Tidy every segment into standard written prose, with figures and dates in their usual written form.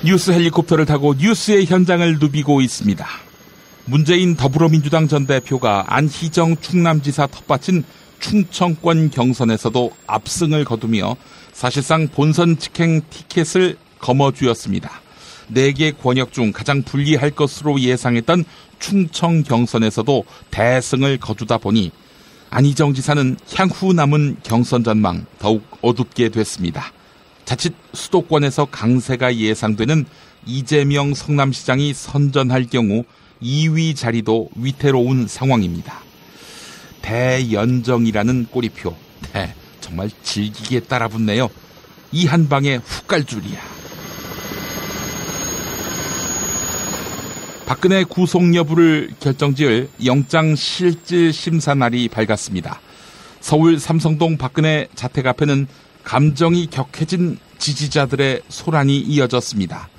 뉴스 헬리콥터를 타고 뉴스의 현장을 누비고 있습니다. 문재인 더불어민주당 전 대표가 안희정 충남지사 텃밭인 충청권 경선에서도 압승을 거두며 사실상 본선 직행 티켓을 거머쥐었습니다. 4개 권역 중 가장 불리할 것으로 예상했던 충청 경선에서도 대승을 거두다 보니 안희정 지사는 향후 남은 경선 전망 더욱 어둡게 됐습니다. 자칫 수도권에서 강세가 예상되는 이재명 성남시장이 선전할 경우 2위 자리도 위태로운 상황입니다. 대연정이라는 꼬리표, 정말 질기게 따라붙네요. 이 한 방에 훅 갈 줄이야. 박근혜 구속 여부를 결정지을 영장실질 심사 날이 밝았습니다. 서울 삼성동 박근혜 자택 앞에는 감정이 격해진 지지자들의 소란이 이어졌습니다.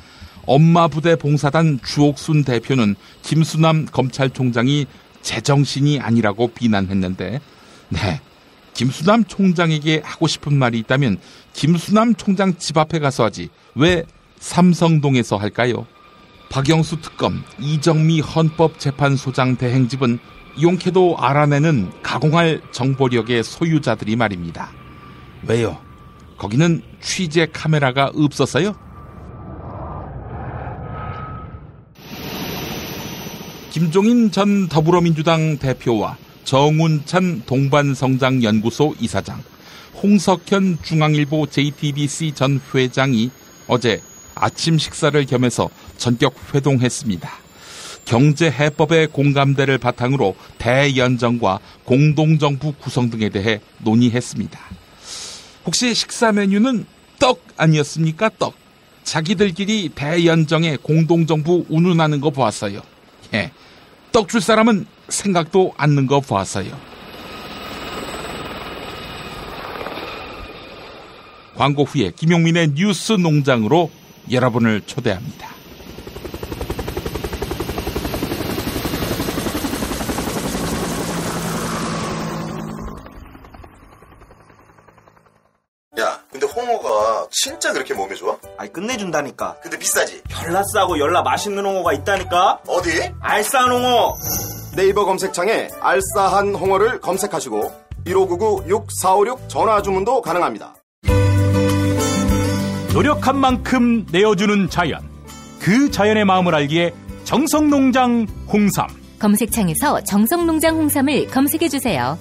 엄마부대 봉사단 주옥순 대표는 김수남 검찰총장이 제정신이 아니라고 비난했는데, 김수남 총장에게 하고 싶은 말이 있다면 김수남 총장 집 앞에 가서 하지 왜 삼성동에서 할까요? 박영수 특검, 이정미 헌법재판소장 대행집은 용케도 알아내는 가공할 정보력의 소유자들이 말입니다. 왜요? 거기는 취재 카메라가 없었어요? 김종인 전 더불어민주당 대표와 정운찬 동반성장연구소 이사장, 홍석현 중앙일보 JTBC 전 회장이 어제 아침 식사를 겸해서 전격 회동했습니다. 경제해법의 공감대를 바탕으로 대연정과 공동정부 구성 등에 대해 논의했습니다. 혹시 식사 메뉴는 떡 아니었습니까? 떡. 자기들끼리 대연정에 공동정부 운운하는 거 보았어요. 떡 줄 사람은 생각도 않는 거 보았어요. 광고 후에 김용민의 뉴스 농장으로 여러분을 초대합니다. 야, 근데 홍어가 진짜 그렇게 몸에 좋아? 아이, 끝내준다니까. 근데 비싸지? 열나 싸고 열나 맛있는 홍어가 있다니까. 어디? 알싸한 홍어. 네이버 검색창에 알싸한 홍어를 검색하시고 1599-6456 전화 주문도 가능합니다. 노력한 만큼 내어주는 자연, 그 자연의 마음을 알기에 정성농장 홍삼. 검색창에서 정성농장 홍삼을 검색해주세요.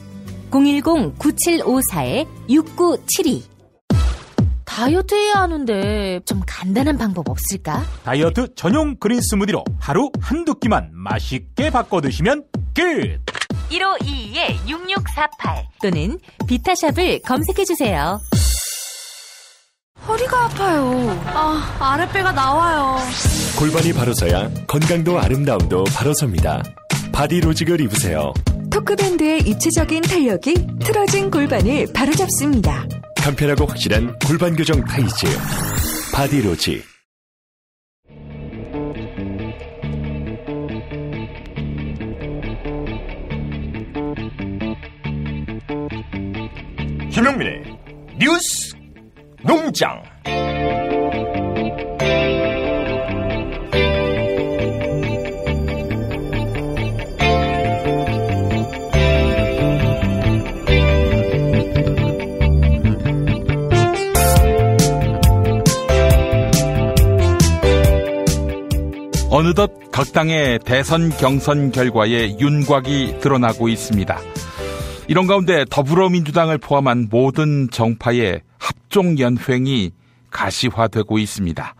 010-9754-6972. 다이어트 해야 하는데 좀 간단한 방법 없을까? 다이어트 전용 그린 스무디로 하루 한두 끼만 맛있게 바꿔 드시면 끝! 1522-6648 또는 비타샵을 검색해주세요. 허리가 아파요. 아랫배가 나와요. 골반이 바로 서야 건강도 아름다움도 바로 섭니다. 바디로직을 입으세요. 토크밴드의 입체적인 탄력이 틀어진 골반을 바로잡습니다. 간편하고 확실한 골반 교정 타이즈 바디로직. 김용민의 뉴스 농장. 어느덧 각 당의 대선 경선 결과에 윤곽이 드러나고 있습니다. 이런 가운데 더불어민주당을 포함한 모든 정파의 합종연횡이 가시화되고 있습니다.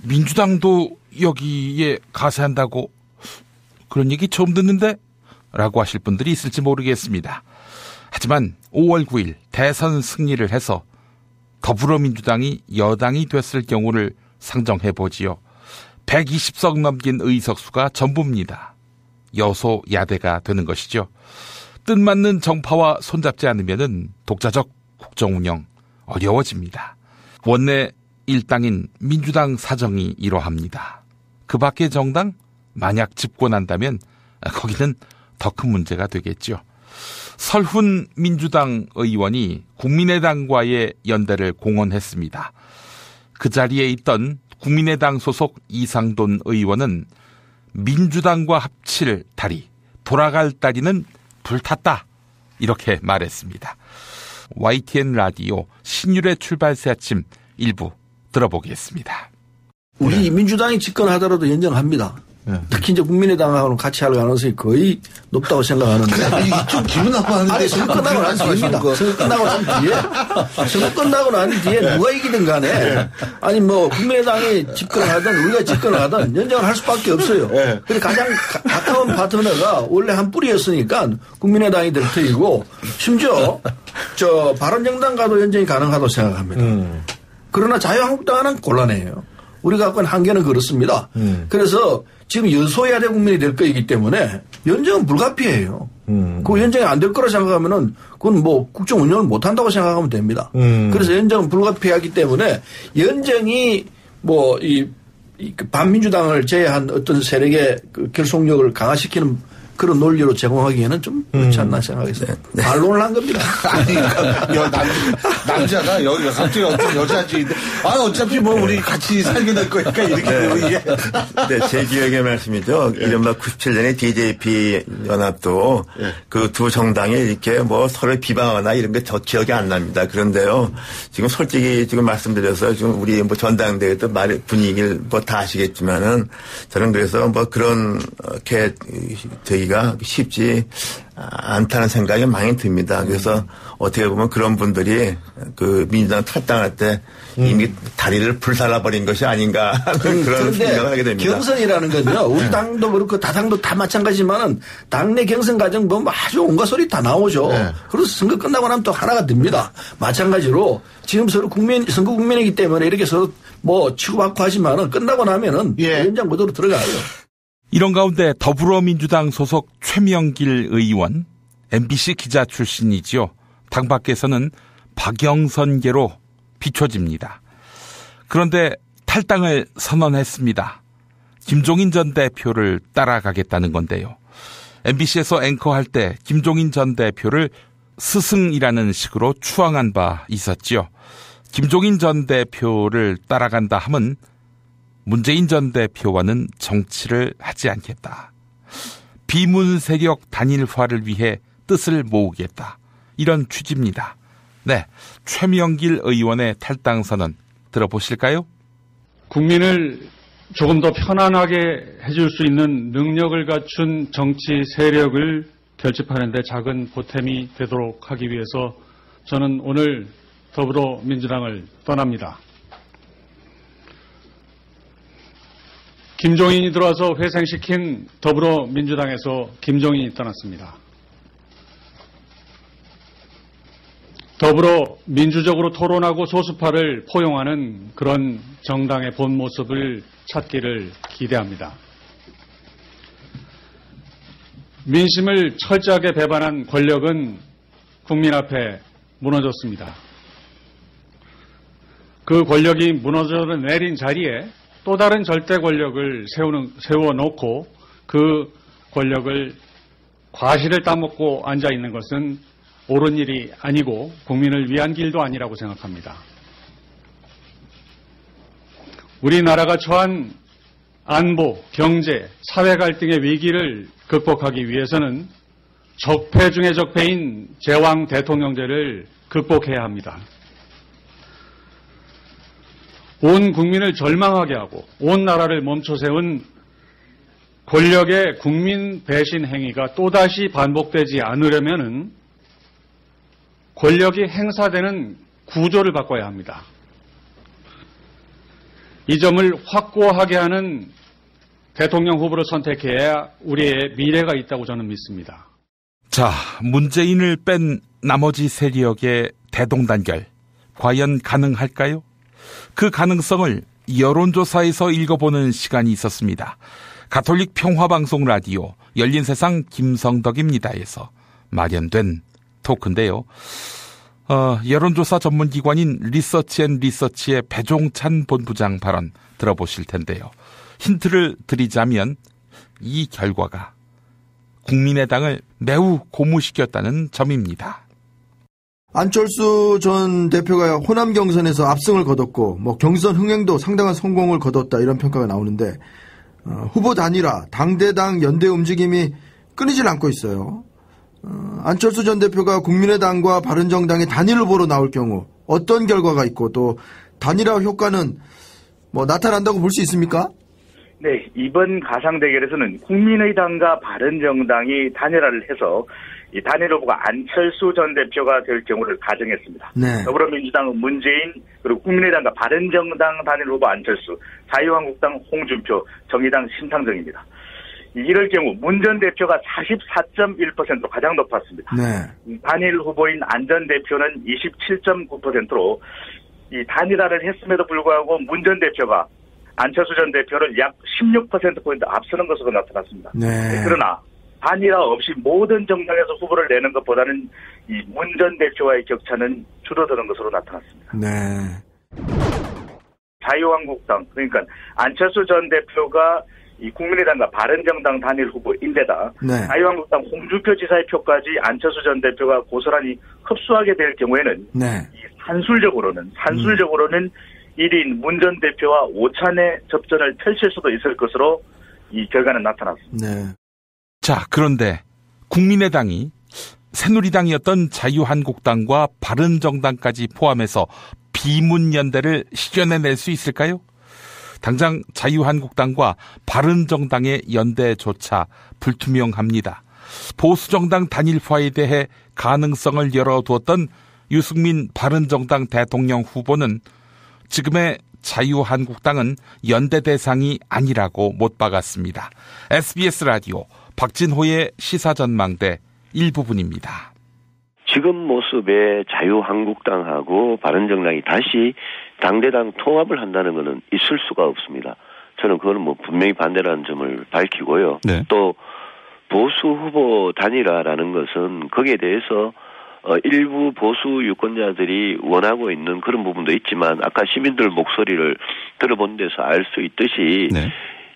민주당도 여기에 가세한다고? 그런 얘기 처음 듣는데? 라고 하실 분들이 있을지 모르겠습니다. 하지만 5월 9일 대선 승리를 해서 더불어민주당이 여당이 됐을 경우를 상정해보지요. 120석 넘긴 의석수가 전부입니다. 여소야대가 되는 것이죠. 뜻맞는 정파와 손잡지 않으면 독자적 국정운영 어려워집니다. 원내 일당인 민주당 사정이 이러합니다. 그 밖의 정당 만약 집권한다면 거기는 더 큰 문제가 되겠죠. 설훈 민주당 의원이 국민의당과의 연대를 공언했습니다. 그 자리에 있던 국민의당 소속 이상돈 의원은 민주당과 합칠 다리, 돌아갈 다리는 불탔다, 이렇게 말했습니다. YTN 라디오 신율의 출발새 아침 일부 들어보겠습니다. 우리 민주당이 집권하더라도 연정합니다. 특히 이제 국민의당하고는 같이 할 가능성이 거의 높다고 생각하는데. 좀 기분 나빠하는데. 아니, 선거 끝나고 난 뒤입니다. 선거 끝나고 난 뒤에. 선거 끝나고 난 뒤에 누가 이기든 간에. 아니, 뭐, 국민의당이 집권을 하든 우리가 집권을 하든 연정을 할 수밖에 없어요. 그리고 가장 가까운 파트너가 원래 한 뿌리였으니까 국민의당이 될 터이고, 심지어 바른정당과도 연정이 가능하다고 생각합니다. 그러나 자유한국당은 곤란해요. 우리가 갖고 있는 한계는 그렇습니다. 그래서 지금 여소야대 국민이 될 거이기 때문에 연정은 불가피해요. 그 연정이 안 될 거라 생각하면은 그건 뭐 국정 운영을 못 한다고 생각하면 됩니다. 그래서 연정은 불가피하기 때문에 연정이 뭐 이 반민주당을 제외한 어떤 세력의 그 결속력을 강화시키는 그런 논리로 제공하기에는 좀 그렇지 않나 생각해서 반론을 한 겁니다. 아니, 남자가 갑자기 어떤 여자주의인데, 어차피 뭐 우리 같이 살게 될 거니까 이렇게. 네, 제 기억의 말씀이죠. 이른바 97년에 DJP 연합도 그 두 정당이 이렇게 뭐 서로 비방하거나 이런 게 저 기억이 안 납니다. 그런데요, 지금 솔직히 지금 말씀드려서 지금 우리 뭐 전당대회도 분위기를 뭐 다 아시겠지만은 저는 그래서 뭐 그렇게 저희가 쉽지 않다는 생각이 많이 듭니다. 그래서 어떻게 보면 그런 분들이 그 민주당 탈당할 때 이미 다리를 불살라버린 것이 아닌가 하는 그런 생각을 하게 됩니다. 경선이라는 건요, 우리 당도 그렇고 다당도 다 마찬가지지만은 당내 경선 과정 보면 아주 온갖 소리 다 나오죠. 그래서 선거 끝나고 나면 또 하나가 됩니다. 마찬가지로 지금 서로 선거 국면이기 때문에 이렇게 서로 뭐 치고받고 하지만은 끝나고 나면은 연장 구도로 들어가요. 이런 가운데 더불어민주당 소속 최명길 의원, MBC 기자 출신이지요. 당 밖에서는 박영선계로 비춰집니다. 그런데 탈당을 선언했습니다. 김종인 전 대표를 따라가겠다는 건데요. MBC에서 앵커할 때 김종인 전 대표를 스승이라는 식으로 추앙한 바 있었지요. 김종인 전 대표를 따라간다 함은 문재인 전 대표와는 정치를 하지 않겠다. 비문 세력 단일화를 위해 뜻을 모으겠다. 이런 취지입니다. 네, 최명길 의원의 탈당 선언 들어보실까요? 국민을 조금 더 편안하게 해줄 수 있는 능력을 갖춘 정치 세력을 결집하는 데 작은 보탬이 되도록 하기 위해서 저는 오늘 더불어민주당을 떠납니다. 김종인이 들어와서 회생시킨 더불어민주당에서 김종인이 떠났습니다. 더불어민주적으로 토론하고 소수파를 포용하는 그런 정당의 본 모습을 찾기를 기대합니다. 민심을 철저하게 배반한 권력은 국민 앞에 무너졌습니다. 그 권력이 무너져 내린 자리에 또 다른 절대 권력을 세워놓고 그 권력을 과실을 따먹고 앉아있는 것은 옳은 일이 아니고 국민을 위한 길도 아니라고 생각합니다. 우리나라가 처한 안보, 경제, 사회 갈등의 위기를 극복하기 위해서는 적폐 중의 적폐인 제왕 대통령제를 극복해야 합니다. 온 국민을 절망하게 하고 온 나라를 멈춰세운 권력의 국민 배신 행위가 또다시 반복되지 않으려면은 권력이 행사되는 구조를 바꿔야 합니다. 이 점을 확고하게 하는 대통령 후보를 선택해야 우리의 미래가 있다고 저는 믿습니다. 자, 문재인을 뺀 나머지 세력의 대동단결, 과연 가능할까요? 그 가능성을 여론조사에서 읽어보는 시간이 있었습니다. 가톨릭 평화방송 라디오 열린세상 김성덕입니다에서 마련된 토크인데요. 여론조사 전문기관인 리서치앤리서치의 배종찬 본부장 발언 들어보실 텐데요. 힌트를 드리자면 이 결과가 국민의당을 매우 고무시켰다는 점입니다. 안철수 전 대표가 호남 경선에서 압승을 거뒀고 뭐 경선 흥행도 상당한 성공을 거뒀다 이런 평가가 나오는데 후보 단일화, 당대당 연대 움직임이 끊이질 않고 있어요. 안철수 전 대표가 국민의당과 바른정당의 단일 후보로 나올 경우 어떤 결과가 있고 또 단일화 효과는 뭐 나타난다고 볼 수 있습니까? 네, 이번 가상 대결에서는 국민의당과 바른정당이 단일화를 해서 이 단일 후보가 안철수 전 대표가 될 경우를 가정했습니다. 네. 더불어민주당은 문재인, 그리고 국민의당과 바른정당 단일 후보 안철수, 자유한국당 홍준표, 정의당 심상정입니다. 이럴 경우 문 전 대표가 44.1% 가장 높았습니다. 네. 단일 후보인 안 전 대표는 27.9%로 이 단일화를 했음에도 불구하고 문 전 대표가 안철수 전 대표를 약 16%포인트 앞서는 것으로 나타났습니다. 네. 그러나 단일화 없이 모든 정당에서 후보를 내는 것보다는 이 문 전 대표와의 격차는 줄어드는 것으로 나타났습니다. 네. 자유한국당, 그러니까 안철수 전 대표가 이 국민의당과 바른정당 단일 후보인데다 네. 자유한국당 홍준표 지사의 표까지 안철수 전 대표가 고스란히 흡수하게 될 경우에는 네. 이 산술적으로는 1인 문 전 대표와 5차례 접전을 펼칠 수도 있을 것으로 이 결과는 나타났습니다. 네. 자, 그런데 국민의당이 새누리당이었던 자유한국당과 바른정당까지 포함해서 비문연대를 실현해낼 수 있을까요? 당장 자유한국당과 바른정당의 연대조차 불투명합니다. 보수정당 단일화에 대해 가능성을 열어두었던 유승민 바른정당 대통령 후보는 지금의 자유한국당은 연대 대상이 아니라고 못 박았습니다. SBS 라디오 박진호의 시사전망대 일부분입니다. 지금 모습의 자유한국당하고 바른정당이 다시 당대당 통합을 한다는 것은 있을 수가 없습니다. 저는 그거는 뭐 분명히 반대라는 점을 밝히고요. 네. 또 보수 후보 단일화라는 것은 거기에 대해서 일부 보수 유권자들이 원하고 있는 그런 부분도 있지만 아까 시민들 목소리를 들어본 데서 알 수 있듯이 네.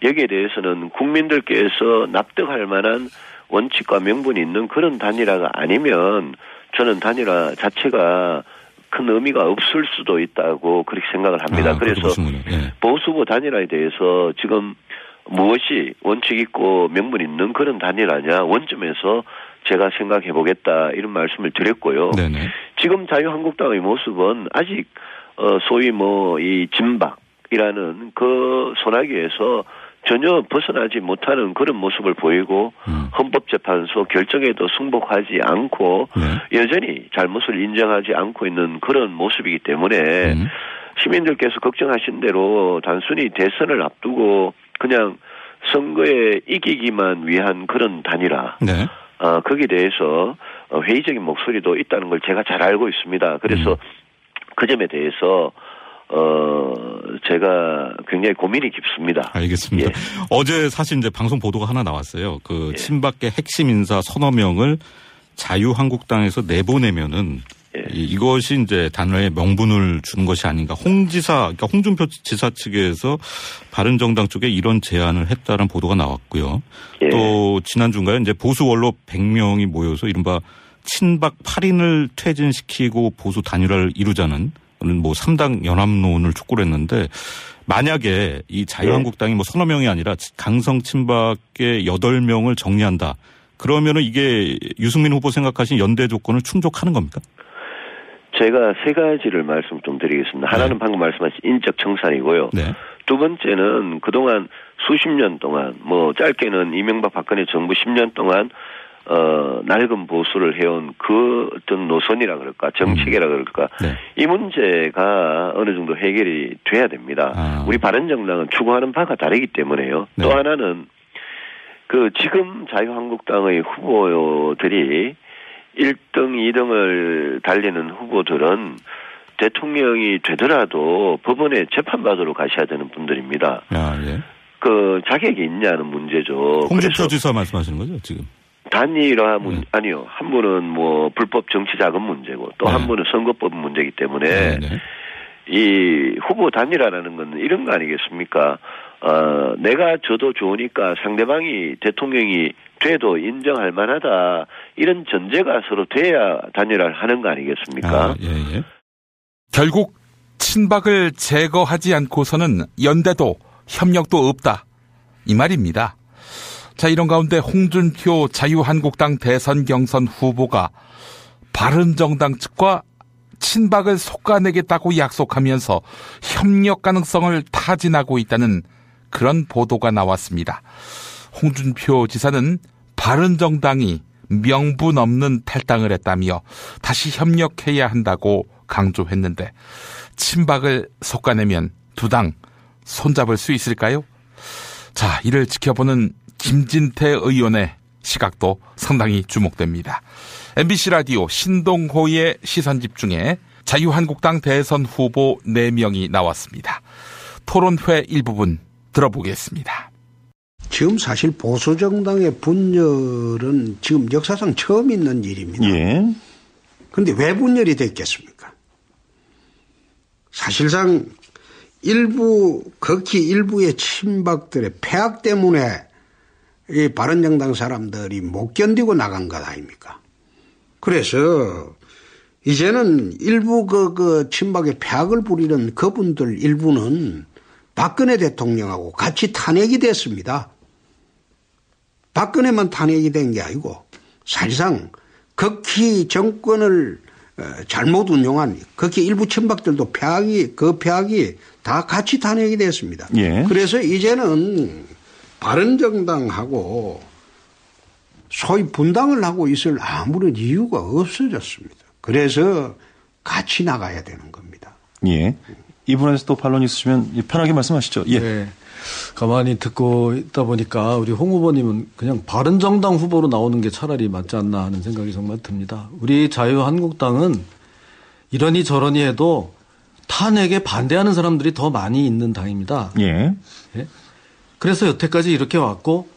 여기에 대해서는 국민들께서 납득할 만한 원칙과 명분이 있는 그런 단일화가 아니면 저는 단일화 자체가 큰 의미가 없을 수도 있다고 그렇게 생각을 합니다. 그래서 네. 보수 후보 단일화에 대해서 지금 무엇이 원칙 있고 명분 있는 그런 단일화냐 원점에서 제가 생각해 보겠다 이런 말씀을 드렸고요. 네네. 지금 자유한국당의 모습은 아직 소위 뭐 이 진박이라는 그 소나기에서 전혀 벗어나지 못하는 그런 모습을 보이고 헌법재판소 결정에도 승복하지 않고 여전히 잘못을 인정하지 않고 있는 그런 모습이기 때문에 시민들께서 걱정하신 대로 단순히 대선을 앞두고 그냥 선거에 이기기만 위한 그런 단일화 네. 거기에 대해서 회의적인 목소리도 있다는 걸 제가 잘 알고 있습니다. 그래서 그 점에 대해서 제가 굉장히 고민이 깊습니다. 알겠습니다. 예. 어제 사실 이제 방송 보도가 하나 나왔어요. 그 친박계 핵심 인사 서너 명을 자유한국당에서 내보내면은 이것이 이제 단일화의 명분을 주는 것이 아닌가. 그러니까 홍준표 지사 측에서 바른정당 쪽에 이런 제안을 했다는 보도가 나왔고요. 또 지난주인가요? 이제 보수 원로 100명이 모여서 이른바 친박 8인을 퇴진시키고 보수 단일화를 이루자는 뭐 3당 연합론을 촉구를 했는데 만약에 이 자유한국당이 뭐 서너 명이 아니라 강성 친박계 8명을 정리한다. 그러면은 이게 유승민 후보 생각하신 연대 조건을 충족하는 겁니까? 제가 세 가지를 말씀 좀 드리겠습니다. 하나는 방금 말씀하신 인적 청산이고요. 네. 두 번째는 그동안 수십 년 동안 뭐 짧게는 이명박 박근혜 정부 10년 동안 낡은 보수를 해온 그 어떤 노선이라 그럴까 정책이라 그럴까 이 문제가 어느 정도 해결이 돼야 됩니다. 우리 바른정당은 추구하는 바가 다르기 때문에요. 또 하나는 그 지금 자유한국당의 후보들이 1등, 2등을 달리는 후보들은 대통령이 되더라도 법원에 재판받으러 가셔야 되는 분들입니다. 그 자격이 있냐는 문제죠. 홍준표 지사 말씀하시는 거죠, 지금? 단일화 아니요. 한 분은 뭐 불법 정치 자금 문제고 또 한 분은 선거법 문제이기 때문에 이 후보 단일화라는 건 이런 거 아니겠습니까? 내가 줘도 좋으니까 상대방이 대통령이 돼도 인정할 만하다. 이런 전제가 서로 돼야 단일화를 하는 거 아니겠습니까? 예. 결국 친박을 제거하지 않고서는 연대도 협력도 없다. 이 말입니다. 자, 이런 가운데 홍준표 자유한국당 대선 경선 후보가 바른정당 측과 친박을 솎아내겠다고 약속하면서 협력 가능성을 타진하고 있다는 그런 보도가 나왔습니다. 홍준표 지사는 바른정당이 명분 없는 탈당을 했다며 다시 협력해야 한다고 강조했는데 친박을 솎아내면 두 당 손잡을 수 있을까요? 자, 이를 지켜보는 김진태 의원의 시각도 상당히 주목됩니다. MBC 라디오 신동호의 시선집중에 자유한국당 대선 후보 4명이 나왔습니다. 토론회 일부분 들어보겠습니다. 지금 사실 보수정당의 분열은 지금 역사상 처음 있는 일입니다. 그런데 왜 분열이 됐겠습니까? 사실상 극히 일부의 친박들의 폐악 때문에 이 바른정당 사람들이 못 견디고 나간 것 아닙니까? 그래서 이제는 일부 그 친박의 폐악을 부리는 그분들 일부는 박근혜 대통령하고 같이 탄핵이 됐습니다. 박근혜만 탄핵이 된 게 아니고 사실상 극히 정권을 잘못 운용한 극히 일부 친박들도 그 폐악이 다 같이 탄핵이 됐습니다. 그래서 이제는 바른정당하고 소위 분당을 하고 있을 아무런 이유가 없어졌습니다. 그래서 같이 나가야 되는 겁니다. 이 부분에서 또 반론 있으시면 편하게 말씀하시죠. 네. 가만히 듣고 있다 보니까 우리 홍 후보님은 그냥 바른정당 후보로 나오는 게 차라리 맞지 않나 하는 생각이 정말 듭니다. 우리 자유한국당은 이러니 저러니 해도 탄핵에 반대하는 사람들이 더 많이 있는 당입니다. 그래서 여태까지 이렇게 왔고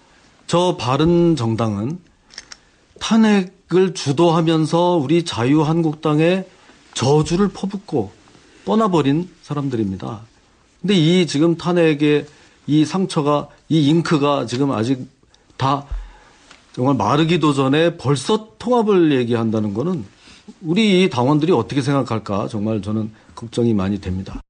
저 바른정당은 탄핵을 주도하면서 우리 자유한국당의 저주를 퍼붓고 떠나버린 사람들입니다. 근데 이 지금 탄핵의 이 상처가, 이 잉크가 지금 아직 다 정말 마르기도 전에 벌써 통합을 얘기한다는 거는 우리 이 당원들이 어떻게 생각할까 정말 저는 걱정이 많이 됩니다.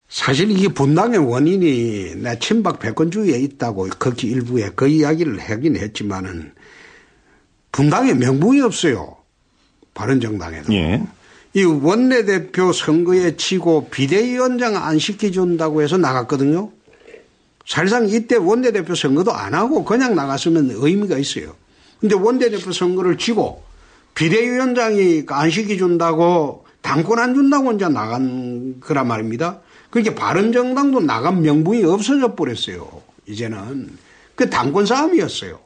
사실 이게 분당의 원인이 내 친박 패권주의에 있다고 극히 일부에 그 이야기를 하긴 했지만은 분당에 명분이 없어요. 바른정당에도. 이 원내대표 선거에 치고 비대위원장 안 시켜준다고 해서 나갔거든요. 사실상 이때 원내대표 선거도 안 하고 그냥 나갔으면 의미가 있어요. 근데 원내대표 선거를 치고 비대위원장이 안 시켜준다고 당권 안 준다고 이제 나간 거란 말입니다. 그러니까 바른정당도 나간 명분이 없어져 버렸어요. 이제는. 그 당권 싸움이었어요.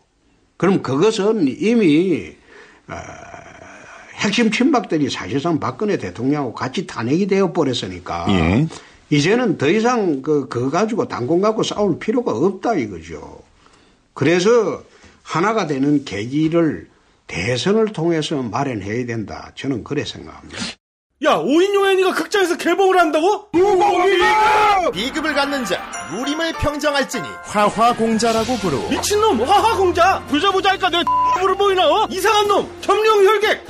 그럼 그것은 이미 핵심 친박들이 사실상 박근혜 대통령하고 같이 탄핵이 되어 버렸으니까 이제는 더 이상 그거 가지고 당권 갖고 싸울 필요가 없다 이거죠. 그래서 하나가 되는 계기를 대선을 통해서 마련해야 된다. 저는 그래 생각합니다. 야, 5인 용현이가 극장에서 개봉을 한다고? 비급을 갖는 자, 누림을 평정할지니 화화공자라고 부르. 미친놈, 화화공자! 보자 하니까 내 X으로 보이나, 이상한 놈, 점령 혈객!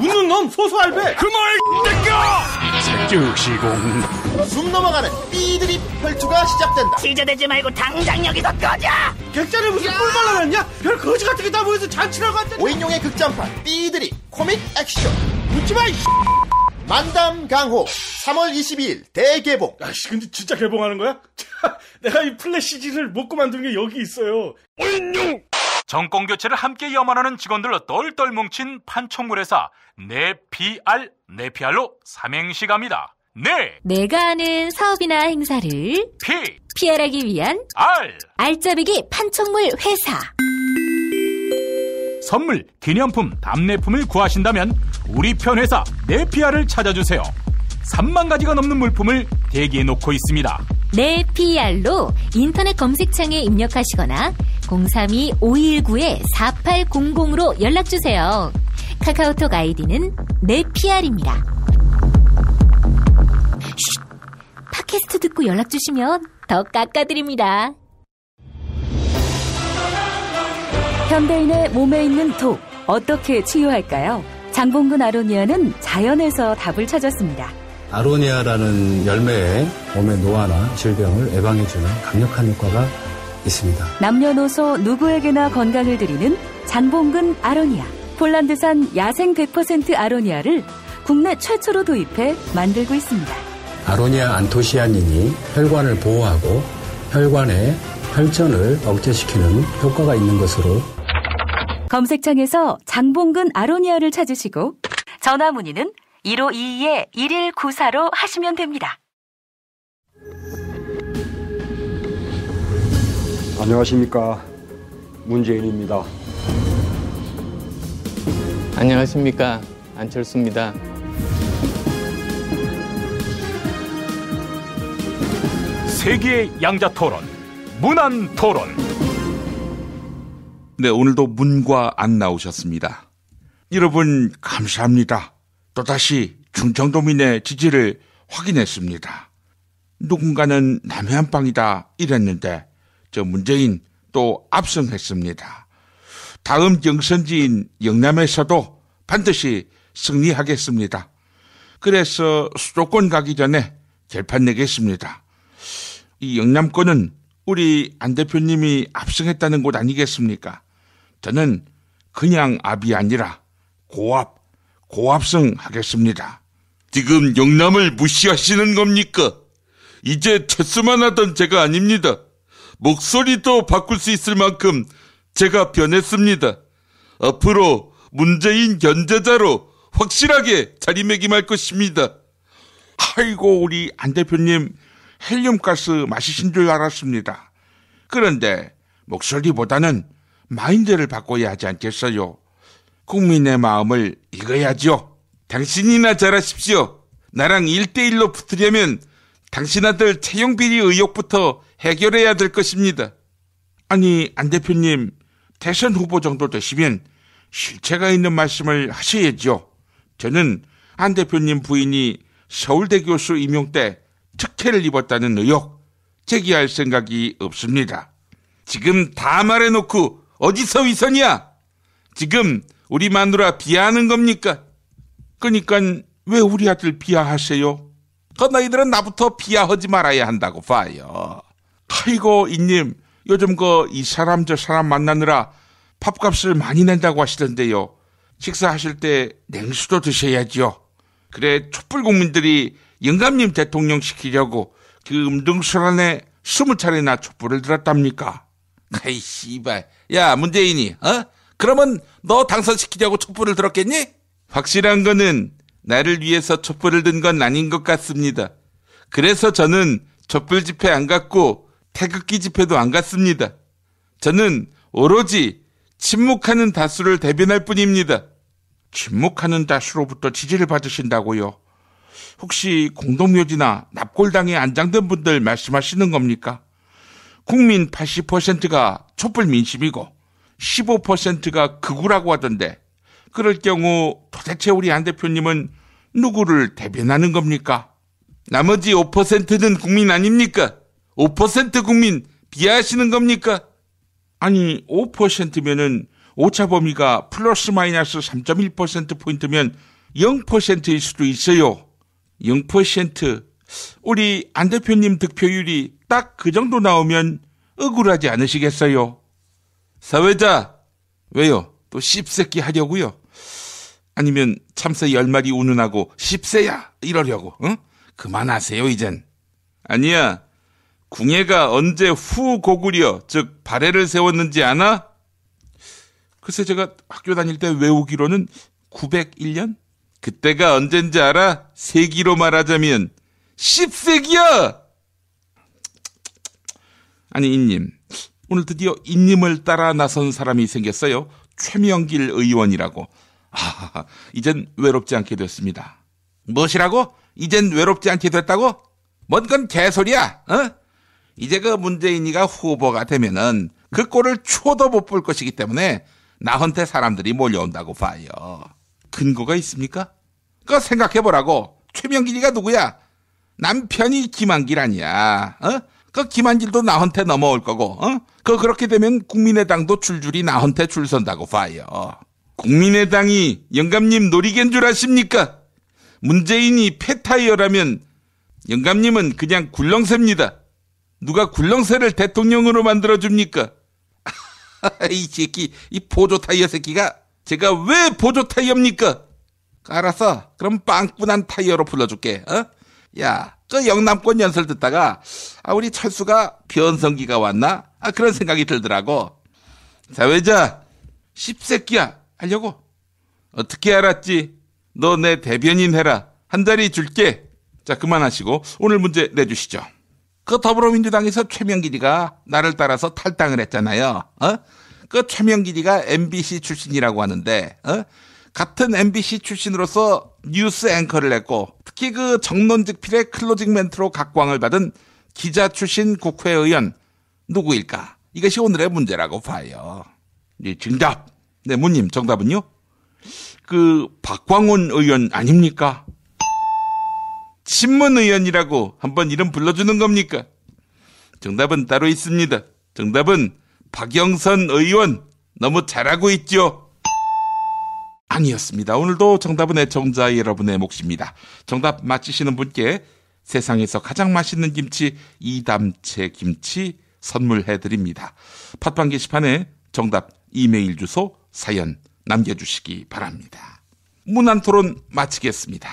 웃는 놈, 소수알배! 그말 새끼야! 즉시공. 숨 넘어가는 삐드립 혈투가 시작된다. 지저대지 말고 당장 여기서 꺼져! 객자를 무슨 꿀 발라놨냐? 별 거지 같은 게 다 모여서 잔치라고 한다. 5인용의 극장판 삐드립 코믹 액션. 웃지마 만담 강호 3월 22일 대개봉. 아씨, 근데 진짜 개봉하는 거야? 내가 이 플래시지를 못 그만둔 게 여기 있어요. 어인용! 정권 교체를 함께 염원하는 직원들로 똘똘 뭉친 판촉물 회사 네피알로 삼행시 갑니다. 내가 아는 사업이나 행사를 PR하기 위한 알짜배기 판촉물 회사. 선물, 기념품, 답례품을 구하신다면 우리 편 회사 네피알을 찾아주세요. 3만 가지가 넘는 물품을 대기해 놓고 있습니다. 네피알로 인터넷 검색창에 입력하시거나 032-519-4800으로 연락주세요. 카카오톡 아이디는 네피알입니다. 팟캐스트 듣고 연락 주시면 더 깎아드립니다. 현대인의 몸에 있는 독, 어떻게 치유할까요? 장봉근 아로니아는 자연에서 답을 찾았습니다. 아로니아라는 열매에 몸의 노화나 질병을 예방해주는 강력한 효과가 있습니다. 남녀노소 누구에게나 건강을 드리는 장봉근 아로니아. 폴란드산 야생 100% 아로니아를 국내 최초로 도입해 만들고 있습니다. 아로니아 안토시아닌이 혈관을 보호하고 혈관의 혈전을 억제시키는 효과가 있는 것으로 검색창에서 장봉근 아로니아를 찾으시고 전화 문의는 1522-1194로 하시면 됩니다. 안녕하십니까. 문재인입니다. 안녕하십니까. 안철수입니다. 세계의 양자토론, 문안토론. 네, 오늘도 문과 안 나오셨습니다. 여러분 감사합니다. 또다시 충청도민의 지지를 확인했습니다. 누군가는 남의 한방이다 이랬는데 저 문재인 또 압승했습니다. 다음 경선지인 영남에서도 반드시 승리하겠습니다. 그래서 수도권 가기 전에 결판 내겠습니다. 이 영남권은 우리 안 대표님이 압승했다는 곳 아니겠습니까? 저는 그냥 압이 아니라 고압승 하겠습니다. 지금 영남을 무시하시는 겁니까? 이제 퇴수만 하던 제가 아닙니다. 목소리도 바꿀 수 있을 만큼 제가 변했습니다. 앞으로 문재인 견제자로 확실하게 자리매김할 것입니다. 아이고, 우리 안 대표님 헬륨가스 마시신 줄 알았습니다. 그런데 목소리보다는 마인드를 바꿔야 하지 않겠어요? 국민의 마음을 읽어야죠. 당신이나 잘하십시오. 나랑 1대1로 붙으려면 당신 아들 채용비리 의혹부터 해결해야 될 것입니다. 아니, 안 대표님 대선 후보 정도 되시면 실체가 있는 말씀을 하셔야죠. 저는 안 대표님 부인이 서울대 교수 임용 때 특혜를 입었다는 의혹 제기할 생각이 없습니다. 지금 다 말해놓고 어디서 위선이야? 지금 우리 마누라 비하하는 겁니까? 그러니까 왜 우리 아들 비하하세요? 너희들은 나부터 비하하지 말아야 한다고 봐요. 아이고, 이님 요즘 이 사람 저 사람 만나느라 밥값을 많이 낸다고 하시던데요. 식사하실 때 냉수도 드셔야죠. 그래, 촛불 국민들이 영감님 대통령 시키려고 그 음등술 안에 20차례나 촛불을 들었답니까? 아이 씨발, 야 문재인이 그러면 너 당선시키려고 촛불을 들었겠니? 확실한 거는 나를 위해서 촛불을 든 건 아닌 것 같습니다. 그래서 저는 촛불 집회 안 갔고 태극기 집회도 안 갔습니다. 저는 오로지 침묵하는 다수를 대변할 뿐입니다. 침묵하는 다수로부터 지지를 받으신다고요? 혹시 공동묘지나 납골당에 안장된 분들 말씀하시는 겁니까? 국민 80%가 촛불 민심이고 15%가 극우라고 하던데, 그럴 경우 도대체 우리 안 대표님은 누구를 대변하는 겁니까? 나머지 5%는 국민 아닙니까? 5% 국민 비하하시는 겁니까? 아니, 5%면은 오차 범위가 플러스 마이너스 3.1%포인트면 0%일 수도 있어요. 0%. 우리 안 대표님 득표율이 딱 그 정도 나오면 억울하지 않으시겠어요? 사회자, 왜요? 또 씹새끼 하려고요? 아니면 참새 10마리 운운하고 10세야 이러려고? 응? 그만하세요 이젠. 아니야, 궁예가 언제 후고구려, 즉 발해를 세웠는지 아나? 글쎄, 제가 학교 다닐 때 외우기로는 901년? 그때가 언젠지 알아? 세기로 말하자면 10세기야! 아니, 이님, 오늘 드디어 이님을 따라 나선 사람이 생겼어요. 최명길 의원이라고. 이젠 외롭지 않게 됐습니다. 무엇이라고? 이젠 외롭지 않게 됐다고? 뭔 건 개소리야. 이제 그 문재인이가 후보가 되면은 그 꼴을 추워도 못 볼 것이기 때문에 나한테 사람들이 몰려온다고 봐요. 근거가 있습니까? 그거 생각해보라고. 최명길이가 누구야? 남편이 김한길 아니야. 그 김한길도 나한테 넘어올 거고, 그렇게 되면 국민의당도 줄줄이 나한테 줄 선다고 봐요. 국민의당이 영감님 노리개인 줄 아십니까? 문재인이 폐타이어라면 영감님은 그냥 굴렁쇠입니다. 누가 굴렁쇠를 대통령으로 만들어줍니까? 이 새끼, 이 보조타이어 새끼가 제가 왜 보조타이어입니까? 알았어. 그럼 빵꾸난 타이어로 불러줄게. 야, 그 영남권 연설 듣다가 우리 철수가 변성기가 왔나? 그런 생각이 들더라고. 사회자, 씹새끼야 하려고. 어떻게 알았지? 너 내 대변인 해라. 한 자리 줄게. 자, 그만하시고 오늘 문제 내주시죠. 그 더불어민주당에서 최명길이가 나를 따라서 탈당을 했잖아요. 그 최명길이가 MBC 출신이라고 하는데, 같은 MBC 출신으로서 뉴스 앵커를 했고, 특히 그 정론직필의 클로징 멘트로 각광을 받은 기자 출신 국회의원 누구일까? 이것이 오늘의 문제라고 봐요. 정답. 네, 문님 정답은요? 그 박광온 의원 아닙니까? 신문의원이라고 한번 이름 불러주는 겁니까? 정답은 따로 있습니다. 정답은 박영선 의원. 너무 잘하고 있죠? 아니었습니다. 오늘도 정답은 애청자 여러분의 몫입니다. 정답 맞히시는 분께 세상에서 가장 맛있는 김치 이담채 김치 선물해드립니다. 팟빵 게시판에 정답 이메일 주소 사연 남겨주시기 바랍니다. 문안토론 마치겠습니다.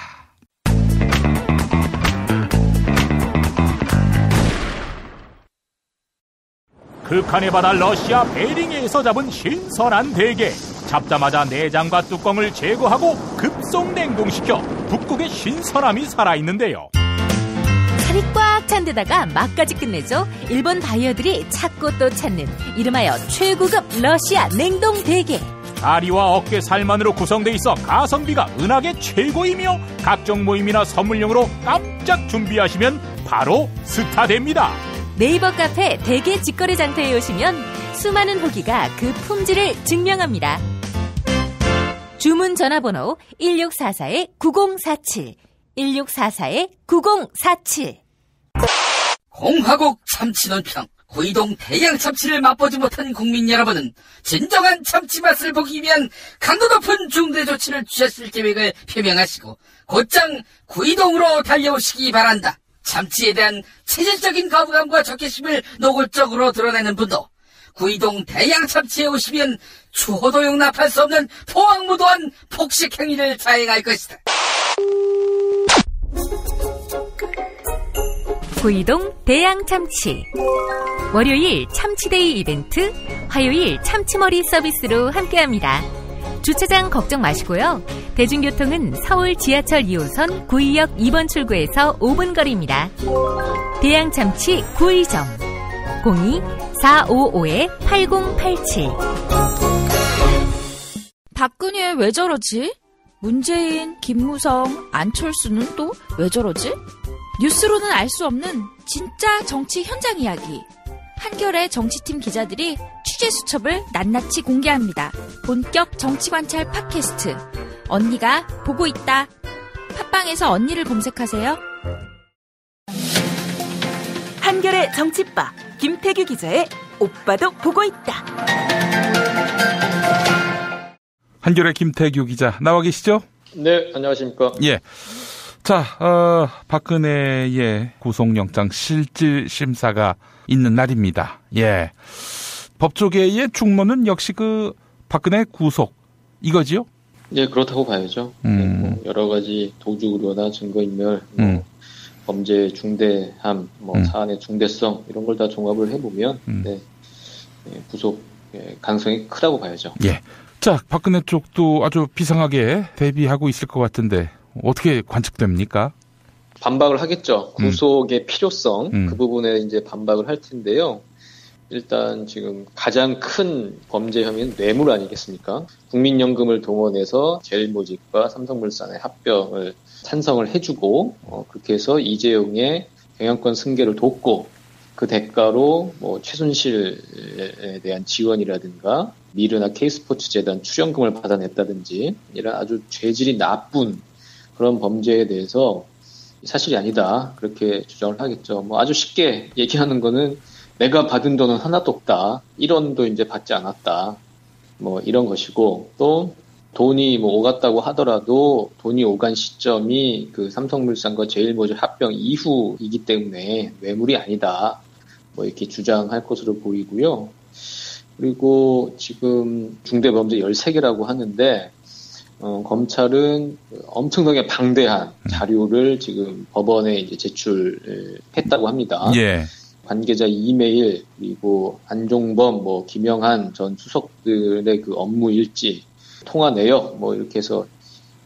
극한의 바다 러시아 베링해에서 잡은 신선한 대게. 잡자마자 내장과 뚜껑을 제거하고 급속 냉동시켜 북극의 신선함이 살아있는데요. 살이 꽉 찬 데다가 맛까지 끝내죠. 일본 바이어들이 찾고 또 찾는 이름하여 최고급 러시아 냉동 대게. 다리와 어깨 살만으로 구성돼 있어 가성비가 은하계 최고이며 각종 모임이나 선물용으로 깜짝 준비하시면 바로 스타됩니다. 네이버 카페 대게 직거래 장터에 오시면 수많은 후기가 그 품질을 증명합니다. 주문 전화번호 1644-9047 1644-9047. 공화국 참치논평 구이동 대양 참치를 맛보지 못한 국민 여러분은 진정한 참치 맛을 보기 위한 강도 높은 중대 조치를 취하실 계획을 표명하시고 곧장 구이동으로 달려오시기 바란다. 참치에 대한 체질적인 거부감과 적개심을 노골적으로 드러내는 분도 구이동 대양 참치에 오시면 추호도 용납할 수 없는 포악무도한 폭식 행위를 자행할 것이다. 구이동 대양 참치. 월요일 참치데이 이벤트, 화요일 참치머리 서비스로 함께합니다. 주차장 걱정 마시고요. 대중교통은 서울 지하철 2호선 구의역 2번 출구에서 5분 거리입니다. 대양참치 구의점 02-455-8087. 박근혜 왜 저러지? 문재인, 김무성, 안철수는 또 왜 저러지? 뉴스로는 알 수 없는 진짜 정치 현장 이야기. 한겨레 정치팀 기자들이 취재 수첩을 낱낱이 공개합니다. 본격 정치관찰 팟캐스트. 언니가 보고 있다. 팟빵에서 언니를 검색하세요. 한겨레 정치바 김태규 기자의 오빠도 보고 있다. 한겨레 김태규 기자 나와 계시죠? 네, 안녕하십니까. 예. 자, 박근혜의 구속영장 실질 심사가 있는 날입니다. 예. 법조계의 충론은 역시 그 박근혜 구속 이거지요? 예, 그렇다고 봐야죠. 뭐 여러 가지 도주 우려나 증거인멸, 범죄 중대함, 사안의 중대성 이런 걸 다 종합을 해보면 네, 구속 가능성이 크다고 봐야죠. 예. 자, 박근혜 쪽도 아주 비상하게 대비하고 있을 것 같은데 어떻게 관측됩니까? 반박을 하겠죠. 구속의 필요성 그 부분에 이제 반박을 할 텐데요. 일단 지금 가장 큰 범죄 혐의는 뇌물 아니겠습니까? 국민연금을 동원해서 제일모직과 삼성물산의 합병을 찬성을 해주고 그렇게 해서 이재용의 경영권 승계를 돕고 그 대가로 뭐 최순실에 대한 지원이라든가 미르나 K스포츠재단 출연금을 받아냈다든지 이런 아주 죄질이 나쁜 그런 범죄에 대해서 사실이 아니다. 그렇게 주장을 하겠죠. 뭐 아주 쉽게 얘기하는 거는 내가 받은 돈은 하나도 없다. 1원도 이제 받지 않았다. 뭐 이런 것이고, 또 돈이 뭐 오갔다고 하더라도 돈이 오간 시점이 그 삼성물산과 제일모직 합병 이후이기 때문에 뇌물이 아니다. 뭐 이렇게 주장할 것으로 보이고요. 그리고 지금 중대범죄 13개라고 하는데, 검찰은 엄청나게 방대한 자료를 지금 법원에 이제 제출했다고 합니다. 예. 관계자 이메일, 그리고 안종범, 뭐 김영한 전 수석들의 그 업무 일지, 통화 내역, 뭐 이렇게 해서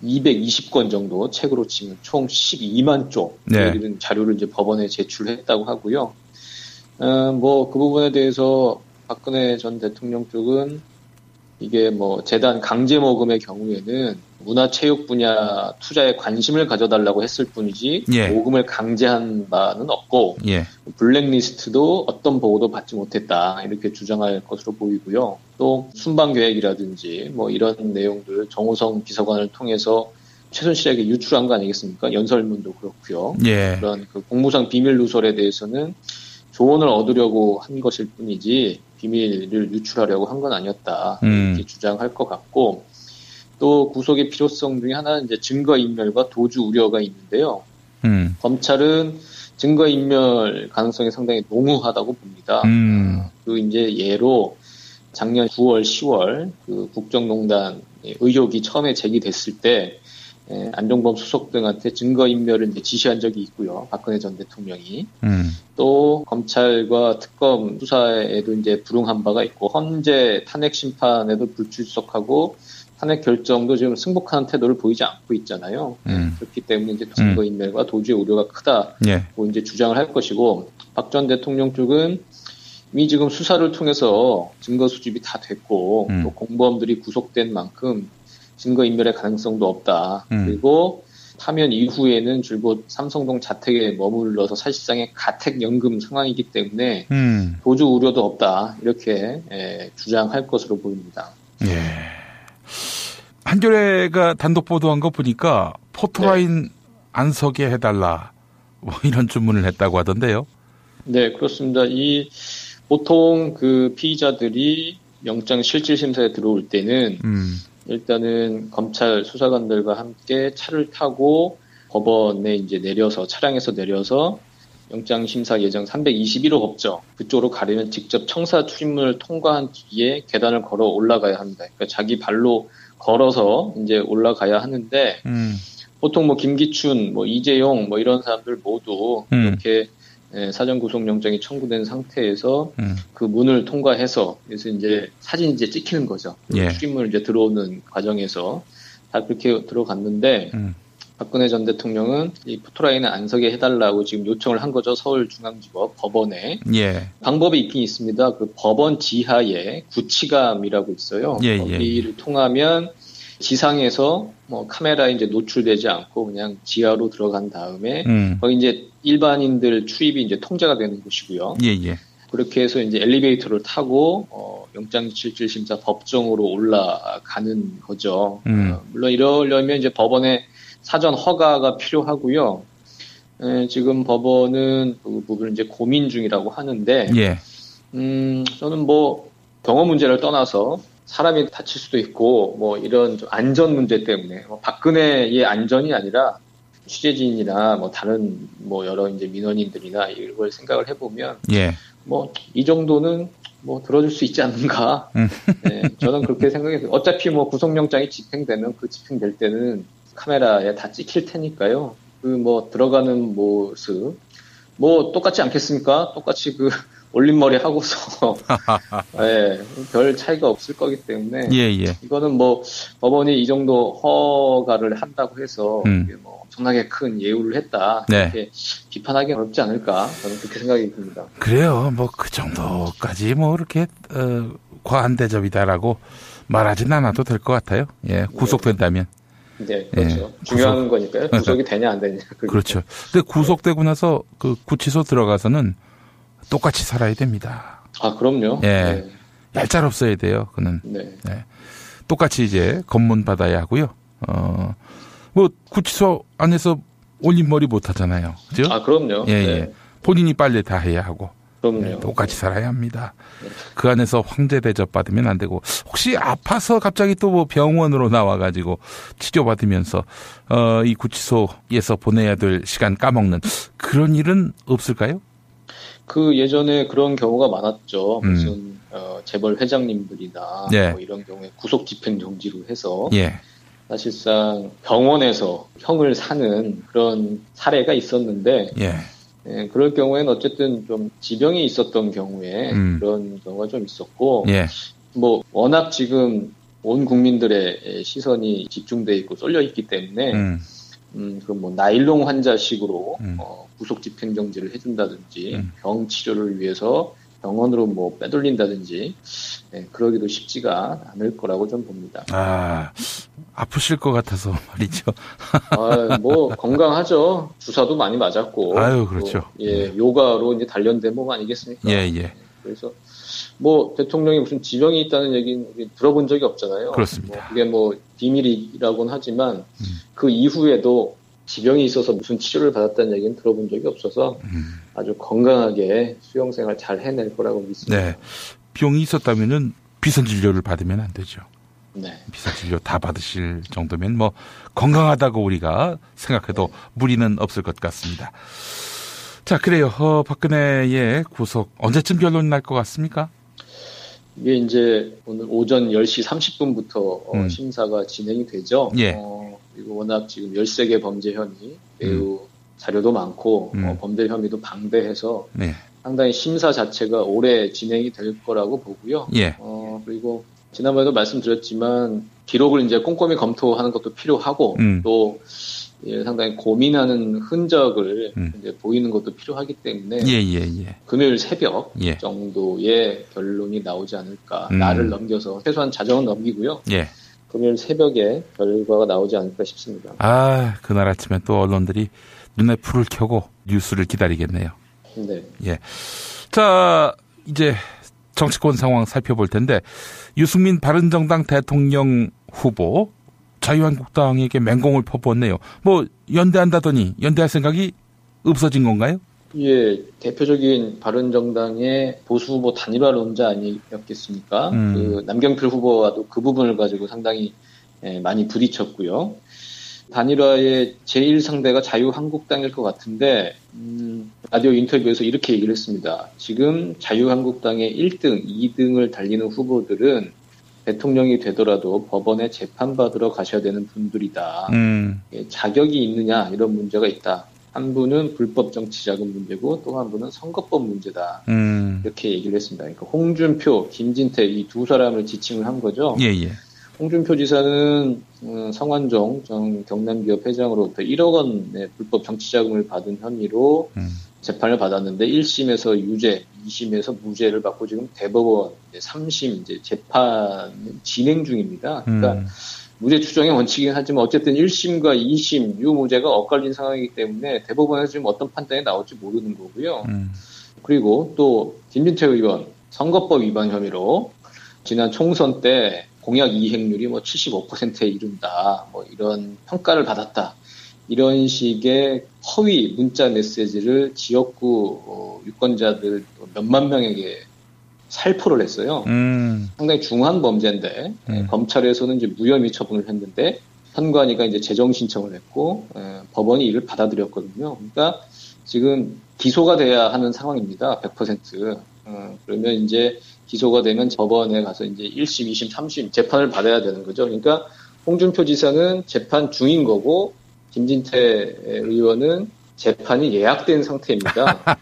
220건 정도 책으로 치면 총 12만 쪽 이런 자료를 이제 법원에 제출했다고 하고요. 뭐 그 부분에 대해서 박근혜 전 대통령 쪽은 이게 뭐 재단 강제 모금의 경우에는 문화체육 분야 투자에 관심을 가져달라고 했을 뿐이지 모금을 강제한 바는 없고 블랙리스트도 어떤 보고도 받지 못했다 이렇게 주장할 것으로 보이고요. 또 순방 계획이라든지 뭐 이런 내용들 정호성 비서관을 통해서 최순실에게 유출한 거 아니겠습니까? 연설문도 그렇고요. 그런 그 공무상 비밀 누설에 대해서는 조언을 얻으려고 한 것일 뿐이지 비밀을 유출하려고 한 건 아니었다 이렇게 주장할 것 같고, 또 구속의 필요성 중에 하나는 이제 증거인멸과 도주 우려가 있는데요. 검찰은 증거인멸 가능성이 상당히 농후하다고 봅니다. 그 이제 예로 작년 9월, 10월 그 국정농단 의혹이 처음에 제기됐을 때 안종범 수석 등한테 증거인멸을 이제 지시한 적이 있고요. 박근혜 전 대통령이. 또 검찰과 특검 수사에도 이제 불응한 바가 있고, 헌재 탄핵 심판에도 불출석하고 탄핵 결정도 지금 승복하는 태도를 보이지 않고 있잖아요. 그렇기 때문에 이제 증거인멸과 도주의 우려가 크다고 이제 주장을 할 것이고, 박 전 대통령 쪽은 이미 지금 수사를 통해서 증거 수집이 다 됐고, 또 공범들이 구속된 만큼 증거인멸의 가능성도 없다. 그리고 파면 이후에는 줄곧 삼성동 자택에 머물러서 사실상의 가택연금 상황이기 때문에 도주 우려도 없다. 이렇게 주장할 것으로 보입니다. 한겨레가 단독 보도한 거 보니까 포토라인 안 서게 해달라 뭐 이런 주문을 했다고 하던데요. 네, 그렇습니다. 보통 그 피의자들이 영장 실질심사에 들어올 때는 일단은 검찰 수사관들과 함께 차를 타고 법원에 이제 차량에서 내려서 영장 심사 예정 321호 법정 그쪽으로 가려면 직접 청사 출입문을 통과한 뒤에 계단을 걸어 올라가야 합니다. 그러니까 자기 발로 걸어서 이제 올라가야 하는데 보통 뭐 김기춘, 뭐 이재용, 뭐 이런 사람들 모두 이렇게 사전 구속영장이 청구된 상태에서 그 문을 통과해서 그래서 이제 사진 이제 찍히는 거죠. 출입문을 이제 들어오는 과정에서 다 그렇게 들어갔는데 박근혜 전 대통령은 이 포토라인을 안 서게 해달라고 지금 요청을 한 거죠. 서울중앙지법 법원에. 방법이 있긴 있습니다. 그 법원 지하에 구치감이라고 있어요. 거기를 통하면 지상에서 뭐 카메라에 이제 노출되지 않고 그냥 지하로 들어간 다음에 거기 이제 일반인들 출입이 이제 통제가 되는 곳이고요. 그렇게 해서 이제 엘리베이터를 타고 영장실질심사 법정으로 올라가는 거죠. 물론 이러려면 이제 법원에 사전 허가가 필요하고요. 지금 법원은 그 부분을 이제 고민 중이라고 하는데, 저는 뭐 경험 문제를 떠나서 사람이 다칠 수도 있고 뭐 이런 좀 안전 문제 때문에 박근혜의 안전이 아니라 취재진이나 뭐 다른 뭐 여러 이제 민원인들이나 이걸 생각을 해보면 뭐 이 정도는 뭐 들어줄 수 있지 않는가. 저는 그렇게 생각해요. 어차피 뭐 구속영장이 집행되면 그 집행될 때는 카메라에 다 찍힐 테니까요. 그 뭐 들어가는 모습 뭐 똑같지 않겠습니까? 똑같이 그 올림머리 하고서 별 차이가 없을 거기 때문에 이거는 뭐 법원이 이 정도 허가를 한다고 해서 뭐 엄청나게 큰 예우를 했다 이렇게 비판하기 어렵지 않을까 저는 그렇게 생각이 듭니다. 그래요. 뭐 그 정도까지 뭐 이렇게 과한 대접이다라고 말하진 않아도 될 것 같아요. 구속된다면. 네, 그렇죠. 중요한 거니까요. 구속이 되냐 안 되냐. 그렇죠. 근데 구속되고 나서 그 구치소 들어가서는 똑같이 살아야 됩니다. 아, 그럼요. 얄짤없어야 돼요. 그는. 똑같이 이제 검문 받아야 하고요. 뭐 구치소 안에서 올림머리 못 하잖아요. 그죠? 아, 그럼요. 예, 네. 예. 본인이 빨래 다 해야 하고. 그럼요. 네, 똑같이 살아야 합니다. 그 안에서 황제 대접 받으면 안 되고, 혹시 아파서 갑자기 또 뭐 병원으로 나와가지고 치료받으면서, 이 구치소에서 보내야 될 시간 까먹는 그런 일은 없을까요? 그 예전에 그런 경우가 많았죠. 무슨, 재벌 회장님들이나 예. 뭐 이런 경우에 구속 집행정지로 해서. 예. 사실상 병원에서 형을 사는 그런 사례가 있었는데, 예. 예, 그럴 경우에는 어쨌든 좀 지병이 있었던 경우에 그런 경우가 좀 있었고, 예. 뭐 워낙 지금 온 국민들의 시선이 집중돼 있고 쏠려 있기 때문에, 그럼 뭐 나일론 환자식으로 구속 집행정지를 해준다든지 병 치료를 위해서 병원으로 뭐 빼돌린다든지, 네, 그러기도 쉽지가 않을 거라고 좀 봅니다. 아, 아프실 것 같아서 말이죠. 뭐 건강하죠. 주사도 많이 맞았고. 아유, 그렇죠. 또, 예, 요가로 이제 단련된 몸 아니겠습니까? 예, 예. 그래서 뭐 대통령이 무슨 지병이 있다는 얘기는 들어본 적이 없잖아요. 그렇습니다. 뭐 그게 뭐 비밀이라고는 하지만 그 이후에도 지병이 있어서 무슨 치료를 받았다는 얘기는 들어본 적이 없어서 아주 건강하게 수용생활 잘 해낼 거라고 믿습니다. 네. 병이 있었다면은 비선진료를 받으면 안 되죠. 네. 비선진료 다 받으실 정도면 뭐 건강하다고 우리가 생각해도 무리는 없을 것 같습니다. 자, 그래요. 박근혜의 구속 언제쯤 결론이 날 것 같습니까? 이게 이제 오늘 오전 10시 30분부터 심사가 진행이 되죠. 예. 그리고 워낙 지금 13개 범죄 혐의 매우 자료도 많고 범죄 혐의도 방대해서 네. 상당히 심사 자체가 오래 진행이 될 거라고 보고요. 예. 그리고 지난번에도 말씀드렸지만 기록을 이제 꼼꼼히 검토하는 것도 필요하고 또 예, 상당히 고민하는 흔적을 이제 보이는 것도 필요하기 때문에 예. 금요일 새벽 예. 정도의 결론이 나오지 않을까. 날을 넘겨서 최소한 자정은 넘기고요. 예. 금요일 새벽에 결과가 나오지 않을까 싶습니다. 아, 그날 아침에 또 언론들이 눈에 불을 켜고 뉴스를 기다리겠네요. 네. 예. 자, 이제 정치권 상황 살펴볼 텐데, 유승민 바른정당 대통령 후보, 자유한국당에게 맹공을 퍼부었네요. 뭐, 연대한다더니, 연대할 생각이 없어진 건가요? 예, 대표적인 바른정당의 보수 후보 단일화론자 아니었겠습니까? 그 남경필 후보와도 그 부분을 가지고 상당히 많이 부딪혔고요. 단일화의 제1 상대가 자유한국당일 것 같은데, 라디오 인터뷰에서 이렇게 얘기를 했습니다. 지금 자유한국당의 1등, 2등을 달리는 후보들은 대통령이 되더라도 법원에 재판받으러 가셔야 되는 분들이다. 자격이 있느냐, 이런 문제가 있다. 한 분은 불법 정치자금 문제고 또 한 분은 선거법 문제다. 이렇게 얘기를 했습니다. 그러니까 홍준표, 김진태 이 두 사람을 지칭을 한 거죠. 예. 홍준표 지사는 성완종 전 경남기업 회장으로부터 1억 원의 불법 정치자금을 받은 혐의로 재판을 받았는데 1심에서 유죄, 2심에서 무죄를 받고 지금 대법원 3심 이제 재판 진행 중입니다. 그러니까 무죄 추정의 원칙이긴 하지만 어쨌든 1심과 2심 유무죄가 엇갈린 상황이기 때문에 대법원에서 지금 어떤 판단이 나올지 모르는 거고요. 그리고 또 김진태 의원 선거법 위반 혐의로 지난 총선 때 공약 이행률이 뭐 75%에 이른다. 뭐 이런 평가를 받았다. 이런 식의 허위 문자 메시지를 지역구 유권자들 몇만 명에게 살포를 했어요. 상당히 중한 범죄인데 검찰에서는 이제 무혐의 처분을 했는데 선관위가 이제 재정 신청을 했고 법원이 이를 받아들였거든요. 그러니까 지금 기소가 돼야 하는 상황입니다. 100%. 그러면 이제 기소가 되면 법원에 가서 이제 1심, 2심, 3심 재판을 받아야 되는 거죠. 그러니까 홍준표 지사는 재판 중인 거고 김진태 의원은 재판이 예약된 상태입니다.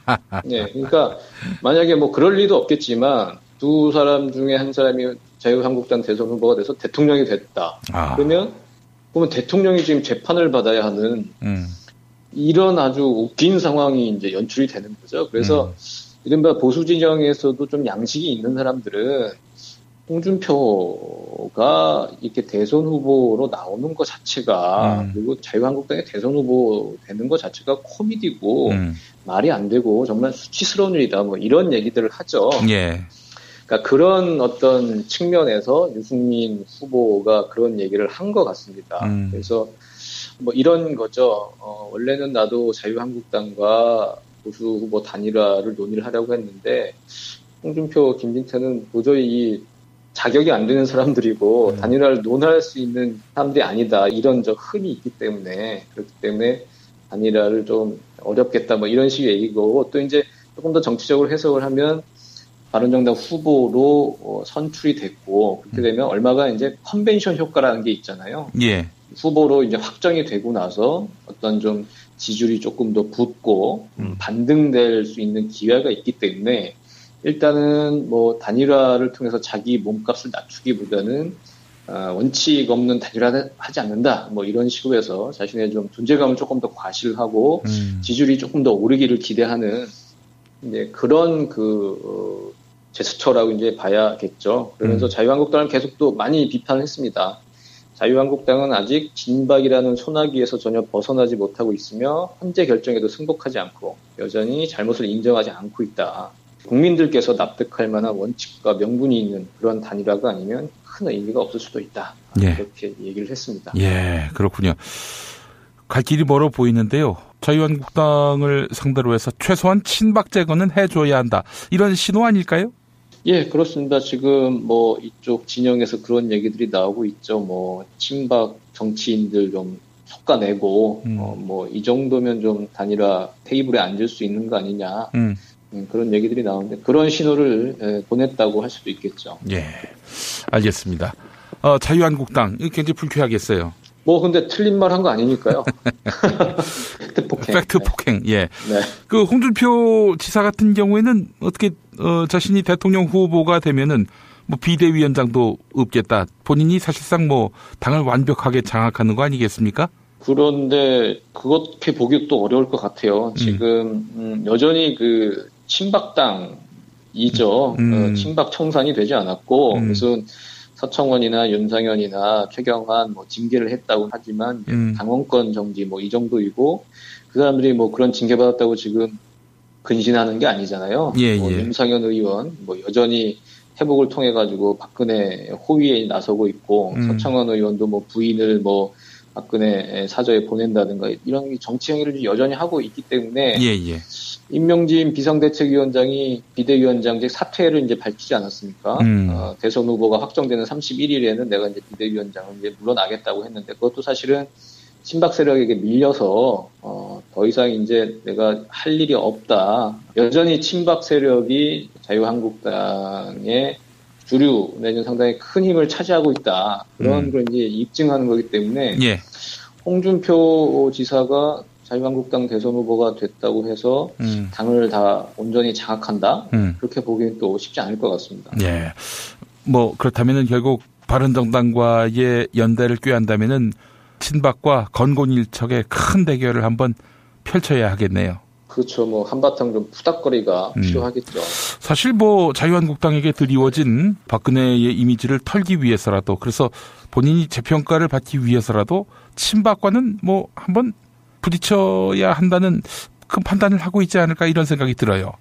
네, 그러니까 만약에 뭐 그럴 리도 없겠지만 두 사람 중에 한 사람이 자유한국당 대선 후보가 돼서 대통령이 됐다. 그러면 대통령이 지금 재판을 받아야 하는 이런 아주 웃긴 상황이 이제 연출이 되는 거죠. 그래서 이른바 보수 진영에서도 좀 양식이 있는 사람들은 홍준표가 이렇게 대선 후보로 나오는 것 자체가 그리고 자유한국당의 대선 후보 되는 것 자체가 코미디고 말이 안 되고 정말 수치스러운 일이다. 뭐 이런 얘기들을 하죠. 예. 그러니까 그런 어떤 측면에서 유승민 후보가 그런 얘기를 한 것 같습니다. 그래서 뭐 이런 거죠. 원래는 나도 자유한국당과 보수 후보 단일화를 논의를 하려고 했는데 홍준표, 김진태는 도저히 이 자격이 안 되는 사람들이고 단일화를 논할 수 있는 사람들이 아니다. 이런 흔이 있기 때문에 그렇기 때문에 단일화를 좀 어렵겠다. 뭐 이런 식의 얘기고 또 이제 조금 더 정치적으로 해석을 하면 바른정당 후보로 선출이 됐고 그렇게 되면 얼마가 이제 컨벤션 효과라는 게 있잖아요. 예. 후보로 이제 확정이 되고 나서 어떤 좀 지지율이 조금 더 붙고 반등될 수 있는 기회가 있기 때문에 일단은 뭐 단일화를 통해서 자기 몸값을 낮추기보다는 원칙 없는 단일화를 하지 않는다. 뭐 이런 식으로 해서 자신의 좀 존재감을 조금 더 과시하고 지지율이 조금 더 오르기를 기대하는 이제 그런 제스처라고 이제 봐야겠죠. 그러면서 자유한국당을 계속 또 많이 비판을 했습니다. 자유한국당은 아직 진박이라는 소나기에서 전혀 벗어나지 못하고 있으며 현재 결정에도 승복하지 않고 여전히 잘못을 인정하지 않고 있다. 국민들께서 납득할 만한 원칙과 명분이 있는 그런 단일화가 아니면 큰 의미가 없을 수도 있다. 예. 그렇게 얘기를 했습니다. 예, 그렇군요. 갈 길이 멀어 보이는데요. 자유한국당을 상대로 해서 최소한 친박 제거는 해줘야 한다. 이런 신호 아닐까요? 예, 그렇습니다. 지금 뭐 이쪽 진영에서 그런 얘기들이 나오고 있죠. 뭐 친박 정치인들 좀 솎아내고 뭐 이 정도면 좀 단일화 테이블에 앉을 수 있는 거 아니냐. 그런 얘기들이 나오는데 그런 신호를 보냈다고 할 수도 있겠죠. 예, 알겠습니다. 자유한국당 굉장히 불쾌하겠어요. 뭐 근데 틀린 말 한 거 아니니까요. 팩트 폭행. 예. 네. 그 홍준표 지사 같은 경우에는 어떻게 자신이 대통령 후보가 되면은 뭐 비대위원장도 없겠다. 본인이 사실상 뭐 당을 완벽하게 장악하는 거 아니겠습니까? 그런데 그렇게 보기 또 어려울 것 같아요. 지금 여전히 그 친박당이죠. 친박 청산이 되지 않았고 무슨 서청원이나 윤상현이나 최경환 뭐 징계를 했다고 하지만 당원권 정지 뭐 이 정도이고 그 사람들이 뭐 그런 징계 받았다고 지금 근신하는 게 아니잖아요. 예, 뭐 예. 윤상현 의원 뭐 여전히 회복을 통해 가지고 박근혜 호위에 나서고 있고 서청원 의원도 뭐 부인을 뭐 박근혜 사저에 보낸다든가 이런 정치 행위를 여전히 하고 있기 때문에 예, 예. 임명진 비상대책위원장이 비대위원장직 사퇴를 이제 밝히지 않았습니까? 대선 후보가 확정되는 31일에는 내가 이제 비대위원장을 이제 물러나겠다고 했는데 그것도 사실은 친박 세력에게 밀려서 더 이상 이제 내가 할 일이 없다. 여전히 친박 세력이 자유한국당의 주류 내지는 상당히 큰 힘을 차지하고 있다. 그런 걸 이제 입증하는 거기 때문에 예. 홍준표 지사가 자유한국당 대선 후보가 됐다고 해서 당을 다 온전히 장악한다? 그렇게 보기엔 또 쉽지 않을 것 같습니다. 예. 뭐 그렇다면은 결국 바른정당과의 연대를 꾀한다면은 친박과 건곤일척의 큰 대결을 한번 펼쳐야 하겠네요. 그렇죠. 뭐 한바탕 좀 푸닥거리가 필요하겠죠. 사실 뭐 자유한국당에게 드리워진 박근혜의 이미지를 털기 위해서라도 그래서 본인이 재평가를 받기 위해서라도 친박과는 뭐 한번 부딪혀야 한다는 큰 판단을 하고 있지 않을까 이런 생각이 들어요.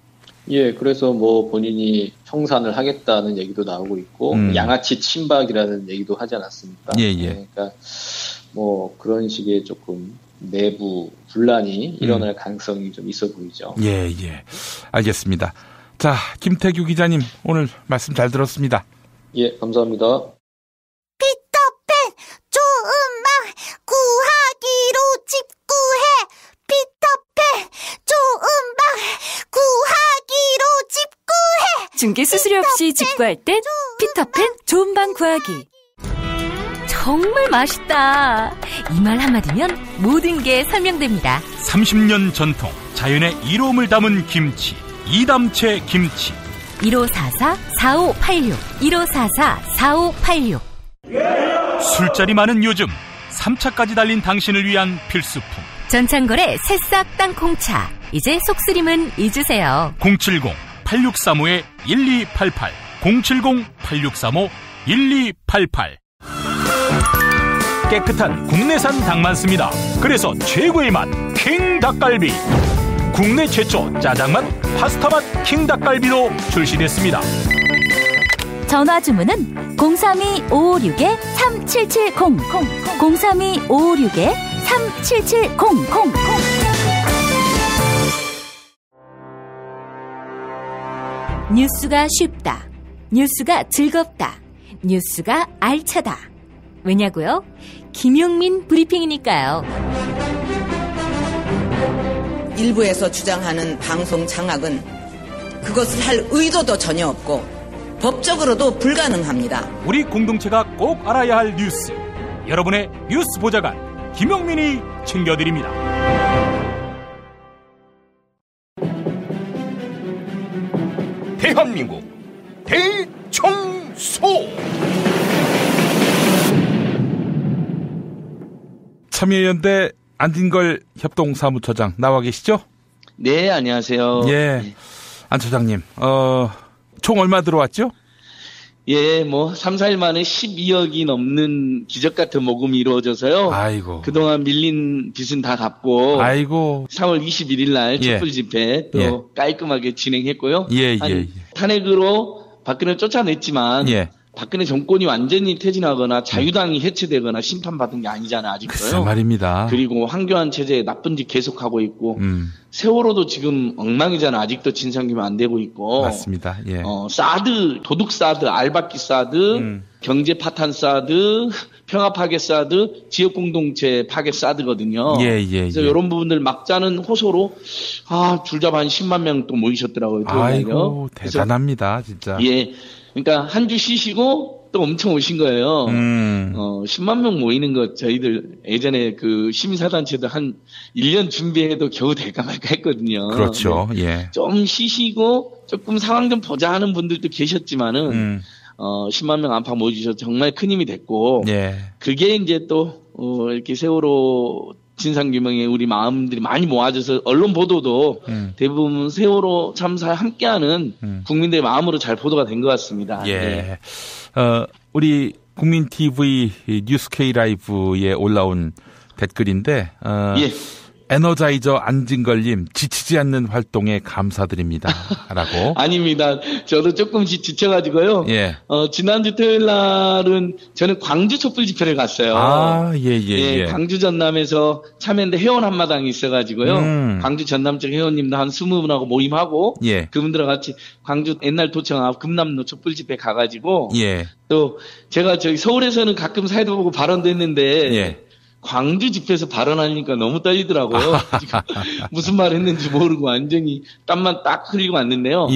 예, 그래서 뭐 본인이 청산을 하겠다는 얘기도 나오고 있고 양아치 친박이라는 얘기도 하지 않았습니까? 예, 예. 그러니까 뭐 그런 식의 조금 내부 분란이 일어날 가능성이 좀 있어 보이죠. 예, 예. 알겠습니다. 자, 김태규 기자님 오늘 말씀 잘 들었습니다. 예, 감사합니다. 피터팬 조음막 구하기로 집구해. 피터팬 조음막 구하기로 집구해. 중개 수수료 없이 집구할 땐 피터팬 좋은 방 구하기. 정말 맛있다. 이 말 한마디면 모든 게 설명됩니다. 30년 전통 자연의 이로움을 담은 김치 이담채 김치 1544-4586 1544-4586 술자리 많은 요즘 3차까지 달린 당신을 위한 필수품 전창걸의 새싹 땅콩차. 이제 속쓰림은 잊으세요. 070-8635-1288 070-8635-1288 깨끗한 국내산 닭만 씁니다. 그래서 최고의 맛 킹 닭갈비. 국내 최초 짜장맛 파스타맛 킹 닭갈비로 출시됐습니다. 전화 주문은 032-556-3770 032-556-3770 3770. 뉴스가 쉽다. 뉴스가 즐겁다. 뉴스가 알차다. 왜냐고요? 김용민 브리핑이니까요. 일부에서 주장하는 방송 장악은 그것을 할 의도도 전혀 없고 법적으로도 불가능합니다. 우리 공동체가 꼭 알아야 할 뉴스. 여러분의 뉴스 보좌관 김용민이 챙겨드립니다. 대한민국 대청소. 참여연대 안진걸 협동사무처장 나와 계시죠? 네, 안녕하세요. 예, 안 처장님, 총 얼마 들어왔죠? 예, 3, 4일 만에 12억이 넘는 기적 같은 모금이 이루어져서요. 아이고. 그동안 밀린 빚은 다 갚고. 아이고. 3월 21일 날 촛불 집회 또 깔끔하게 진행했고요. 탄핵으로 박근혜를 쫓아냈지만. 박근혜 정권이 완전히 퇴진하거나 자유당이 해체되거나 심판받은 게 아니잖아요, 아직도요. 글쎄 말입니다. 그리고 황교안 체제 나쁜 짓 계속하고 있고 세월호도 지금 엉망이잖아. 아직도 진상규명 안 되고 있고. 맞습니다. 예. 사드, 도둑 사드, 알박기 사드, 경제 파탄 사드, 평화 파괴 사드, 지역 공동체 파괴 사드거든요. 그래서 이런 부분들 막자는 호소로 줄잡아 한 10만 명 또 모이셨더라고요. 아이고, 대단합니다, 진짜. 예. 그러니까 한 주 쉬시고 또 엄청 오신 거예요. 10만 명 모이는 거 저희들 예전에 그 시민사단체도 한 1년 준비해도 겨우 될까 말까 했거든요. 그렇죠. 예. 좀 쉬시고 조금 상황 좀 보자 하는 분들도 계셨지만은 10만 명 안팎 모이셔서 정말 큰 힘이 됐고 그게 이제 또 이렇게 세월호 진상규명에 우리 마음들이 많이 모아져서 언론 보도도 대부분 세월호 참사에 함께하는 국민들의 마음으로 잘 보도가 된 것 같습니다. 예. 우리 국민TV 뉴스 K라이브에 올라온 댓글인데, 에너자이저 안진걸님 지치지 않는 활동에 감사드립니다. 라고. 아닙니다. 저도 조금씩 지쳐가지고요. 지난주 토요일 날은 저는 광주 촛불 집회를 갔어요. 광주 전남에서 참여연대 회원 한마당이 있어가지고요. 광주 전남 쪽 회원님도 한 20분하고 모임하고 그분들과 같이 광주 옛날 도청 앞 금남로 촛불 집회 가가지고 또 제가 저기 서울에서는 가끔 사회도 보고 발언도 했는데 광주 집회에서 발언하니까 너무 떨리더라고요. 무슨 말 했는지 모르고 완전히 땀만 딱 흘리고 왔는데요.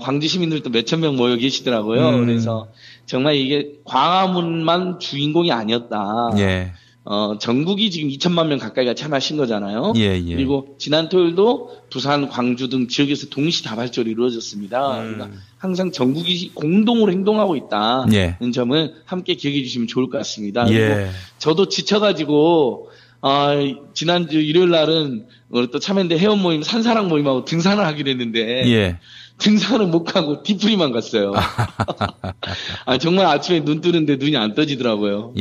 광주 시민들도 몇천 명 모여 계시더라고요. 그래서 정말 이게 광화문만 주인공이 아니었다. 전국이 지금 2천만 명 가까이가 참여하신 거잖아요. 그리고 지난 토요일도 부산, 광주 등 지역에서 동시다발적으로 이루어졌습니다. 그러니까 항상 전국이 공동으로 행동하고 있다는 점을 함께 기억해 주시면 좋을 것 같습니다. 그리고 저도 지쳐가지고 지난주 일요일 날은 또 참여연대 회원 모임 산사랑 모임하고 등산을 하기로 했는데 등산은 못 가고 뒤풀이만 갔어요. 정말 아침에 눈 뜨는데 눈이 안 떠지더라고요.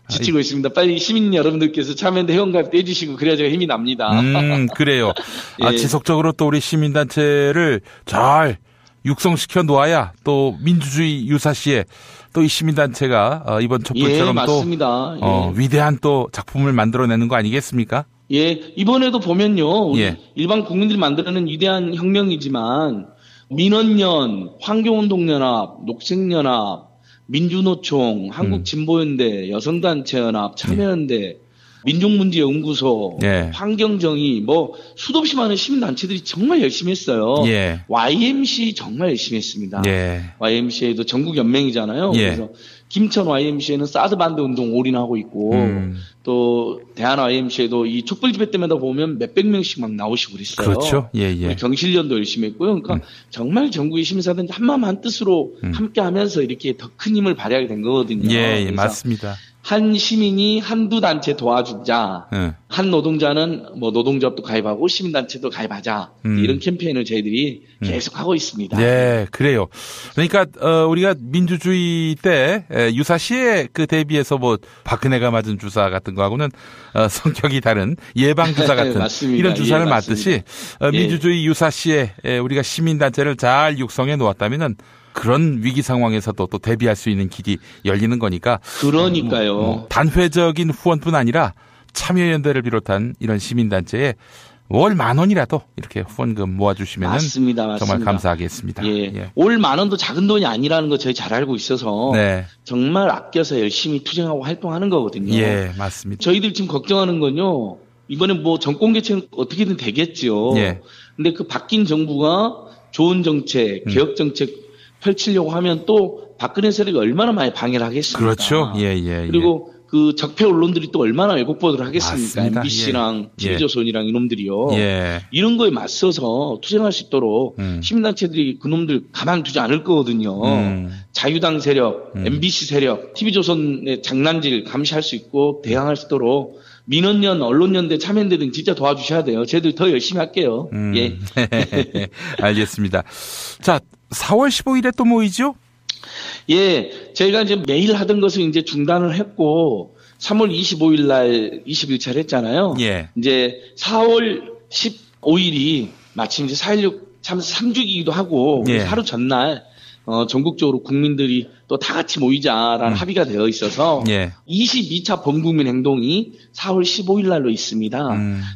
지치고 있습니다. 빨리 시민 여러분들께서 참여연대 회원가입도 해주시고 그래야 제가 힘이 납니다. 그래요. 지속적으로 또 우리 시민단체를 잘 육성시켜 놓아야 또 민주주의 유사시에 또 이 시민단체가 이번 촛불처럼 또 위대한 또 작품을 만들어내는 거 아니겠습니까? 이번에도 보면요. 우리 일반 국민들이 만들어낸 위대한 혁명이지만 민원연, 환경운동연합, 녹색연합, 민주노총, 한국진보연대, 여성단체연합, 참여연대, 민족문제연구소, 환경정의, 수도 없이 많은 시민단체들이 정말 열심히 했어요. YMCA 정말 열심히 했습니다. YMCA도 전국연맹이잖아요. 그래서 김천 YMCA는 사드 반대 운동 올인하고 있고, 또 대한 YMCA도 이 촛불 집회 때마다 보면 몇백 명씩 막 나오시고 그랬어요. 그렇죠. 우리 경실련도 열심히 했고요. 그러니까 정말 전국의 시민사단이 한마음 한뜻으로 함께하면서 이렇게 더 큰 힘을 발휘하게 된 거거든요. 맞습니다. 한 시민이 한두 단체 도와주자. 한 노동자는 노동조합도 가입하고 시민단체도 가입하자. 이런 캠페인을 저희들이 계속 하고 있습니다. 그래요. 그러니까 우리가 민주주의 때 유사시에 그 대비해서 박근혜가 맞은 주사 같은 거하고는 성격이 다른 예방 주사 같은 이런 주사를 맞듯이 민주주의 유사시에 우리가 시민단체를 잘 육성해 놓았다면은 그런 위기 상황에서도 또 대비할 수 있는 길이 열리는 거니까. 그러니까요. 단회적인 후원뿐 아니라 참여연대를 비롯한 이런 시민단체에 월 10,000원이라도 이렇게 후원금 모아주시면 맞습니다. 정말 감사하겠습니다. 예. 월 10,000원도 작은 돈이 아니라는 거 저희 잘 알고 있어서 네. 정말 아껴서 열심히 투쟁하고 활동하는 거거든요. 예, 맞습니다. 저희들 지금 걱정하는 건요. 이번에 뭐 정권 개최는 어떻게든 되겠죠. 예. 근데 그 바뀐 정부가 좋은 정책, 개혁 정책 펼치려고 하면 또 박근혜 세력이 얼마나 많이 방해를 하겠습니까? 그렇죠. 예. 그리고 그 적폐 언론들이 또 얼마나 왜곡 보도를 하겠습니까? 맞습니다. MBC랑 예. TV조선이랑 이놈들이요. 예. 이런 거에 맞서서 투쟁할 수 있도록 시민단체들이 그놈들 가만두지 않을 거거든요. 자유당 세력, MBC 세력, TV조선의 장난질 감시할 수 있고 대항할 수 있도록 민원연, 언론연대, 참여연대 등 진짜 도와주셔야 돼요. 저희들 더 열심히 할게요. 예. 알겠습니다. 자, 4월 15일에 또 모이죠? 예, 저희가 이제 매일 하던 것을 이제 중단을 했고 3월 25일 날 21차를 했잖아요. 예. 이제 4월 15일이 마침 이제 4.16 참 3주기이기도 하고 예. 하루 전날 전국적으로 국민들이 또 다 같이 모이자라는 합의가 되어 있어서 22차 범국민 행동이 4월 15일 날로 있습니다.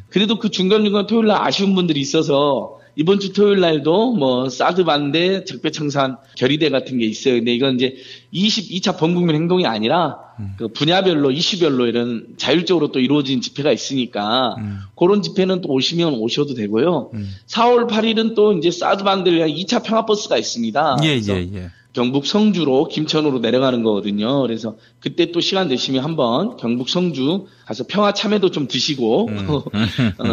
그래도 그 중간중간 토요일 날 아쉬운 분들이 있어서 이번 주 토요일 날도 뭐 사드 반대 적폐청산 결의대 같은 게 있어요. 근데 이건 이제 22차 범국민 행동이 아니라 그 분야별로 이슈별로 이런 자율적으로 또 이루어진 집회가 있으니까 그런 집회는 또 오시면 오셔도 되고요. 4월 8일은 또 이제 사드 반대를 위한 2차 평화버스가 있습니다. 예. 경북 성주로 김천으로 내려가는 거거든요. 그래서 그때 또 시간 되시면 한번 경북 성주 가서 평화 참외도 좀 드시고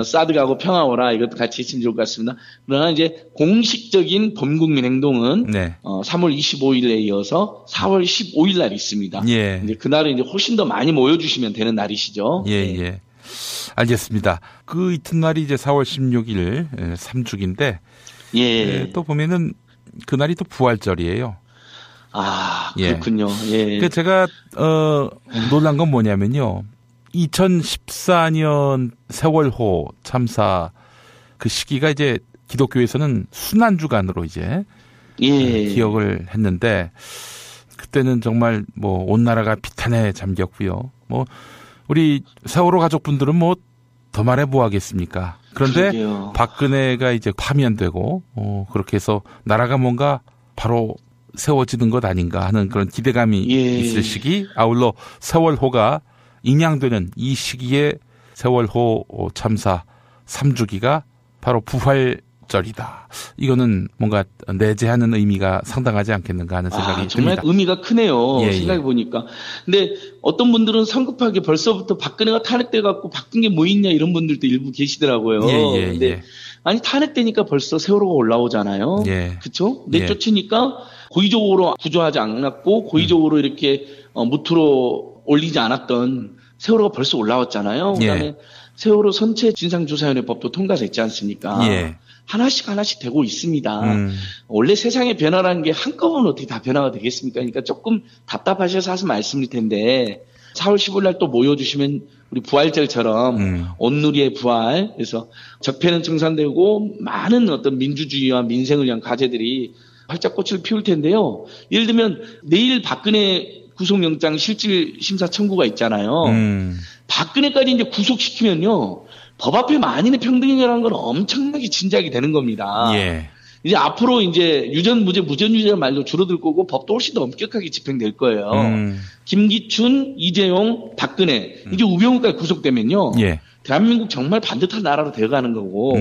사드 가고 평화 오라 이것도 같이 있으면 좋을 것 같습니다. 그러나 이제 공식적인 범국민 행동은 3월 25일에 이어서 4월 15일 날 있습니다. 예. 이제 그날은 이제 훨씬 더 많이 모여주시면 되는 날이시죠. 예. 알겠습니다. 그 이튿날이 이제 4월 16일 3주기인데 또 보면은 그날이 또 부활절이에요. 아, 그렇군요. 예. 그 제가 놀란 건 뭐냐면요. 2014년 세월호 참사 그 시기가 이제 기독교에서는 순환주간으로 이제 기억을 했는데 그때는 정말 뭐 온 나라가 비탄에 잠겼고요. 뭐 우리 세월호 가족분들은 뭐 더 말해 뭐 하겠습니까? 그런데 그러게요. 박근혜가 이제 파면되고 그렇게 해서 나라가 뭔가 바로 세워지는 것 아닌가 하는 그런 기대감이 있을 시기, 아울러 세월호가 인양되는 이 시기에 세월호 참사 3주기가 바로 부활절이다. 이거는 뭔가 내재하는 의미가 상당하지 않겠는가 하는 생각이 정말 듭니다. 의미가 크네요. 생각해 보니까. 근데 어떤 분들은 성급하게 벌써부터 박근혜가 탄핵돼 갖고 바뀐 게 뭐 있냐 이런 분들도 일부 계시더라고요. 근데 아니 탄핵되니까 벌써 세월호가 올라오잖아요. 그렇죠? 내쫓으니까 고의적으로 구조하지 않았고 고의적으로 이렇게 무트로 올리지 않았던 세월호가 벌써 올라왔잖아요. 그다음에 세월호 선체 진상조사위원회법도 통과됐지 않습니까? 하나씩 되고 있습니다. 원래 세상의 변화라는 게 한꺼번에 어떻게 다 변화가 되겠습니까? 그러니까 조금 답답하셔서 하신 말씀일 텐데 4월 15일 날 또 모여주시면 우리 부활절처럼 온누리의 부활, 그래서 적폐는 청산되고 많은 어떤 민주주의와 민생을 위한 과제들이 활짝 꽃을 피울 텐데요. 예를 들면 내일 박근혜 구속영장 실질 심사 청구가 있잖아요. 박근혜까지 이제 구속시키면요. 법 앞에 만인의 평등이라는 건 엄청나게 진작이 되는 겁니다. 이제 앞으로 이제 유전 무죄, 무전 유죄의 말도 줄어들 거고 법도 훨씬 더 엄격하게 집행될 거예요. 김기춘, 이재용, 박근혜 이제 우병우까지 구속되면요. 대한민국 정말 반듯한 나라로 되어가는 거고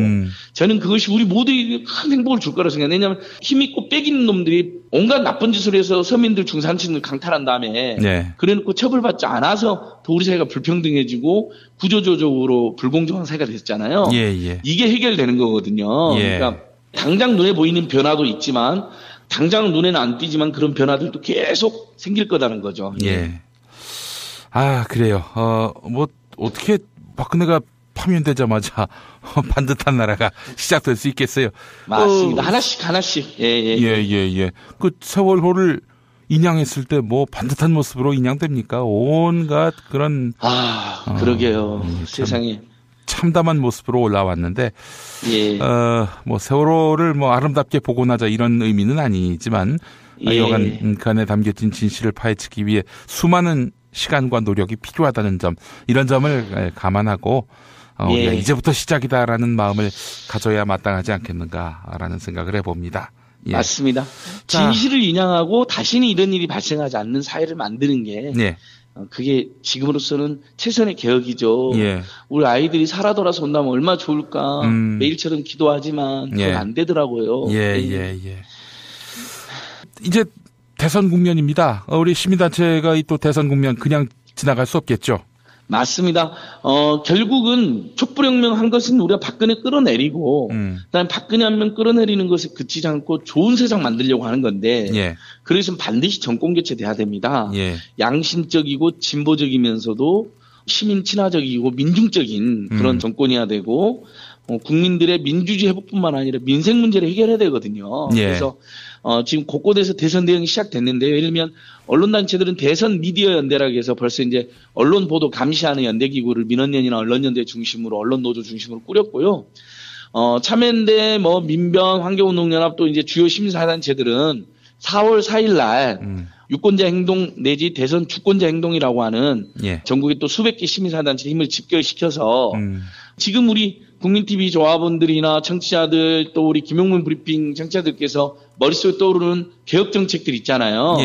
저는 그것이 우리 모두에게 큰 행복을 줄 거라고 생각해요. 왜냐하면 힘있고 빼기는 놈들이 온갖 나쁜 짓을 해서 서민들 중산층을 강탈한 다음에 그래놓고 처벌받지 않아서 더 우리 사회가 불평등해지고 구조적으로 불공정한 사회가 됐잖아요. 이게 해결되는 거거든요. 그러니까 당장 눈에 보이는 변화도 있지만 당장 눈에는 안 띄지만 그런 변화들도 계속 생길 거라는 거죠. 아, 그래요. 뭐 어떻게 박근혜가 파면되자마자 반듯한 나라가 시작될 수 있겠어요. 맞습니다. 하나씩. 그 세월호를 인양했을 때 뭐 반듯한 모습으로 인양됩니까? 온갖 그런 그러게요. 세상에 참담한 모습으로 올라왔는데 뭐 세월호를 뭐 아름답게 복원하자 이런 의미는 아니지만 여간 그 안에 담겨진 진실을 파헤치기 위해 수많은 시간과 노력이 필요하다는 점, 이런 점을 감안하고 우리가 이제부터 시작이다라는 마음을 가져야 마땅하지 않겠는가라는 생각을 해봅니다. 예. 맞습니다. 진실을 인양하고 다시는 이런 일이 발생하지 않는 사회를 만드는 게 그게 지금으로서는 최선의 개혁이죠. 우리 아이들이 살아 돌아서 온다면 얼마나 좋을까. 매일처럼 기도하지만 그건 안 되더라고요. 이제 대선 국면입니다. 우리 시민단체가 이 또 대선 국면 그냥 지나갈 수 없겠죠. 맞습니다. 결국은 촛불혁명 한 것은 우리가 박근혜 끌어내리고, 그다음에 박근혜 한 명 끌어내리는 것에 그치지 않고 좋은 세상 만들려고 하는 건데, 그래서 반드시 정권 교체돼야 됩니다. 양심적이고 진보적이면서도 시민 친화적이고 민중적인 그런 정권이어야 되고, 국민들의 민주주의 회복뿐만 아니라 민생 문제를 해결해야 되거든요. 그래서 지금 곳곳에서 대선 대응이 시작됐는데요. 예를 들면 언론단체들은 대선 미디어 연대라고 해서 벌써 이제 언론 보도 감시하는 연대기구를 민원연이나 언론연대 중심으로 언론노조 중심으로 꾸렸고요. 참여연대, 민변, 환경운동연합 또 이제 주요 시민사단체들은 4월 4일 날 유권자 행동 내지 대선 주권자 행동이라고 하는 전국의 또 수백 개 시민사단체 힘을 집결시켜서 지금 우리 국민TV 조합원들이나 청취자들 또 우리 김용문 브리핑 청취자들께서 머릿속에 떠오르는 개혁 정책들 있잖아요.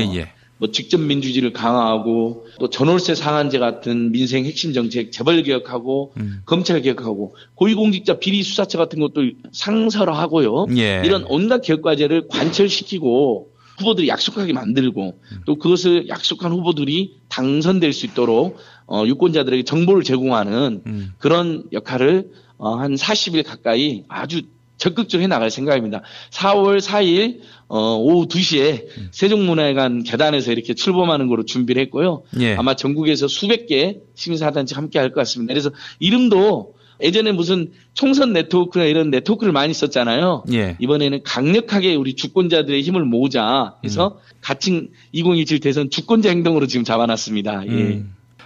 직접 민주주의를 강화하고 또 전월세 상한제 같은 민생 핵심 정책 재벌 개혁하고 검찰 개혁하고 고위공직자 비리 수사처 같은 것도 상설화하고요. 이런 온갖 개혁 과제를 관철시키고 후보들이 약속하게 만들고 또 그것을 약속한 후보들이 당선될 수 있도록 유권자들에게 정보를 제공하는 그런 역할을 한 40일 가까이 아주 적극적으로 해나갈 생각입니다. 4월 4일 오후 2시에 세종문화회관 계단에서 이렇게 출범하는 거로 준비를 했고요. 아마 전국에서 수백 개 시민사단체 함께 할 것 같습니다. 그래서 이름도 예전에 무슨 총선 네트워크나 이런 네트워크를 많이 썼잖아요. 이번에는 강력하게 우리 주권자들의 힘을 모으자 해서 가칭 2017 대선 주권자 행동으로 지금 잡아놨습니다.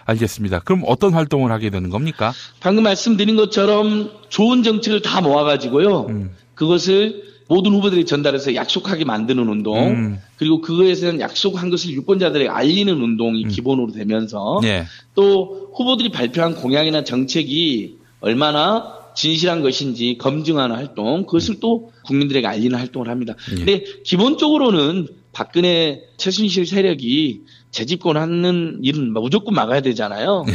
알겠습니다. 그럼 어떤 활동을 하게 되는 겁니까? 방금 말씀드린 것처럼 좋은 정책을 다 모아가지고요. 그것을 모든 후보들이 전달해서 약속하게 만드는 운동, 그리고 그거에 대한 약속한 것을 유권자들에게 알리는 운동이 기본으로 되면서 또 후보들이 발표한 공약이나 정책이 얼마나 진실한 것인지 검증하는 활동, 그것을 또 국민들에게 알리는 활동을 합니다. 근데 기본적으로는 박근혜 최순실 세력이 재집권하는 일은 무조건 막아야 되잖아요.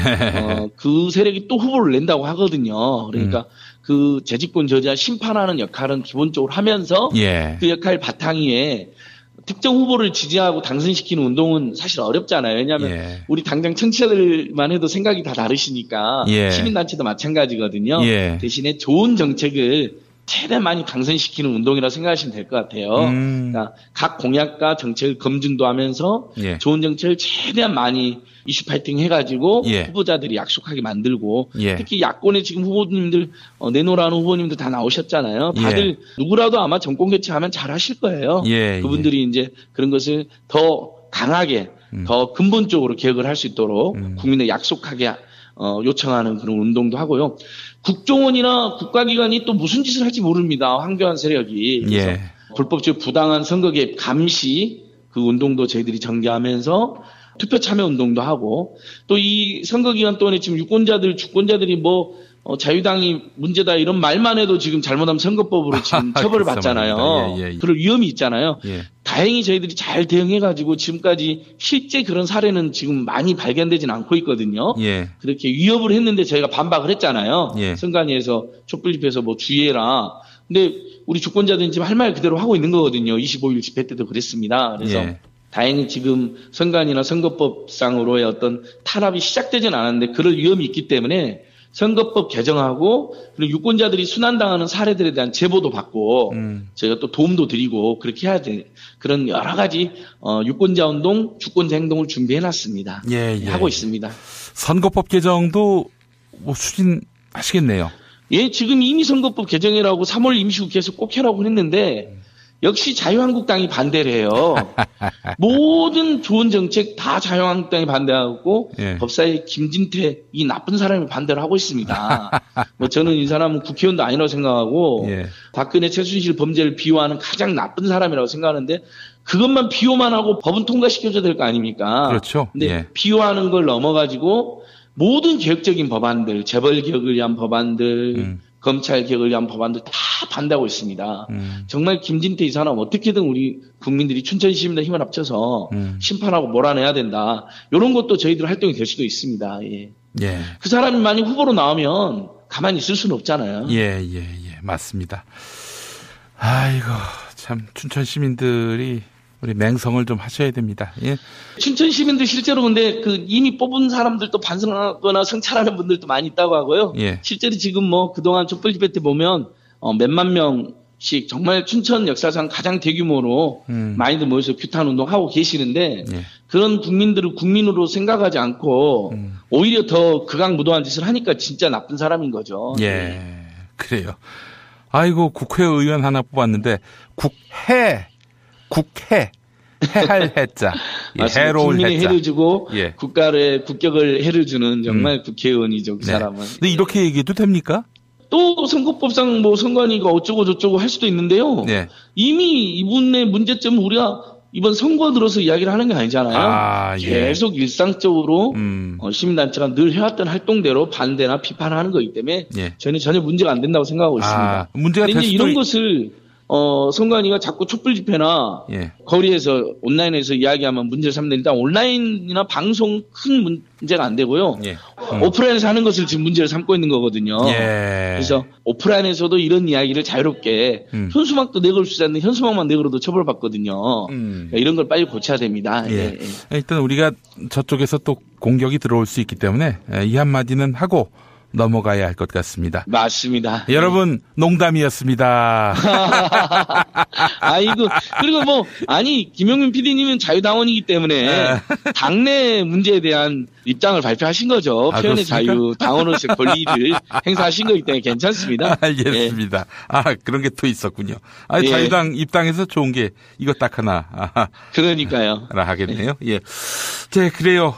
그 세력이 또 후보를 낸다고 하거든요. 그러니까 그 재집권 저지와 심판하는 역할은 기본적으로 하면서 그 역할 바탕위에 특정 후보를 지지하고 당선시키는 운동은 사실 어렵잖아요. 왜냐하면 우리 당장 청취자들만 해도 생각이 다 다르시니까 시민단체도 마찬가지거든요. 대신에 좋은 정책을 최대한 많이 당선시키는 운동이라고 생각하시면 될 것 같아요. 그러니까 각 공약과 정책을 검증도 하면서 좋은 정책을 최대한 많이 이슈 파이팅 해가지고 후보자들이 약속하게 만들고 특히 야권의 지금 후보님들 내노라는 후보님들 다 나오셨잖아요. 다들 누구라도 아마 정권 교체하면 잘 하실 거예요. 그분들이 이제 그런 것을 더 강하게 더 근본적으로 개혁을 할 수 있도록 국민에 약속하게 요청하는 그런 운동도 하고요. 국정원이나 국가기관이 또 무슨 짓을 할지 모릅니다. 황교안 세력이. 그래서 불법적 부당한 선거 개입 감시 그 운동도 저희들이 전개하면서 투표 참여 운동도 하고 또 이 선거 기간 동안에 지금 유권자들, 주권자들이 자유당이 문제다 이런 말만 해도 지금 잘못하면 선거법으로 지금 처벌을 받잖아요. 그럴 위험이 있잖아요. 다행히 저희들이 잘 대응해가지고 지금까지 실제 그런 사례는 지금 많이 발견되지는 않고 있거든요. 그렇게 위협을 했는데 저희가 반박을 했잖아요. 선관위에서 촛불 집회에서 주의해라. 근데 우리 주권자들은 지금 할 말 그대로 하고 있는 거거든요. 25일 집회 때도 그랬습니다. 그래서 다행히 지금 선관위나 선거법상으로의 어떤 탄압이 시작되진 않았는데 그럴 위험이 있기 때문에 선거법 개정하고 그리고 유권자들이 순환당하는 사례들에 대한 제보도 받고 저희가 또 도움도 드리고 그렇게 해야 돼. 그런 여러 가지 유권자 운동, 주권자 행동을 준비해놨습니다. 하고 있습니다. 선거법 개정도 추진하시겠네요. 지금 이미 선거법 개정이라고 3월 임시국회에서 꼭 해라고 했는데 역시 자유한국당이 반대를 해요. 모든 좋은 정책 다 자유한국당이 반대하고 법사위 김진태 이 나쁜 사람이 반대를 하고 있습니다. 저는 이 사람은 국회의원도 아니라고 생각하고 박근혜 최순실 범죄를 비호하는 가장 나쁜 사람이라고 생각하는데 그것만 비호만 하고 법은 통과시켜줘야 될 거 아닙니까? 그렇죠. 근데 예. 비호하는 걸 넘어가지고 모든 개혁적인 법안들, 재벌 개혁을 위한 법안들, 검찰 개혁을 위한 법안들 다 반대하고 있습니다. 정말 김진태 이 사람 어떻게든 우리 국민들이 춘천 시민들 힘을 합쳐서 심판하고 몰아내야 된다. 이런 것도 저희들 활동이 될 수도 있습니다. 예. 예. 그 사람이 만약 후보로 나오면 가만히 있을 수는 없잖아요. 예, 맞습니다. 아이고, 참, 춘천 시민들이 우리 맹성을 좀 하셔야 됩니다. 예. 춘천 시민들 실제로 근데 이미 뽑은 사람들도 반성하거나 성찰하는 분들도 많이 있다고 하고요. 예. 실제로 지금 그동안 촛불 집회 때 보면, 몇만 명씩 정말 춘천 역사상 가장 대규모로 많이들 모여서 규탄 운동하고 계시는데, 예. 그런 국민들을 국민으로 생각하지 않고, 오히려 더 극악무도한 짓을 하니까 진짜 나쁜 사람인 거죠. 예. 그래요. 아이고, 국회의원 하나 뽑았는데, 국회. 해할 해자. 해로울 국민의 해자. 해를 주고, 예. 국격을 해를 주는 정말 국회의원이죠, 그 사람은. 근데 이렇게 얘기해도 됩니까? 또 선거법상 선관위가 어쩌고 저쩌고 할 수도 있는데요. 네. 이미 이분의 문제점은 우리가 이번 선거 들어서 이야기를 하는 게 아니잖아요. 예. 계속 일상적으로 시민단체가 늘 해왔던 활동대로 반대나 비판하는 거기 때문에 예. 저는 전혀 문제가 안 된다고 생각하고 있습니다. 문제가 될 근데 수도 이런 것을 선관위가 자꾸 촛불 집회나 예. 거리에서 온라인에서 이야기하면 문제를 삼는데 일단 온라인이나 방송 큰 문제가 안 되고요. 예. 오프라인에서 하는 것을 지금 문제를 삼고 있는 거거든요. 예. 그래서 오프라인에서도 이런 이야기를 자유롭게 현수막도 내걸 수 있는데 현수막만 내걸어도 처벌받거든요. 그러니까 이런 걸 빨리 고쳐야 됩니다. 예. 일단 우리가 저쪽에서 또 공격이 들어올 수 있기 때문에 이 한마디는 하고 넘어가야 할 것 같습니다. 맞습니다. 여러분, 농담이었습니다. 아이고, 그리고 김용민 PD님은 자유당원이기 때문에 당내 문제에 대한 입장을 발표하신 거죠. 표현의 그렇습니까? 자유, 당원으로서의 권리를 행사하신 거기 때문에 괜찮습니다. 알겠습니다. 예. 그런 게 또 있었군요. 예. 자유당 입당에서 좋은 게 이거 딱 하나. 그러니까요. 하겠네요. 예. 네, 그래요.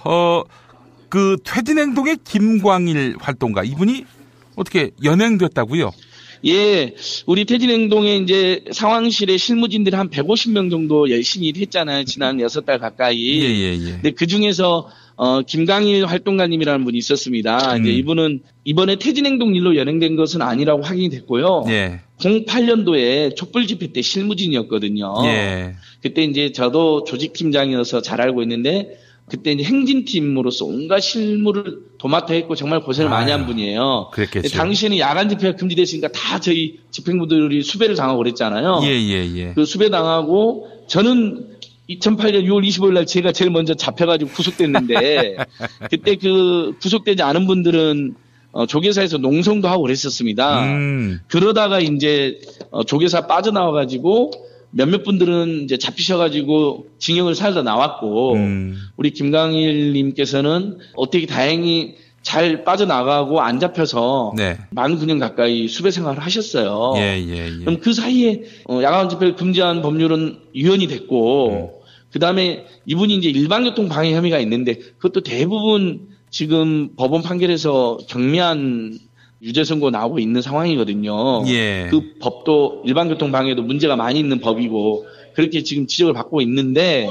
퇴진행동의 김광일 활동가, 이분이 어떻게 연행됐다고요? 예, 우리 퇴진행동에 이제 상황실에 실무진들이 한 150명 정도 열심히 일했잖아요. 지난 6달 가까이. 예. 근데 그 중에서, 김광일 활동가님이라는 분이 있었습니다. 이제 이분은 이번에 퇴진행동 일로 연행된 것은 아니라고 확인이 됐고요. 예. 08년도에 촛불 집회 때 실무진이었거든요. 예. 그때 이제 저도 조직팀장이어서 잘 알고 있는데, 그때 이제 행진팀으로서 온갖 실무를 도맡아 했고 정말 고생을 많이 한 분이에요. 그랬겠죠. 당시에는 야간 집회가 금지됐으니까 다 저희 집행부들이 수배를 당하고 그랬잖아요. 예. 그 수배 당하고 저는 2008년 6월 25일 날 제가 제일 먼저 잡혀가지고 구속됐는데 그때 구속되지 않은 분들은 조계사에서 농성도 하고 그랬었습니다. 그러다가 이제 조계사 빠져나와가지고 몇몇 분들은 이제 잡히셔가지고 징역을 살다 나왔고, 우리 김광일님께서는 어떻게 다행히 잘 빠져나가고 안 잡혀서 만 9년 가까이 수배 생활을 하셨어요. 그럼 그 사이에 야간 집회를 금지한 법률은 유연이 됐고, 그 다음에 이분이 이제 일반교통 방해 혐의가 있는데 그것도 대부분 지금 법원 판결에서 경미한 유죄 선고 나오고 있는 상황이거든요. 예. 그 법도 일반교통 방해도 문제가 많이 있는 법이고 그렇게 지금 지적을 받고 있는데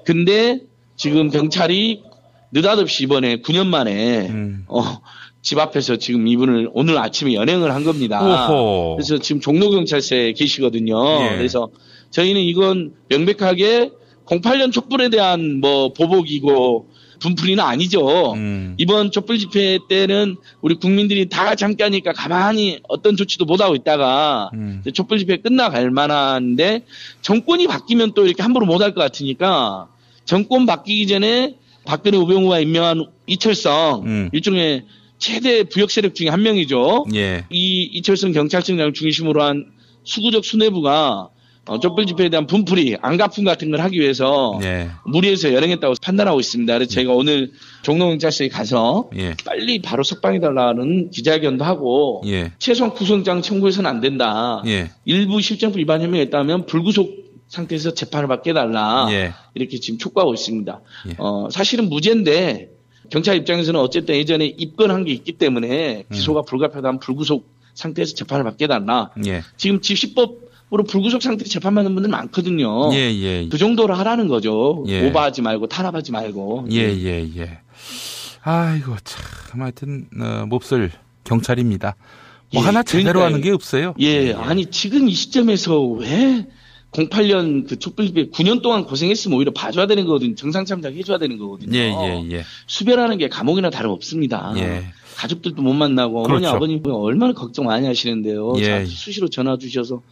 근데 지금 경찰이 느닷없이 이번에 9년 만에 집 앞에서 지금 이분을 오늘 아침에 연행을 한 겁니다. 오호. 그래서 지금 종로경찰서에 계시거든요. 예. 그래서 저희는 이건 명백하게 08년 촛불에 대한 보복이고 분풀이는 아니죠. 이번 촛불 집회 때는 우리 국민들이 다 같이 함께 하니까 가만히 어떤 조치도 못하고 있다가 촛불 집회 끝나갈 만한데 정권이 바뀌면 또 이렇게 함부로 못할 것 같으니까 정권 바뀌기 전에 박근혜 우병우가 임명한 이철성 일종의 최대 부역 세력 중에 한 명이죠. 예. 이 이철성 경찰청장을 중심으로 한 수구적 수뇌부가 촛불 집회에 대한 분풀이, 안가품 같은 걸 하기 위해서 무리해서 연행했다고 판단하고 있습니다. 그래서 제가 오늘 종로경찰서에 가서 빨리 바로 석방해달라는 기자회견도 하고 최소한 구속장 청구해서는 안 된다. 일부 실정법 위반 혐의가 있다면 불구속 상태에서 재판을 받게 해달라. 이렇게 지금 촉구하고 있습니다. 사실은 무죄인데 경찰 입장에서는 어쨌든 예전에 입건한 게 있기 때문에 기소가 불가피하다면 불구속 상태에서 재판을 받게 해달라. 지금 집시법 불구속 상태로 재판받는 분들 많거든요. 그 정도로 하라는 거죠. 오버하지 말고 탄압하지 말고. 아이고 참 하여튼 몹쓸 경찰입니다. 뭐 하나 제대로 하는 게 없어요. 아니 지금 이 시점에서 왜 08년 그 촛불집회 9년 동안 고생했으면 오히려 봐줘야 되는 거거든요. 정상참작 해줘야 되는 거거든요. 수배라는 게 감옥이나 다름없습니다. 가족들도 못 만나고 어머니 아버님 얼마나 걱정 많이 하시는데요. 수시로 전화 주셔서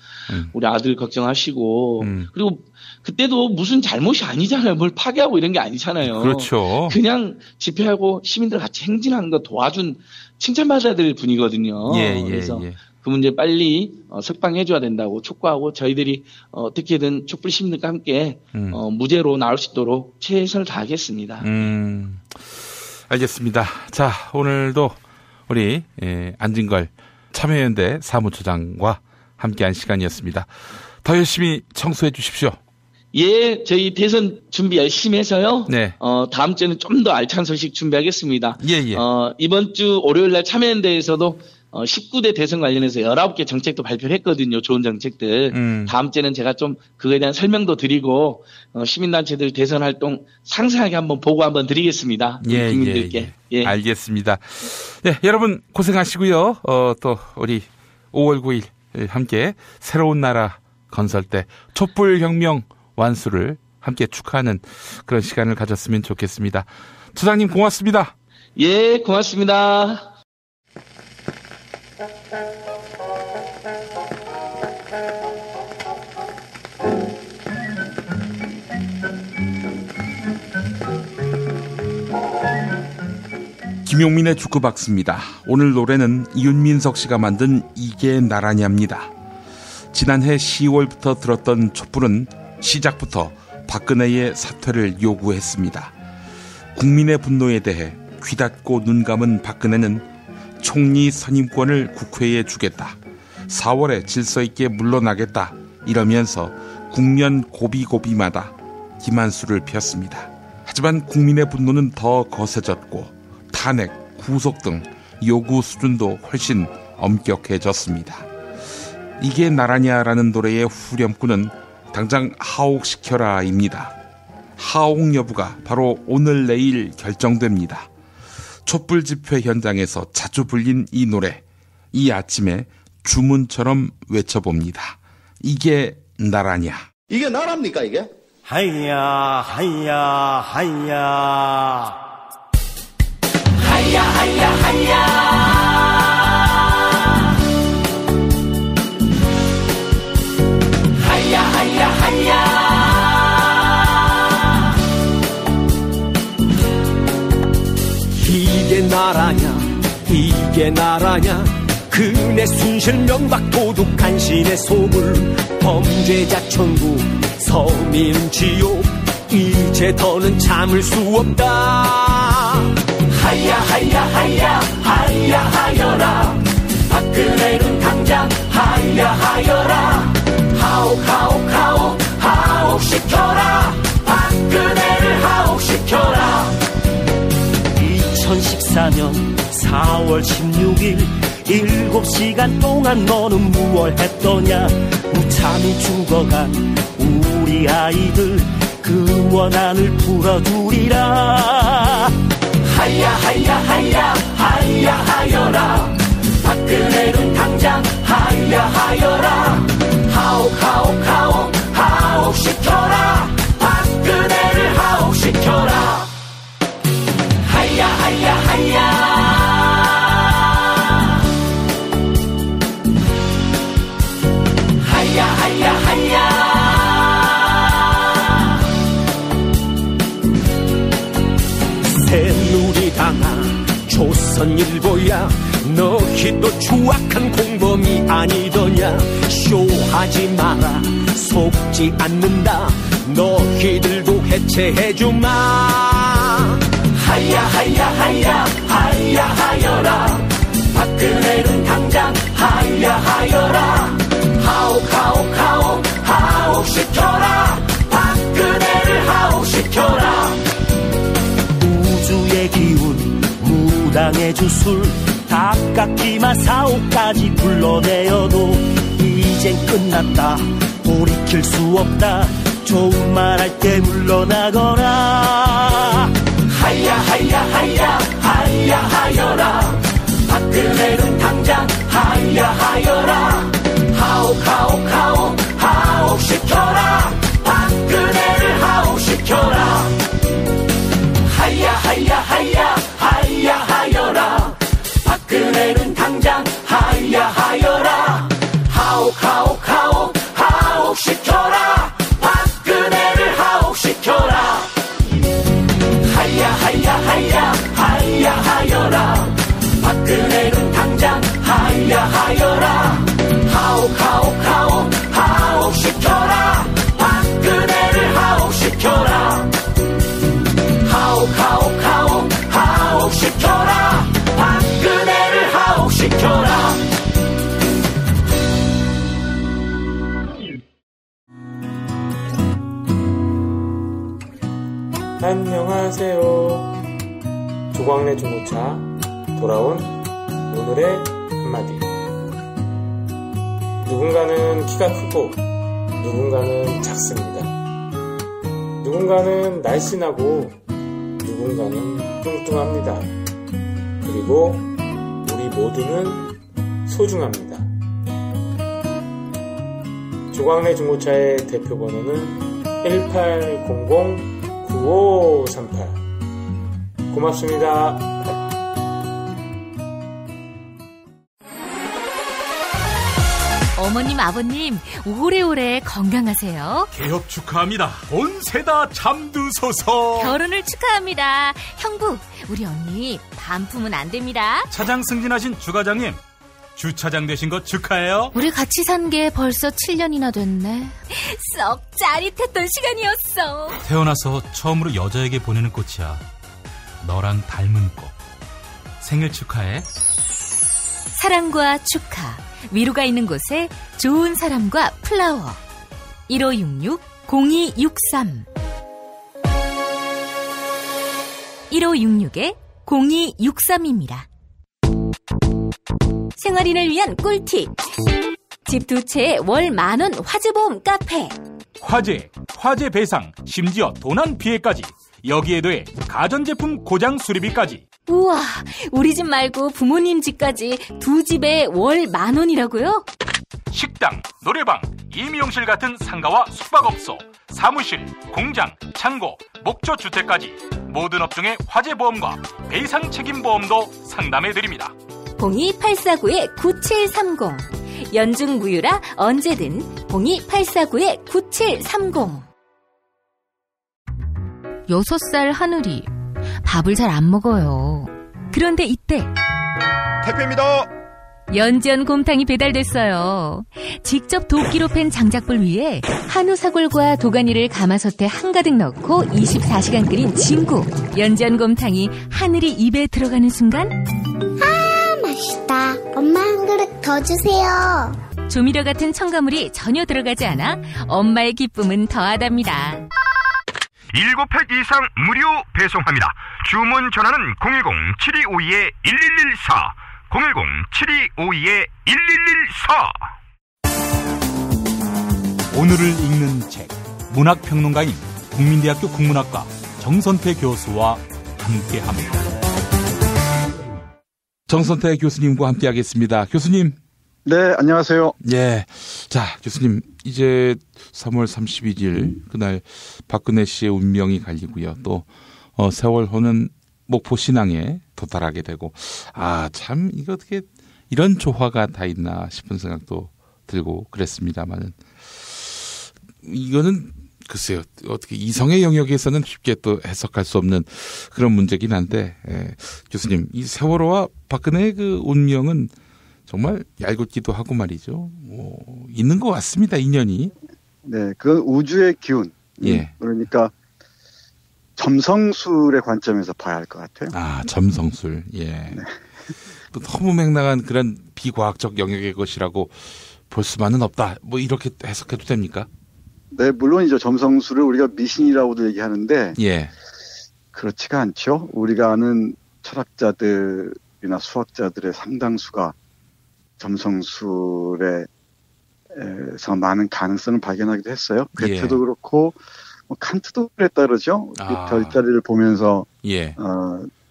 우리 아들 걱정하시고 그리고 그때도 무슨 잘못이 아니잖아요. 뭘 파괴하고 이런 게 아니잖아요. 그렇죠. 그냥 집회하고 시민들 같이 행진하는 거 도와준 칭찬받아야 될 분이거든요. 그래서 그 문제 빨리 석방해줘야 된다고 촉구하고 저희들이 어떻게든 촛불 시민들과 함께 무죄로 나올 수 있도록 최선을 다하겠습니다. 알겠습니다. 자, 오늘도 우리 안진걸 참여연대 사무처장과 함께한 시간이었습니다. 더 열심히 청소해 주십시오. 저희 대선 준비 열심히 해서요. 다음 주에는 좀 더 알찬 소식 준비하겠습니다. 이번 주 월요일 날 참여연대에서도 19대 대선 관련해서 19개 정책도 발표를 했거든요. 좋은 정책들. 다음 주에는 제가 좀 그거에 대한 설명도 드리고 시민단체들 대선 활동 상세하게 한번 보고 한번 드리겠습니다. 국민들께. 알겠습니다. 여러분 고생하시고요. 또 우리 5월 9일 함께 새로운 나라 건설 때 촛불혁명 완수를 함께 축하하는 그런 시간을 가졌으면 좋겠습니다. 처장님 고맙습니다. 고맙습니다. 김용민의 축구박스입니다. 오늘 노래는 윤민석 씨가 만든 이게 나라냐입니다. 지난해 10월부터 들었던 촛불은 시작부터 박근혜의 사퇴를 요구했습니다. 국민의 분노에 대해 귀 닫고 눈 감은 박근혜는 총리 선임권을 국회에 주겠다. 4월에 질서 있게 물러나겠다. 이러면서 국면 고비고비마다 기만수를 폈습니다. 하지만 국민의 분노는 더 거세졌고 탄핵, 구속 등 요구 수준도 훨씬 엄격해졌습니다. 이게 나라냐라는 노래의 후렴구는 당장 하옥시켜라입니다. 하옥 여부가 바로 오늘 내일 결정됩니다. 촛불 집회 현장에서 자주 불린 이 노래, 이 아침에 주문처럼 외쳐봅니다. 이게 나라냐. 이게 나라입니까 이게? 하이야 하이야 하이야 하이야 하이야 하이야 하이야 하이야 하이야 이게 나라냐 이게 나라냐 그네 순실 명박 도둑 간신의 소굴 범죄자 천국 서민 지옥 이제 더는 참을 수 없다 하야 하야 하야 하야 하여라 박근혜는 당장 하야 하여라 하옥 하옥 하옥 하옥 시켜라 박근혜를 하옥 시켜라 2014년 4월 16일 7시간 동안 너는 무얼 했더냐 무참히 죽어간 우리 아이들 그 원한을 풀어주리라 하야 하야 하야 하야 하여라 박근혜는 당장 하야 하여라 하옥 하옥 하옥 하옥 시켜라 박근혜를 하옥 시켜라 하야 하야 하야 하야 하야 하야 새누리당아 조선일보야 너희도 추악한 공범이 아니더냐 쇼하지 마라 속지 않는다 너희들도 해체해주마 하야 하야 하야 하야 하여라 박근혜는 당장 하야 하여라 하옥 하옥 하옥 하옥 시켜라 박근혜를 하옥 시켜라 우주의 기운 무당의 주술 닭깎이마 사옥까지 불러내어도 이제 이젠 끝났다. 돌이킬 수 없다. 좋은 말 할 때 물러나거라. 하야 하야 하야 하야 하여라. 박근혜는 당장 하야 하여라. 하옥 하옥 하옥 하옥 시켜라. 박근혜를 하옥 시켜라. 하야 하야 하야 하야 하여라. 박근혜는 당장 하야 하여라. 하옥 하옥 하옥 하옥 시켜라. 박근혜를 하옥 시켜라. 하야 하야 하야 하야 하여라. 박근혜는 당장 하야 하여라. 하옥 하옥 하옥 하옥 시켜라. 박근혜를 하옥 시켜라. 하옥 하옥 하옥 하옥 시켜라. 박근혜를 하옥 시켜라. 안녕하세요. 조광래 중고차 돌아온 오늘의 한마디. 누군가는 키가 크고 누군가는 작습니다. 누군가는 날씬하고 누군가는 뚱뚱합니다. 그리고 우리 모두는 소중합니다. 조광래 중고차의 대표 번호는 1800-9538. 고맙습니다. 어머님, 아버님, 오래오래 건강하세요. 개업 축하합니다. 온세다 잠드소서. 결혼을 축하합니다. 형부, 우리 언니 반품은 안 됩니다. 차장 승진하신 주과장님, 주차장 되신 거 축하해요. 우리 같이 산 게 벌써 7년이나 됐네. 썩 짜릿했던 시간이었어. 태어나서 처음으로 여자에게 보내는 꽃이야. 너랑 닮은 꽃. 생일 축하해. 사랑과 축하, 위로가 있는 곳에 좋은 사람과 플라워. 1566-0263 1566-0263입니다. 생활인을 위한 꿀팁. 집 두 채에 월 10,000원 화재보험 카페. 화재 배상, 심지어 도난 피해까지. 여기에 더해 가전제품 고장 수리비까지. 우와, 우리 집 말고 부모님 집까지 두 집에 월 10,000원이라고요? 식당, 노래방, 임용실 같은 상가와 숙박업소, 사무실, 공장, 창고, 목조주택까지 모든 업종의 화재보험과 배상 책임보험도 상담해드립니다. 02849-9730 연중 무휴라 언제든 02849-9730. 6살 하늘이 밥을 잘 안 먹어요. 그런데 이때 택배입니다. 연지연 곰탕이 배달됐어요. 직접 도끼로 팬 장작불 위에 한우 사골과 도가니를 가마솥에 한가득 넣고 24시간 끓인 진구. 연지연 곰탕이 하늘이 입에 들어가는 순간, 아, 맛있다. 엄마 한 그릇 더 주세요. 조미료 같은 첨가물이 전혀 들어가지 않아 엄마의 기쁨은 더하답니다. 7팩 이상 무료 배송합니다. 주문 전화는 010-7252-1114 010-7252-1114. 오늘을 읽는 책, 문학평론가인 국민대학교 국문학과 정선태 교수와 함께합니다. 정선태 교수님과 함께하겠습니다. 교수님. 네, 안녕하세요. 예. 자, 교수님, 이제 3월 31일 그날 박근혜 씨의 운명이 갈리고요. 또 세월호는 목포 신항에 도달하게 되고, 아, 참 이거 어떻게 이런 조화가 다 있나 싶은 생각도 들고 그랬습니다만은, 이거는 글쎄요, 어떻게 이성의 영역에서는 쉽게 또 해석할 수 없는 그런 문제긴 한데, 교수님, 이 세월호와 박근혜의 그 운명은 정말 얄궂기도 하고 말이죠. 있는 것 같습니다, 인연이. 네, 그 우주의 기운. 예. 그러니까 점성술의 관점에서 봐야 할 것 같아요. 아, 점성술. 예. 네. 또 허무맹랑한 그런 비과학적 영역의 것이라고 볼 수만은 없다. 뭐 이렇게 해석해도 됩니까? 네, 물론이죠. 점성술을 우리가 미신이라고도 얘기하는데, 예. 그렇지가 않죠. 우리가 아는 철학자들이나 수학자들의 상당수가 점성술에 많은 가능성을 발견하기도 했어요. 괴테도 그렇고 뭐 칸트도 그랬다 그러죠. 별자리를 보면서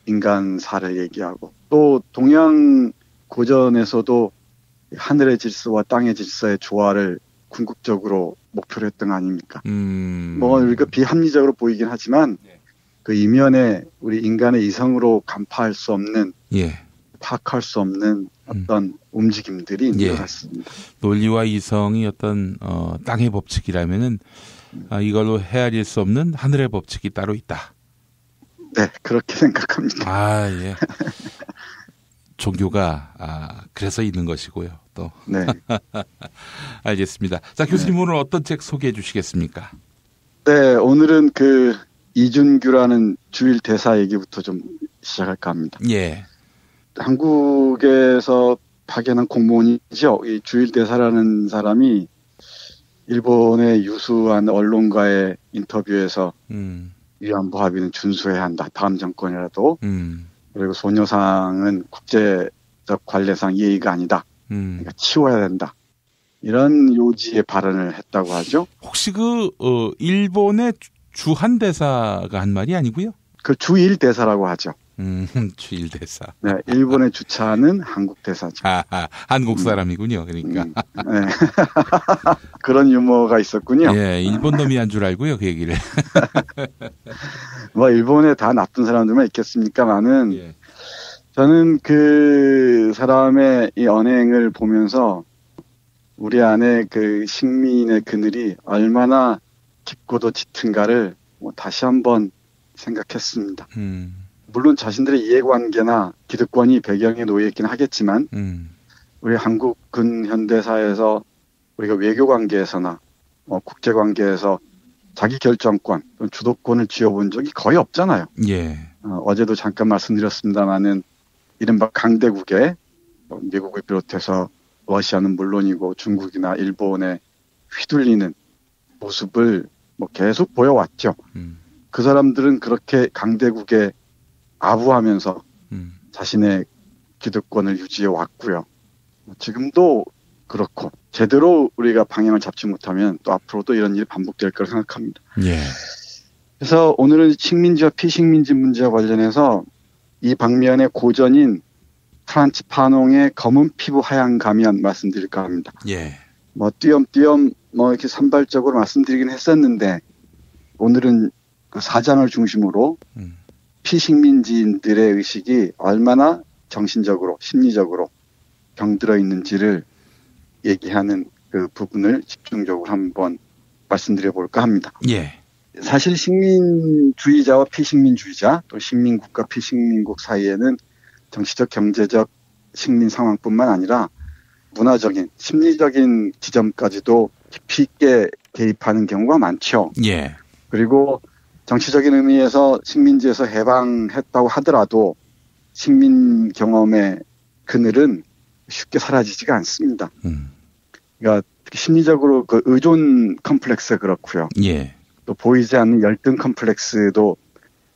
인간사를 얘기하고 또 동양 고전에서도 하늘의 질서와 땅의 질서의 조화를 궁극적으로 목표로 했던 거 아닙니까? 뭐 우리가 비합리적으로 보이긴 하지만 그 이면에 우리 인간의 이성으로 간파할 수 없는 파악할 수 없는 어떤 움직임들이 있는 것 같습니다. 논리와 이성이 어떤 땅의 법칙이라면은 이걸로 헤아릴 수 없는 하늘의 법칙이 따로 있다. 네, 그렇게 생각합니다. 아, 예. 종교가 그래서 있는 것이고요. 또. 네. 알겠습니다. 자, 교수님 오늘 어떤 책 소개해 주시겠습니까? 네, 오늘은 그 이준규라는 주일 대사 얘기부터 좀 시작할까 합니다. 예. 한국에서 파견한 공무원이죠. 이 주일 대사라는 사람이 일본의 유수한 언론과의 인터뷰에서 위안부 합의는 준수해야 한다. 다음 정권이라도. 그리고 소녀상은 국제적 관례상 예의가 아니다. 그러니까 치워야 된다. 이런 요지의 발언을 했다고 하죠. 혹시 일본의 주한 대사가 한 말이 아니고요? 그 주일 대사라고 하죠. 주일 대사. 네, 일본의 주차는 한국 대사죠. 한국 사람이군요. 그러니까. 네. 그런 유머가 있었군요. 예, 일본 놈이 한 줄 알고요, 그 얘기를. 뭐 일본에 다 나쁜 사람들만 있겠습니까만은 저는 그 사람의 이 언행을 보면서 우리 안에 그 식민의 그늘이 얼마나 깊고도 짙은가를 다시 한번 생각했습니다. 물론 자신들의 이해관계나 기득권이 배경에 놓여 있긴 하겠지만 우리 한국 근현대사에서 우리가 외교관계에서나 국제관계에서 자기 결정권, 주도권을 쥐어본 적이 거의 없잖아요. 예. 어제도 잠깐 말씀드렸습니다마는 이른바 강대국에 미국을 비롯해서 러시아는 물론이고 중국이나 일본에 휘둘리는 모습을 계속 보여왔죠. 그 사람들은 그렇게 강대국에 아부하면서 자신의 기득권을 유지해 왔고요. 지금도 그렇고 제대로 우리가 방향을 잡지 못하면 또 앞으로도 이런 일이 반복될 거라고 생각합니다. 예. 그래서 오늘은 식민지와 피식민지 문제와 관련해서 이 방면의 고전인 프란츠 파농의 검은 피부 하얀 가면 말씀드릴까 합니다. 예. 띄엄띄엄 이렇게 산발적으로 말씀드리긴 했었는데 오늘은 그 사장을 중심으로 피식민지인들의 의식이 얼마나 정신적으로 심리적으로 병들어 있는지를 얘기하는 그 부분을 집중적으로 한번 말씀드려 볼까 합니다. 예. 사실 식민주의자와 피식민주의자 또 식민국과 피식민국 사이에는 정치적 경제적 식민 상황뿐만 아니라 문화적인 심리적인 지점까지도 깊이 있게 개입하는 경우가 많죠. 예. 그리고 정치적인 의미에서 식민지에서 해방했다고 하더라도 식민 경험의 그늘은 쉽게 사라지지가 않습니다. 그러니까 심리적으로 그 의존 컴플렉스가 그렇고요. 예. 또 보이지 않는 열등 컴플렉스도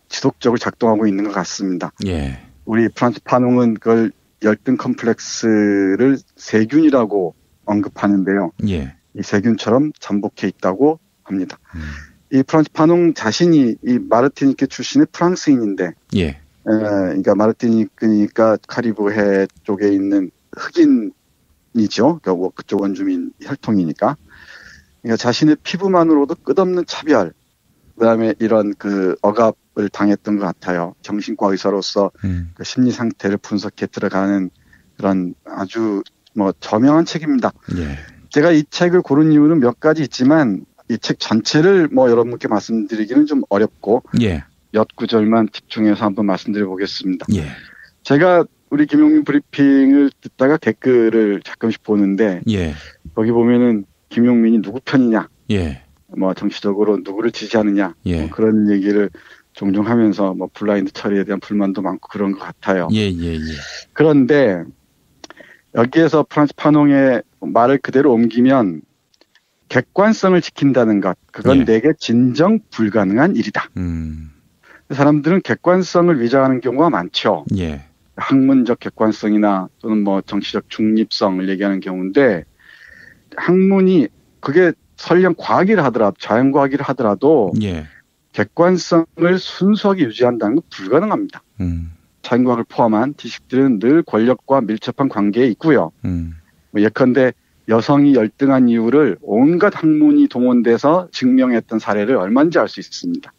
지속적으로 작동하고 있는 것 같습니다. 예. 우리 프란츠 파농은 그걸 열등 컴플렉스를 세균이라고 언급하는데요. 예. 이 세균처럼 잠복해 있다고 합니다. 이 프란츠 파농 자신이 이 마르티니크 출신의 프랑스인인데, 예. 그러니까 마르티니크니까 카리브해 쪽에 있는 흑인이죠. 그러니까 그쪽 원주민 혈통이니까. 그러니까 자신의 피부만으로도 끝없는 차별, 그다음에 이런 그 억압을 당했던 것 같아요. 정신과 의사로서 그 심리 상태를 분석해 들어가는 그런 아주 저명한 책입니다. 예. 제가 이 책을 고른 이유는 몇 가지 있지만 이 책 전체를 여러분께 말씀드리기는 좀 어렵고 예. 몇 구절만 집중해서 한번 말씀드려 보겠습니다. 예. 제가 우리 김용민 브리핑을 듣다가 댓글을 가끔씩 보는데 예. 거기 보면은 김용민이 누구 편이냐, 예. 정치적으로 누구를 지지하느냐, 예. 그런 얘기를 종종 하면서 블라인드 처리에 대한 불만도 많고 그런 것 같아요. 예. 그런데 여기에서 프란츠 파농의 말을 그대로 옮기면 객관성을 지킨다는 것, 그건 내게 진정 불가능한 일이다. 사람들은 객관성을 위장하는 경우가 많죠. 예. 학문적 객관성이나 또는 정치적 중립성을 얘기하는 경우인데 학문이 그게 설령 과학이라 하더라도 자연과학이라 하더라도 객관성을 순수하게 유지한다는 건 불가능합니다. 자연과학을 포함한 지식들은 늘 권력과 밀접한 관계에 있고요. 예컨대 여성이 열등한 이유를 온갖 학문이 동원돼서 증명했던 사례를 얼마인지 알 수 있습니다.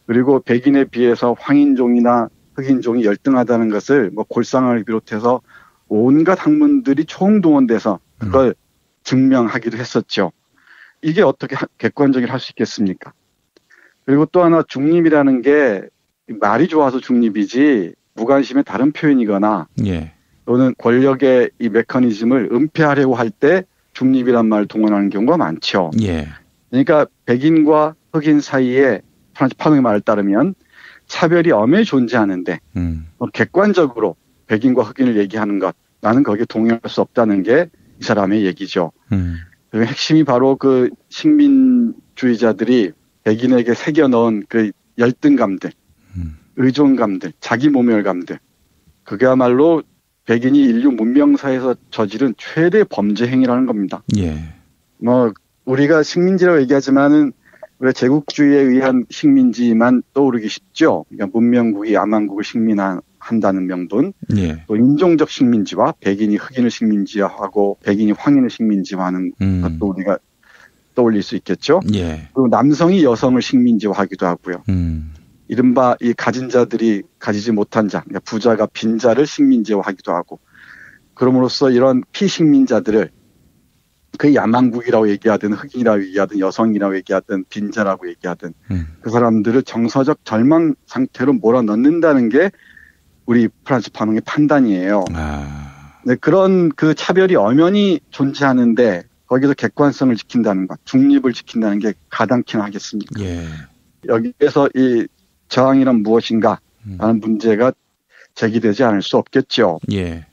그리고 백인에 비해서 황인종이나 흑인종이 열등하다는 것을 뭐 골상학을 비롯해서 온갖 학문들이 총동원돼서 그걸 증명하기도 했었죠. 이게 어떻게 객관적으로 할 수 있겠습니까? 그리고 또 하나 중립이라는 게 말이 좋아서 중립이지 무관심의 다른 표현이거나 또는 권력의 이 메커니즘을 은폐하려고 할 때 중립이란 말을 동원하는 경우가 많죠. 그러니까 백인과 흑인 사이에 프란츠 파농의 말을 따르면 차별이 엄연히 존재하는데 객관적으로 백인과 흑인을 얘기하는 것, 나는 거기에 동의할 수 없다는 게 이 사람의 얘기죠. 그리고 핵심이 바로 그 식민주의자들이 백인에게 새겨 넣은 그 열등감들, 의존감들, 자기 모멸감들, 그게야말로 백인이 인류 문명사에서 저지른 최대 범죄 행위라는 겁니다. 뭐 우리가 식민지라고 얘기하지만은 왜 제국주의에 의한 식민지만 떠오르기 쉽죠. 그러니까 문명국이 야만국을 식민한다는 명분. 또 인종적 식민지와 백인이 흑인을 식민지화하고 백인이 황인을 식민지화하는 것도 우리가 떠올릴 수 있겠죠. 그리고 남성이 여성을 식민지화하기도 하고요. 이른바 이 가진 자들이 가지지 못한 자, 그러니까 부자가 빈자를 식민지화하기도 하고, 그럼으로써 이런 피식민자들을 그 야만국이라고 얘기하든 흑인이라고 얘기하든 여성이라고 얘기하든 빈자라고 얘기하든 그 사람들을 정서적 절망 상태로 몰아넣는다는 게 우리 프란츠 파농의 판단이에요. 네, 그런 그 차별이 엄연히 존재하는데 거기서 객관성을 지킨다는 것, 중립을 지킨다는 게 가당키나 하겠습니까? 여기에서 이 저항이란 무엇인가 라는 문제가 제기되지 않을 수 없겠죠.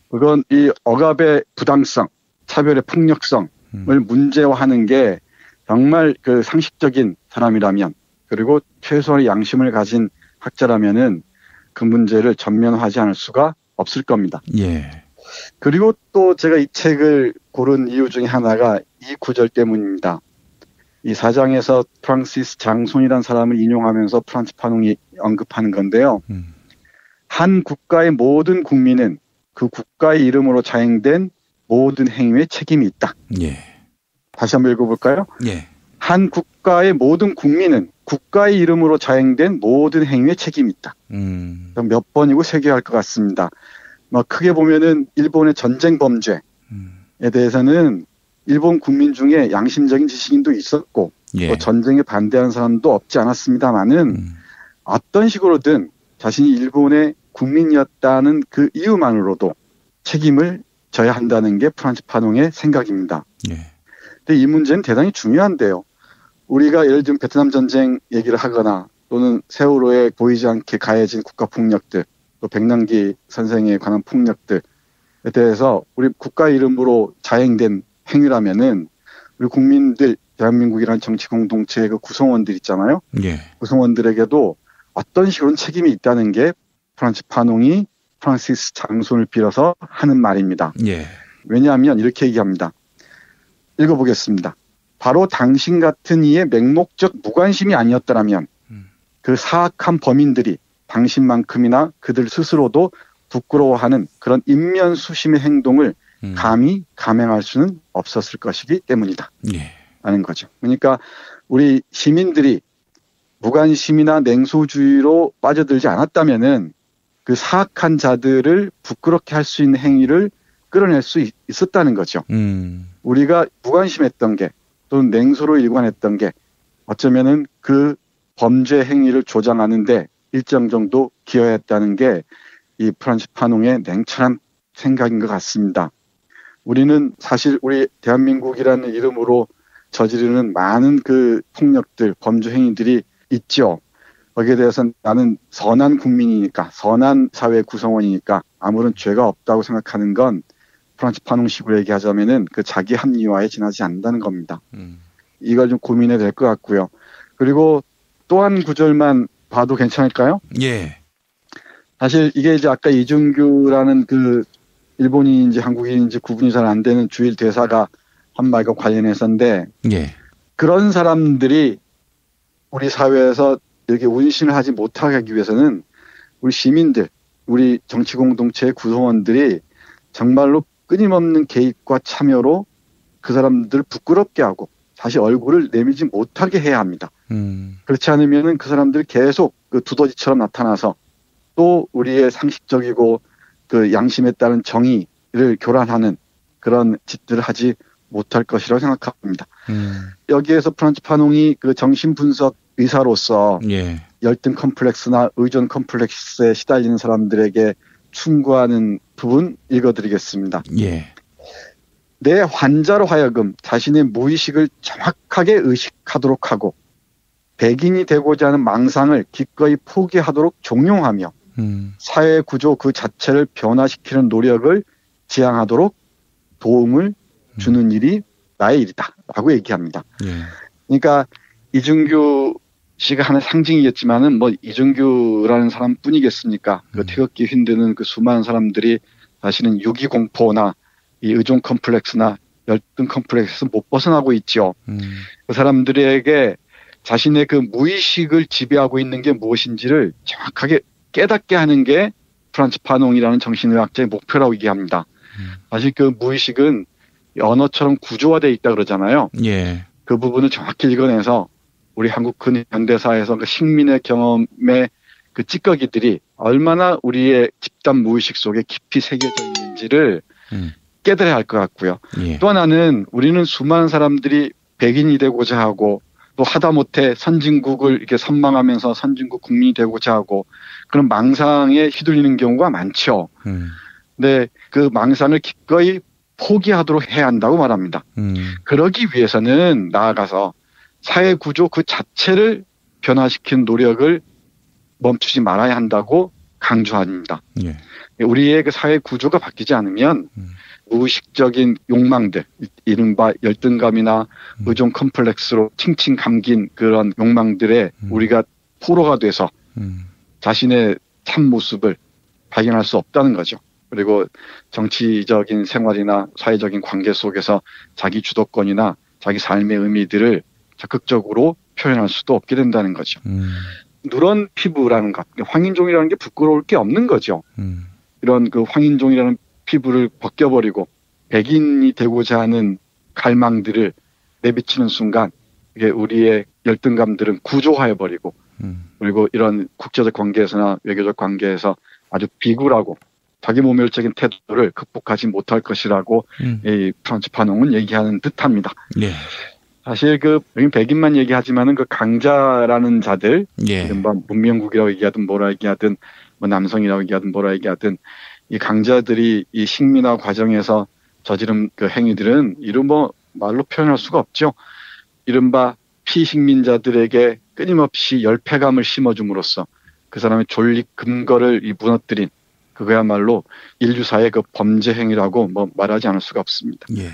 그건 이 억압의 부당성, 차별의 폭력성을 문제화하는 게 정말 그 상식적인 사람이라면, 그리고 최소한의 양심을 가진 학자라면은 그 문제를 전면화하지 않을 수가 없을 겁니다. 그리고 또 제가 이 책을 고른 이유 중에 하나가 이 구절 때문입니다. 이 4장에서 프랑시스 장손이라는 사람을 인용하면서 프란츠 파농이 언급하는 건데요. 한 국가의 모든 국민은 그 국가의 이름으로 자행된 모든 행위에 책임이 있다. 다시 한번 읽어볼까요? 한 국가의 모든 국민은 국가의 이름으로 자행된 모든 행위에 책임이 있다. 몇 번이고 새겨야 할 것 같습니다. 뭐 크게 보면은 일본의 전쟁 범죄에 대해서는 일본 국민 중에 양심적인 지식인도 있었고 또 전쟁에 반대하는 사람도 없지 않았습니다만은 어떤 식으로든 자신이 일본의 국민이었다는 그 이유만으로도 책임을 져야 한다는 게 프란츠 파농의 생각입니다. 근데 이 문제는 대단히 중요한데요. 우리가 예를 들면 베트남 전쟁 얘기를 하거나 또는 세월호에 보이지 않게 가해진 국가폭력들, 또 백남기 선생에 관한 폭력들에 대해서 우리 국가 이름으로 자행된 행위라면은 우리 국민들, 대한민국이라는 정치 공동체의 그 구성원들 있잖아요. 구성원들에게도 어떤 식으로는 책임이 있다는 게 프란츠 파농이 프랑시스 장손을 빌어서 하는 말입니다. 왜냐하면 이렇게 얘기합니다. 읽어보겠습니다. 바로 당신 같은 이의 맹목적 무관심이 아니었더라면 그 사악한 범인들이 당신만큼이나 그들 스스로도 부끄러워하는 그런 인면수심의 행동을 감히 감행할 수는 없었을 것이기 때문이다. 라는 거죠. 그러니까 우리 시민들이 무관심이나 냉소주의로 빠져들지 않았다면은 그 사악한 자들을 부끄럽게 할 수 있는 행위를 끌어낼 수 있었다는 거죠. 우리가 무관심했던 게 또는 냉소로 일관했던 게 어쩌면은 그 범죄 행위를 조장하는데 일정 정도 기여했다는 게 이 프란츠 파농의 냉철한 생각인 것 같습니다. 우리는 사실 우리 대한민국이라는 이름으로 저지르는 많은 그 폭력들, 범죄 행위들이 있죠. 거기에 대해서는 나는 선한 국민이니까, 선한 사회 구성원이니까 아무런 죄가 없다고 생각하는 건 프란츠 파농식으로 얘기하자면은 그 자기 합리화에 지나지 않는다는 겁니다. 이걸 좀 고민해야 될 것 같고요. 그리고 또 한 구절만 봐도 괜찮을까요? 사실 이게 이제 아까 이준규라는 그 일본인인지 한국인인지 구분이 잘 안 되는 주일 대사가 한 말과 관련해서인데 예. 그런 사람들이 우리 사회에서 이렇게 운신을 하지 못하게 하기 위해서는 우리 시민들, 우리 정치 공동체의 구성원들이 정말로 끊임없는 개입과 참여로 그 사람들을 부끄럽게 하고 다시 얼굴을 내밀지 못하게 해야 합니다. 그렇지 않으면은 그 사람들이 계속 그 두더지처럼 나타나서 또 우리의 상식적이고 그 양심에 따른 정의를 교란하는 그런 짓들을 하지 못할 것이라고 생각합니다. 여기에서 프란츠 파농이 그 정신분석 의사로서 예. 열등 컴플렉스나 의존 컴플렉스에 시달리는 사람들에게 충고하는 부분 읽어드리겠습니다. 예. 내 환자로 하여금 자신의 무의식을 정확하게 의식하도록 하고 백인이 되고자 하는 망상을 기꺼이 포기하도록 종용하며 사회 구조 그 자체를 변화시키는 노력을 지향하도록 도움을 주는 일이 나의 일이다 라고 얘기합니다. 예. 그러니까 이준규 씨가 하나의 상징이겠지만은 뭐 이준규라는 사람뿐이겠습니까? 그 태극기 휘두르는 그 수많은 사람들이 사실은 유기 공포나 이 의존 컴플렉스나 열등 컴플렉스에서 못 벗어나고 있죠. 그 사람들에게 자신의 그 무의식을 지배하고 있는 게 무엇인지를 정확하게 깨닫게 하는 게 프란츠 파농이라는 정신의학자의 목표라고 얘기합니다. 사실 그 무의식은 언어처럼 구조화되어 있다 그러잖아요. 예. 그 부분을 정확히 읽어내서 우리 한국 근현대사에서 그 식민의 경험의 그 찌꺼기들이 얼마나 우리의 집단 무의식 속에 깊이 새겨져 있는지를 깨달아야 할 것 같고요. 예. 또 하나는 우리는 수많은 사람들이 백인이 되고자 하고 또 하다못해 선진국을 이렇게 선망하면서 선진국 국민이 되고자 하고 그런 망상에 휘둘리는 경우가 많죠. 근데 그 망상을 기꺼이 포기하도록 해야 한다고 말합니다. 그러기 위해서는 나아가서 사회 구조 그 자체를 변화시키는 노력을 멈추지 말아야 한다고 강조합니다. 예. 우리의 그 사회 구조가 바뀌지 않으면 무의식적인 욕망들, 이른바 열등감이나 의존 컴플렉스로 칭칭 감긴 그런 욕망들에 우리가 포로가 돼서 자신의 참 모습을 발견할 수 없다는 거죠. 그리고 정치적인 생활이나 사회적인 관계 속에서 자기 주도권이나 자기 삶의 의미들을 적극적으로 표현할 수도 없게 된다는 거죠. 누런 피부라는 것, 황인종이라는 게 부끄러울 게 없는 거죠. 이런 그 황인종이라는 피부를 벗겨버리고 백인이 되고자 하는 갈망들을 내비치는 순간 이게 우리의 열등감들은 구조화해버리고 그리고 이런 국제적 관계에서나 외교적 관계에서 아주 비굴하고 자기 모멸적인 태도를 극복하지 못할 것이라고 이 프란츠 파농은 얘기하는 듯합니다. 예. 사실 그 여기 백인만 얘기하지만은 그 강자라는 자들, 예. 이른바 문명국이라고 얘기하든 뭐라 얘기하든 뭐 남성이라고 얘기하든 뭐라 얘기하든 이 강자들이 이 식민화 과정에서 저지른 그 행위들은 이런 뭐 말로 표현할 수가 없죠. 이른바 피식민자들에게 끊임없이 열패감을 심어줌으로써 그 사람의 존립 근거를 무너뜨린 그거야말로 인류사의 그 범죄 행위라고 뭐 말하지 않을 수가 없습니다. 예.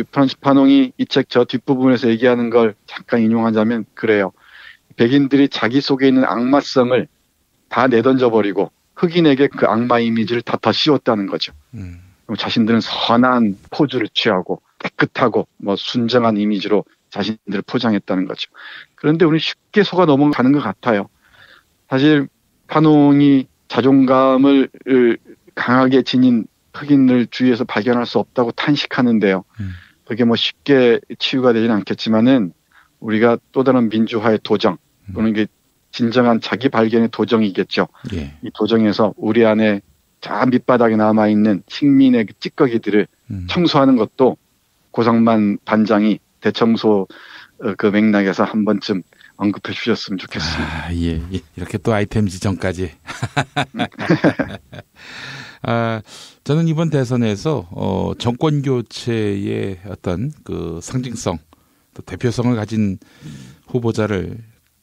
프란츠 파농이 이 책 저 뒷부분에서 얘기하는 걸 잠깐 인용하자면 그래요. 백인들이 자기 속에 있는 악마성을 다 내던져버리고 흑인에게 그 악마 이미지를 다 씌웠다는 거죠. 자신들은 선한 포즈를 취하고 깨끗하고 뭐 순정한 이미지로 자신들을 포장했다는 거죠. 그런데 우리는 쉽게 속아 넘어가는 것 같아요. 사실 파농이 자존감을 강하게 지닌 흑인을 주위에서 발견할 수 없다고 탄식하는데요. 그게 뭐 쉽게 치유가 되지는 않겠지만은 우리가 또 다른 민주화의 도정 또는 이게 진정한 자기 발견의 도정이겠죠. 예. 이 도정에서 우리 안에 저 밑바닥에 남아있는 식민의 그 찌꺼기들을 청소하는 것도 고상만 반장이 대청소 그 맥락에서 한 번쯤 언급해 주셨으면 좋겠습니다. 아, 예. 이렇게 또 아이템 지정까지. 저는 이번 대선에서 정권 교체의 어떤 그 상징성, 또 대표성을 가진 후보자를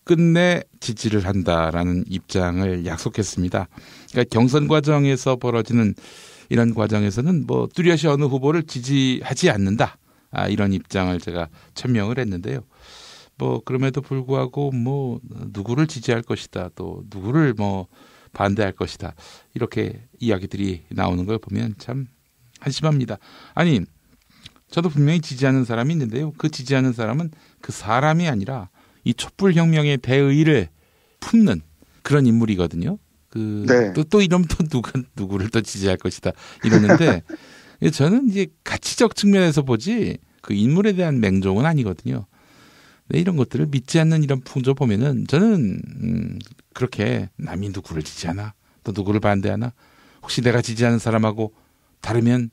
끝내 지지를 한다라는 입장을 약속했습니다. 그러니까 경선 과정에서 벌어지는 이런 과정에서는 뭐 뚜렷이 어느 후보를 지지하지 않는다. 이런 입장을 제가 천명을 했는데요. 뭐 그럼에도 불구하고 뭐 누구를 지지할 것이다, 또 누구를 뭐 반대할 것이다, 이렇게 이야기들이 나오는 걸 보면 참 한심합니다. 아니, 저도 분명히 지지하는 사람이 있는데요. 그 지지하는 사람은 그 사람이 아니라 이 촛불혁명의 대의를 품는 그런 인물이거든요. 또 이러면 또 누구를 또 지지할 것이다 이러는데 저는 이제 가치적 측면에서 보지 그 인물에 대한 맹종은 아니거든요. 네, 이런 것들을 믿지 않는 이런 풍조 보면은 저는 그렇게 남이 누구를 지지하나 또 누구를 반대하나 혹시 내가 지지하는 사람하고 다르면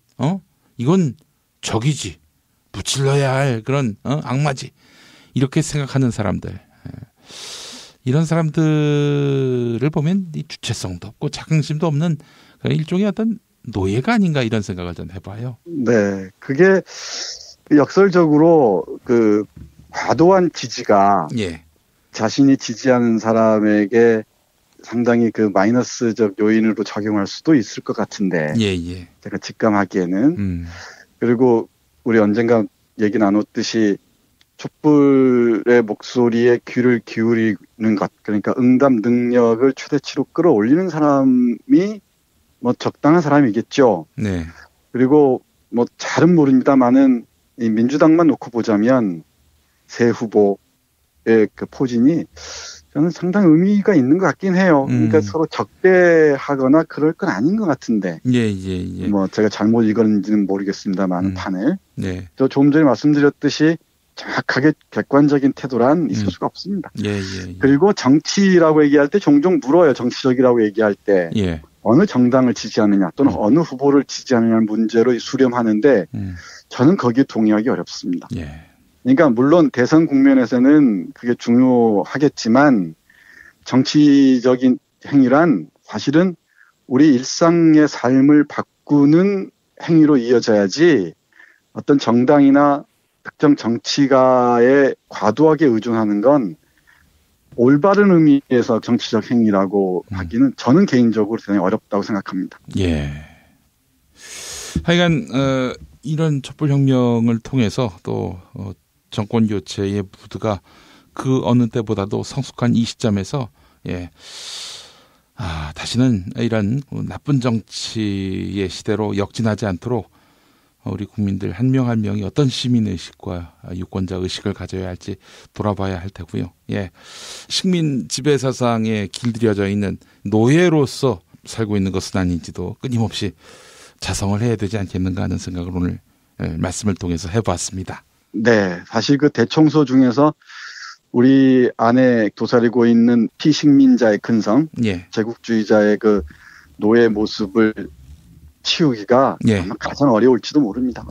이건 적이지 무찔러야 할 그런 악마지 이렇게 생각하는 사람들 이런 사람들을 보면 이 주체성도 없고 자긍심도 없는 일종의 어떤 노예가 아닌가 이런 생각을 좀 해봐요. 네, 그게 역설적으로 그 과도한 지지가 자신이 지지하는 사람에게 상당히 그 마이너스적 요인으로 작용할 수도 있을 것 같은데 제가 직감하기에는 그리고 우리 언젠가 얘기 나눴듯이 촛불의 목소리에 귀를 기울이는 것 그러니까 응답 능력을 최대치로 끌어올리는 사람이 뭐 적당한 사람이겠죠. 네. 그리고 뭐 잘은 모릅니다만은 이 민주당만 놓고 보자면 새 후보의 그 포진이 저는 상당히 의미가 있는 것 같긴 해요. 그러니까 서로 적대하거나 그럴 건 아닌 것 같은데. 뭐 제가 잘못 읽었는지는 모르겠습니다만 판을. 저 조금 전에 말씀드렸듯이 정확하게 객관적인 태도란 있을 수가 없습니다. 그리고 정치라고 얘기할 때 종종 물어요. 정치적이라고 얘기할 때. 어느 정당을 지지하느냐 또는 어느 후보를 지지하느냐는 문제로 수렴하는데 저는 거기에 동의하기 어렵습니다. 그러니까 물론 대선 국면에서는 그게 중요하겠지만 정치적인 행위란 사실은 우리 일상의 삶을 바꾸는 행위로 이어져야지 어떤 정당이나 특정 정치가에 과도하게 의존하는 건 올바른 의미에서 정치적 행위라고 하기는 저는 개인적으로 대단히 어렵다고 생각합니다. 하여간 이런 촛불혁명을 통해서 또 정권 교체의 무드가 그 어느 때보다도 성숙한 이 시점에서 다시는 이런 나쁜 정치의 시대로 역진하지 않도록 우리 국민들 한 명 한 명이 어떤 시민의식과 유권자 의식을 가져야 할지 돌아봐야 할 테고요. 식민 지배 사상에 길들여져 있는 노예로서 살고 있는 것은 아닌지도 끊임없이 자성을 해야 되지 않겠는가 하는 생각을 오늘 말씀을 통해서 해봤습니다. 네, 사실 그 대청소 중에서 우리 안에 도사리고 있는 피식민자의 근성, 제국주의자의 그 노예 모습을 치우기가 아마 가장 어려울지도 모릅니다.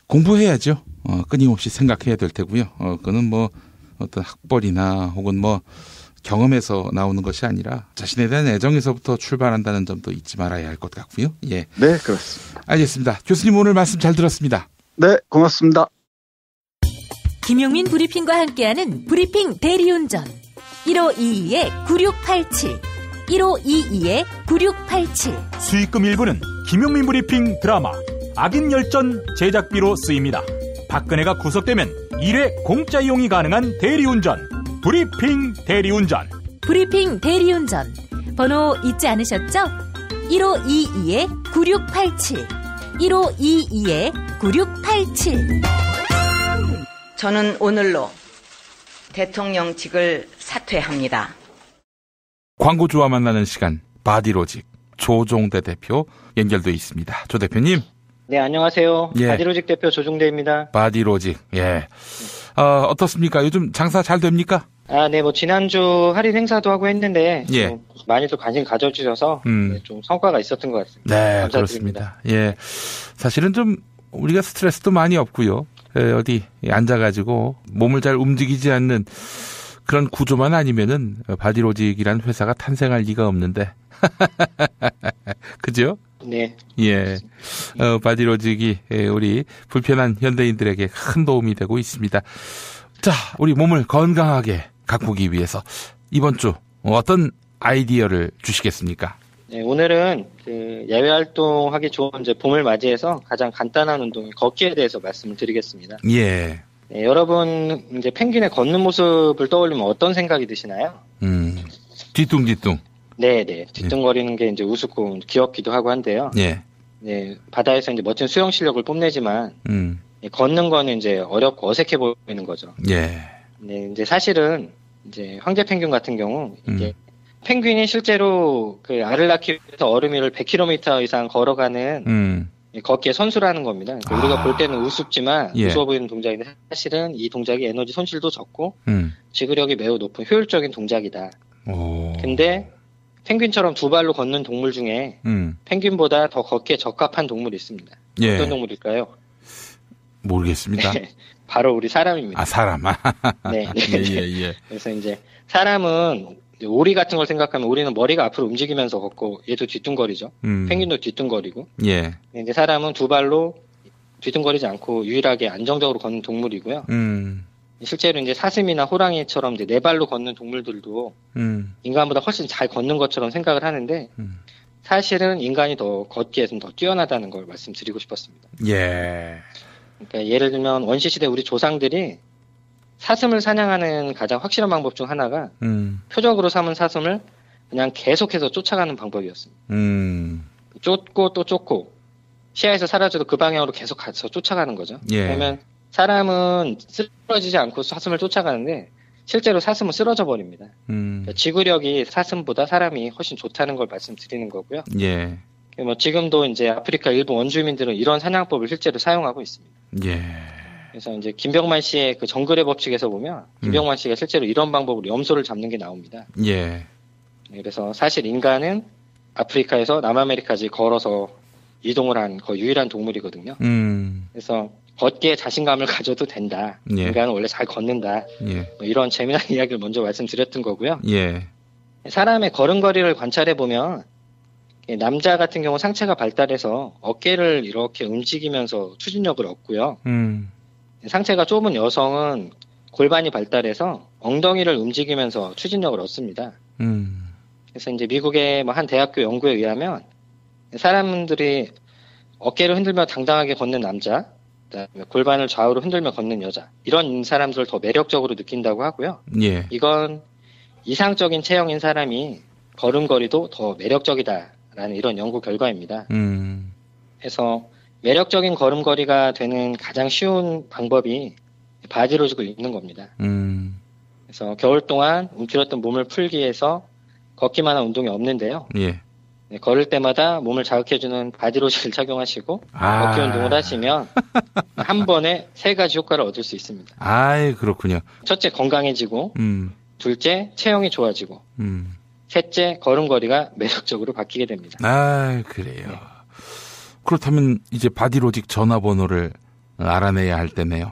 공부해야죠. 끊임없이 생각해야 될 테고요. 그거는 뭐 어떤 학벌이나 혹은 뭐 경험에서 나오는 것이 아니라 자신에 대한 애정에서부터 출발한다는 점도 잊지 말아야 할 것 같고요. 네, 그렇습니다. 알겠습니다. 교수님 오늘 말씀 잘 들었습니다. 네, 고맙습니다. 김용민 브리핑과 함께하는 브리핑 대리운전 1522-9687 1522-9687 수익금 일부는 김용민 브리핑 드라마 악인 열전 제작비로 쓰입니다. 박근혜가 구속되면 1회 공짜 이용이 가능한 대리운전 브리핑 대리운전 브리핑 대리운전 번호 잊지 않으셨죠? 1522-9687 1522-9687 저는 오늘로 대통령직을 사퇴합니다. 광고주와 만나는 시간 바디로직 조종대 대표 연결돼 있습니다. 조 대표님. 네, 안녕하세요. 바디로직 대표 조종대입니다. 바디로직. 어떻습니까? 요즘 장사 잘 됩니까? 네, 뭐 지난주 할인 행사도 하고 했는데 많이들 관심 가져주셔서 좀 성과가 있었던 것 같습니다. 네, 감사드립니다. 그렇습니다. 사실은 좀 우리가 스트레스도 많이 없고요. 어디 앉아가지고 몸을 잘 움직이지 않는 그런 구조만 아니면은 바디로직이라는 회사가 탄생할 리가 없는데. 그죠? 네. 바디로직이 우리 불편한 현대인들에게 큰 도움이 되고 있습니다. 자, 우리 몸을 건강하게 가꾸기 위해서 이번 주 어떤 아이디어를 주시겠습니까? 네, 오늘은 그 야외 활동하기 좋은 이제 봄을 맞이해서 가장 간단한 운동인 걷기에 대해서 말씀을 드리겠습니다. 네, 여러분 이제 펭귄의 걷는 모습을 떠올리면 어떤 생각이 드시나요? 뒤뚱뒤뚱. 네네. 뒤뚱거리는 게 이제 우습고 귀엽기도 하고 한데요. 네, 바다에서 이제 멋진 수영 실력을 뽐내지만 걷는 거는 이제 어렵고 어색해 보이는 거죠. 예. 네, 이제 사실은 이제 황제 펭귄 같은 경우 이게 펭귄이 실제로 그 알을 낳기 위해서 얼음 위를 100km 이상 걸어가는 걷기의 선수라는 겁니다. 그러니까 우리가 볼 때는 우습지만 무서워 보이는 동작인데 사실은 이 동작이 에너지 손실도 적고 지구력이 매우 높은 효율적인 동작이다. 근데 펭귄처럼 두 발로 걷는 동물 중에 펭귄보다 더 걷기에 적합한 동물이 있습니다. 예. 어떤 동물일까요? 모르겠습니다. 네, 바로 우리 사람입니다. 아, 사람. 네. 예. 그래서 이제 사람은 오리 같은 걸 생각하면 오리는 머리가 앞으로 움직이면서 걷고 얘도 뒤뚱거리죠. 펭귄도 뒤뚱거리고. 예. 이제 사람은 두 발로 뒤뚱거리지 않고 유일하게 안정적으로 걷는 동물이고요. 실제로 이제 사슴이나 호랑이처럼 이제 네 발로 걷는 동물들도 인간보다 훨씬 잘 걷는 것처럼 생각을 하는데 사실은 인간이 더 걷기에서는 더 뛰어나다는 걸 말씀드리고 싶었습니다. 예. 그러니까 예를 들면 원시시대 우리 조상들이 사슴을 사냥하는 가장 확실한 방법 중 하나가 표적으로 삼은 사슴을 그냥 계속해서 쫓아가는 방법이었습니다. 쫓고 또 쫓고 시야에서 사라져도 그 방향으로 계속 가서 쫓아가는 거죠. 예. 그러면 사람은 쓰러지지 않고 사슴을 쫓아가는데 실제로 사슴은 쓰러져 버립니다. 그러니까 지구력이 사슴보다 사람이 훨씬 좋다는 걸 말씀드리는 거고요. 예. 뭐 지금도 이제 아프리카 일부 원주민들은 이런 사냥법을 실제로 사용하고 있습니다. 예. 그래서 이제 김병만 씨의 그 정글의 법칙에서 보면 김병만 씨가 실제로 이런 방법으로 염소를 잡는 게 나옵니다. 예. 그래서 사실 인간은 아프리카에서 남아메리카까지 걸어서 이동을 한 거의 유일한 동물이거든요. 그래서 걷기에 자신감을 가져도 된다. 예. 인간은 원래 잘 걷는다. 예. 뭐 이런 재미난 이야기를 먼저 말씀드렸던 거고요. 예. 사람의 걸음걸이를 관찰해 보면 남자 같은 경우 상체가 발달해서 어깨를 이렇게 움직이면서 추진력을 얻고요. 상체가 좁은 여성은 골반이 발달해서 엉덩이를 움직이면서 추진력을 얻습니다. 그래서 이제 미국의 뭐 한 대학교 연구에 의하면 사람들이 어깨를 흔들며 당당하게 걷는 남자, 그다음에 골반을 좌우로 흔들며 걷는 여자, 이런 사람들을 더 매력적으로 느낀다고 하고요. 예. 이건 이상적인 체형인 사람이 걸음걸이도 더 매력적이다라는 이런 연구 결과입니다. 그래서 매력적인 걸음걸이가 되는 가장 쉬운 방법이 바디로직을 입는 겁니다. 그래서 겨울 동안 움츠렸던 몸을 풀기 위해서 걷기만 한 운동이 없는데요. 예. 네, 걸을 때마다 몸을 자극해주는 바디로직을 착용하시고 걷기 운동을 하시면 한 번에 3가지 효과를 얻을 수 있습니다. 아, 그렇군요. 첫째, 건강해지고 둘째, 체형이 좋아지고 셋째, 걸음걸이가 매력적으로 바뀌게 됩니다. 아, 그래요. 네. 그렇다면 이제 바디로직 전화번호를 알아내야 할 때네요.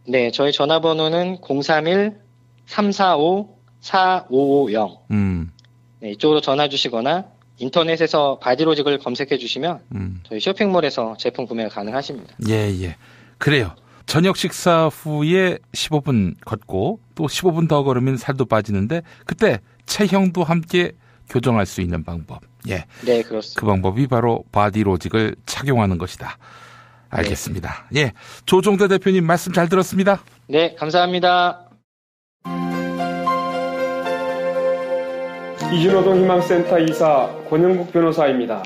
네, 저희 전화번호는 031-345-4550. 네, 이쪽으로 전화 주시거나 인터넷에서 바디로직을 검색해 주시면 저희 쇼핑몰에서 제품 구매가 가능하십니다. 예. 그래요. 저녁 식사 후에 15분 걷고 또 15분 더 걸으면 살도 빠지는데 그때 체형도 함께 교정할 수 있는 방법. 예. 네, 그렇습니다. 그 방법이 바로 바디로직을 착용하는 것이다. 알겠습니다. 네. 예. 조종대 대표님 말씀 잘 들었습니다. 네, 감사합니다. 이준호동 희망센터 이사 권영국 변호사입니다.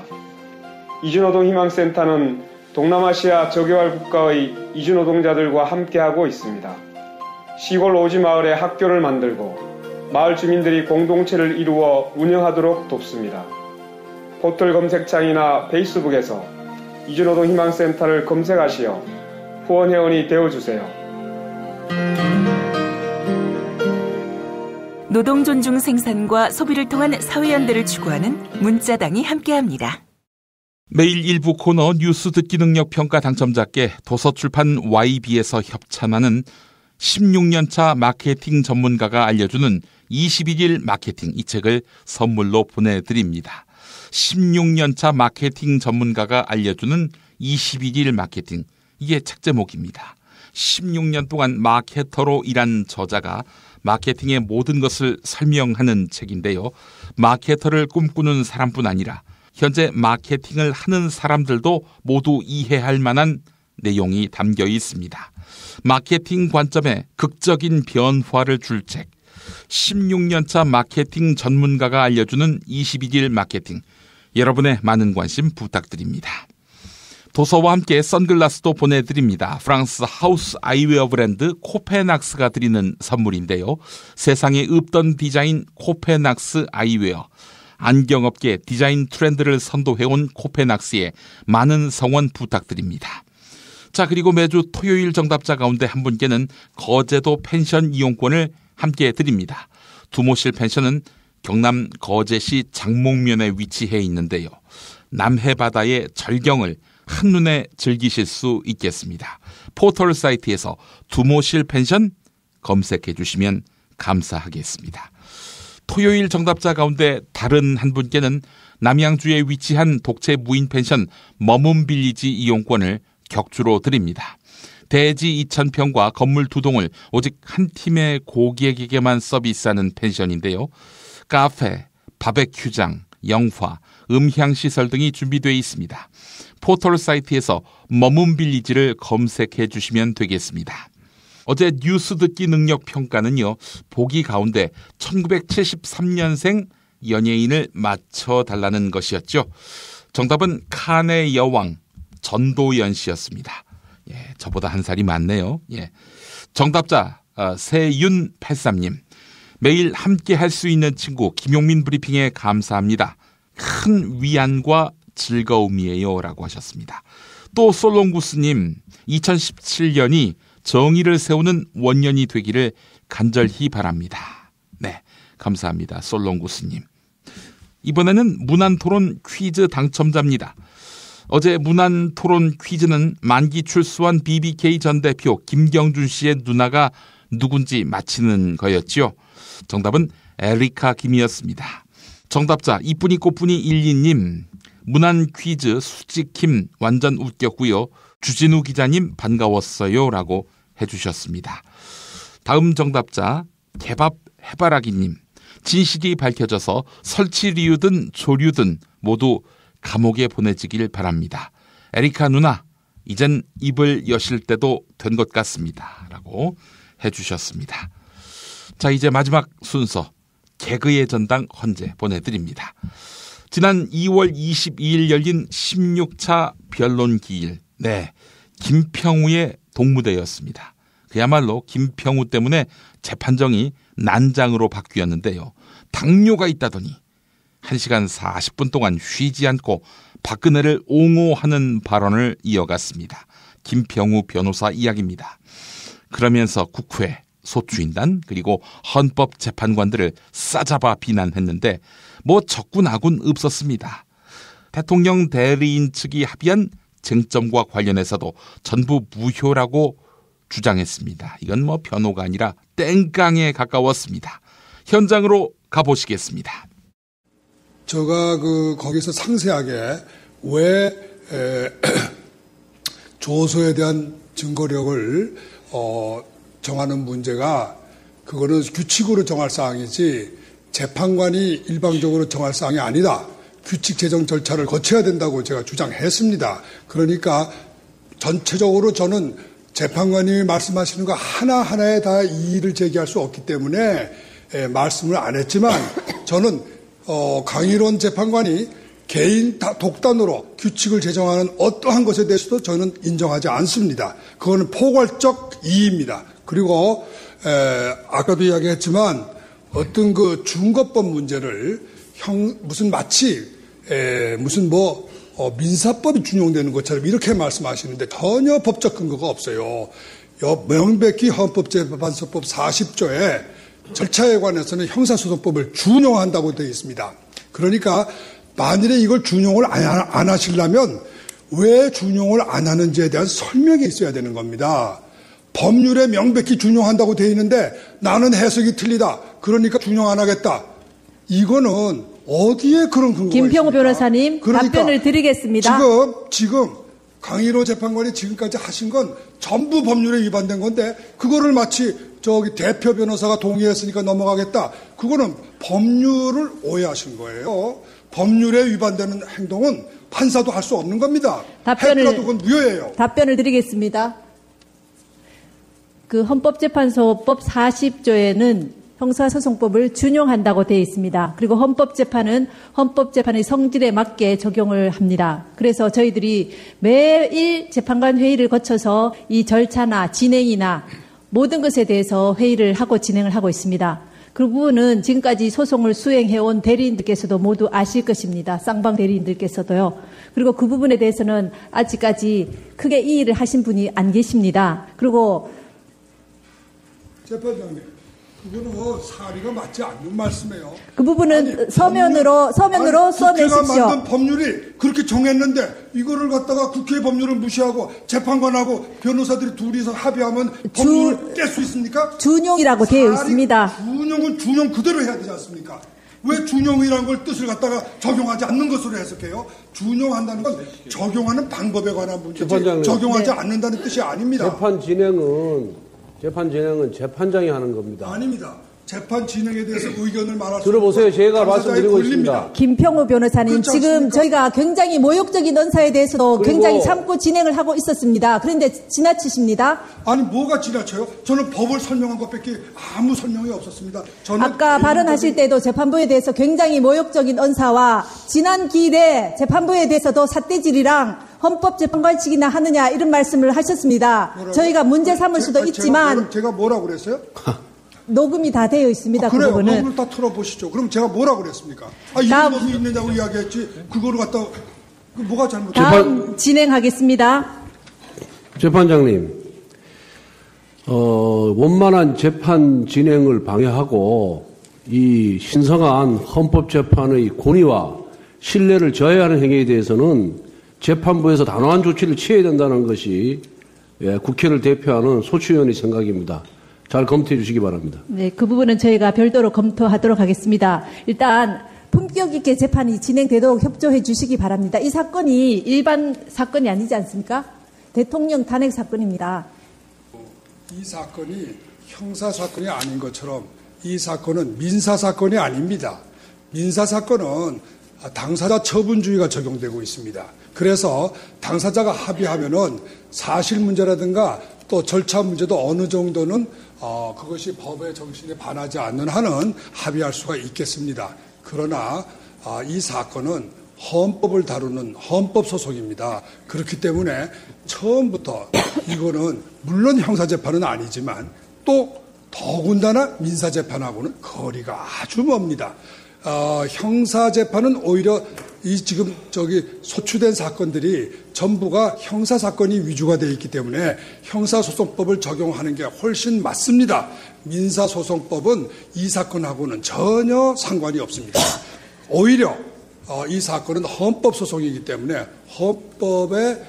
이준호동 희망센터는 동남아시아 저개발 국가의 이주노동자들과 함께하고 있습니다. 시골 오지 마을에 학교를 만들고 마을 주민들이 공동체를 이루어 운영하도록 돕습니다. 포털 검색창이나 페이스북에서 이주노동 희망센터를 검색하시어 후원회원이 되어주세요. 노동 존중 생산과 소비를 통한 사회연대를 추구하는 문자당이 함께합니다. 매일 일부 코너 뉴스 듣기 능력 평가 당첨자께 도서출판 YB에서 협찬하는 16년차 마케팅 전문가가 알려주는 21일 마케팅, 이 책을 선물로 보내드립니다. 16년차 마케팅 전문가가 알려주는 21일 마케팅, 이게 책 제목입니다. 16년 동안 마케터로 일한 저자가 마케팅의 모든 것을 설명하는 책인데요. 마케터를 꿈꾸는 사람뿐 아니라 현재 마케팅을 하는 사람들도 모두 이해할 만한 내용이 담겨 있습니다. 마케팅 관점에 극적인 변화를 줄 책, 16년차 마케팅 전문가가 알려주는 21일 마케팅, 여러분의 많은 관심 부탁드립니다. 도서와 함께 선글라스도 보내드립니다. 프랑스 하우스 아이웨어 브랜드 코페낙스가 드리는 선물인데요. 세상에 없던 디자인 코페낙스 아이웨어. 안경업계 디자인 트렌드를 선도해온 코페낙스에 많은 성원 부탁드립니다. 자, 그리고 매주 토요일 정답자 가운데 한 분께는 거제도 펜션 이용권을 함께 드립니다. 두모실 펜션은 경남 거제시 장목면에 위치해 있는데요. 남해 바다의 절경을 한눈에 즐기실 수 있겠습니다. 포털 사이트에서 두모실 펜션 검색해 주시면 감사하겠습니다. 토요일 정답자 가운데 다른 한 분께는 남양주에 위치한 독채 무인 펜션 머문빌리지 이용권을 격주로 드립니다. 대지 2,000평과 건물 2동을 오직 한 팀의 고객에게만 서비스하는 펜션인데요. 카페, 바베큐장, 영화, 음향시설 등이 준비되어 있습니다. 포털 사이트에서 머문빌리지를 검색해 주시면 되겠습니다. 어제 뉴스 듣기 능력 평가는요, 보기 가운데 1973년생 연예인을 맞춰달라는 것이었죠. 정답은 칸의 여왕 전도연 씨였습니다. 예, 저보다 한 살이 많네요. 예. 정답자 세윤83님. 매일 함께 할 수 있는 친구 김용민 브리핑에 감사합니다. 큰 위안과 즐거움이에요 라고 하셨습니다. 또 솔롱구스님, 2017년이 정의를 세우는 원년이 되기를 간절히 바랍니다. 네, 감사합니다. 솔롱구스님. 이번에는 문안토론 퀴즈 당첨자입니다. 어제 문안토론 퀴즈는 만기 출소한 BBK 전 대표 김경준 씨의 누나가 누군지 맞히는 거였죠. 정답은 에리카 김이었습니다. 정답자 이쁜이 꽃분이 12님, 문안 퀴즈 수지킴 완전 웃겼고요. 주진우 기자님 반가웠어요 라고 해주셨습니다. 다음 정답자 개밥 해바라기님, 진실이 밝혀져서 설치류든 조류든 모두 감옥에 보내지길 바랍니다. 에리카 누나, 이젠 입을 여실 때도 된 것 같습니다 라고 해주셨습니다. 자, 이제 마지막 순서 개그의 전당 헌재 보내드립니다. 지난 2월 22일 열린 16차 변론기일, 네, 김평우의 동무대였습니다. 그야말로 김평우 때문에 재판정이 난장으로 바뀌었는데요. 당뇨가 있다더니 1시간 40분 동안 쉬지 않고 박근혜를 옹호하는 발언을 이어갔습니다. 김평우 변호사 이야기입니다. 그러면서 국회, 소추인단 그리고 헌법재판관들을 싸잡아 비난했는데 뭐 적군아군 없었습니다. 대통령 대리인 측이 합의한 쟁점과 관련해서도 전부 무효라고 주장했습니다. 이건 뭐 변호가 아니라 땡깡에 가까웠습니다. 현장으로 가보시겠습니다. 제가 거기서 상세하게 왜 조서에 대한 증거력을 정하는 문제가 그거는 규칙으로 정할 사항이지 재판관이 일방적으로 정할 사항이 아니다. 규칙 제정 절차를 거쳐야 된다고 제가 주장했습니다. 그러니까 전체적으로 저는 재판관이 말씀하시는 거 하나하나에 다 이의를 제기할 수 없기 때문에 말씀을 안 했지만 저는 강일원 재판관이 개인 독단으로 규칙을 제정하는 어떠한 것에 대해서도 저는 인정하지 않습니다. 그거는 포괄적 이의입니다. 그리고 아까도 이야기했지만 어떤 그 중거법 문제를 무슨 마치 무슨 민사법이 준용되는 것처럼 이렇게 말씀하시는데 전혀 법적 근거가 없어요. 명백히 헌법재판소법 40조에 절차에 관해서는 형사소송법을 준용한다고 되어 있습니다. 그러니까 만일에 이걸 준용을 안 하시려면 왜 준용을 안 하는지에 대한 설명이 있어야 되는 겁니다. 법률에 명백히 준용한다고 되어 있는데 나는 해석이 틀리다. 그러니까 준용 안 하겠다. 이거는 어디에 그런 근거가 김평우 있습니까? 변호사님 그러니까 답변을 드리겠습니다. 지금 강일호 재판관이 지금까지 하신 건 전부 법률에 위반된 건데 그거를 마치 대표 변호사가 동의했으니까 넘어가겠다. 그거는 법률을 오해하신 거예요. 법률에 위반되는 행동은 판사도 할 수 없는 겁니다. 했더라도 그건 무효예요. 답변을 드리겠습니다. 그 헌법재판소법 40조에는 형사소송법을 준용한다고 되어 있습니다. 그리고 헌법재판은 헌법재판의 성질에 맞게 적용을 합니다. 그래서 저희들이 매일 재판관 회의를 거쳐서 이 절차나 진행이나 모든 것에 대해서 회의를 하고 진행을 하고 있습니다. 그 부분은 지금까지 소송을 수행해온 대리인들께서도 모두 아실 것입니다. 쌍방 대리인들께서도요. 그리고 그 부분에 대해서는 아직까지 크게 이의를 하신 분이 안 계십니다. 그리고 재판장님, 그거는 사리가 맞지 않는 말씀이에요. 그 부분은 서면으로 써내십시오. 국회가 만든 법률이 그렇게 정했는데 이거를 갖다가 국회 법률을 무시하고 재판관하고 변호사들이 둘이서 합의하면 법률을 깰 수 있습니까? 준용이라고 되어 있습니다. 준용은 준용 그대로 해야 되지 않습니까? 왜 준용이라는 걸 뜻을 갖다가 적용하지 않는 것으로 해석해요? 준용한다는 건 적용하는 방법에 관한 문제지 적용하지 않는다는 뜻이 아닙니다. 재판 진행은 재판장이 하는 겁니다. 아닙니다. 재판 진행에 대해서 의견을 말할 수 들어보세요. 제가 말씀드리고 있습니다. 김평우 변호사님, 지금 저희가 굉장히 모욕적인 언사에 대해서도 굉장히 참고 진행을 하고 있었습니다. 그런데 지나치십니다. 아니 뭐가 지나쳐요? 저는 법을 설명한 것밖에 아무 설명이 없었습니다. 저는 아까 발언하실 때도 재판부에 대해서 굉장히 모욕적인 언사와 지난 기일에 재판부에 대해서도 삿대질이랑 헌법재판관직이나 하느냐 이런 말씀을 하셨습니다. 뭐라고? 저희가 문제 삼을 수도 있지만 제가 뭐라고 그랬어요? 녹음이 다 되어 있습니다. 그래요. 그 부분은. 녹음을 다 틀어보시죠. 그럼 제가 뭐라고 그랬습니까? 이런 놈이 있느냐고 이야기했지 그거를 갖다 뭐가 잘못됐어요? 다음 진행하겠습니다. 재판장님, 원만한 재판 진행을 방해하고 이 신성한 헌법재판의 권위와 신뢰를 저해하는 행위에 대해서는 재판부에서 단호한 조치를 취해야 된다는 것이 국회를 대표하는 소추위원의 생각입니다. 잘 검토해 주시기 바랍니다. 네, 그 부분은 저희가 별도로 검토하도록 하겠습니다. 일단 품격 있게 재판이 진행되도록 협조해 주시기 바랍니다. 이 사건이 일반 사건이 아니지 않습니까? 대통령 탄핵 사건입니다. 이 사건이 형사 사건이 아닌 것처럼 이 사건은 민사 사건이 아닙니다. 민사 사건은 당사자 처분주의가 적용되고 있습니다. 그래서 당사자가 합의하면은 사실 문제라든가 또 절차 문제도 어느 정도는 그것이 법의 정신에 반하지 않는 한은 합의할 수가 있겠습니다. 그러나 이 사건은 헌법을 다루는 헌법소송입니다. 그렇기 때문에 처음부터 이거는 물론 형사재판은 아니지만 또 더군다나 민사재판하고는 거리가 아주 멉니다. 형사재판은 오히려 이 지금 소추된 사건들이 전부가 형사사건이 위주가 되어 있기 때문에 형사소송법을 적용하는 게 훨씬 맞습니다. 민사소송법은 이 사건하고는 전혀 상관이 없습니다. 오히려 이 사건은 헌법소송이기 때문에 헌법의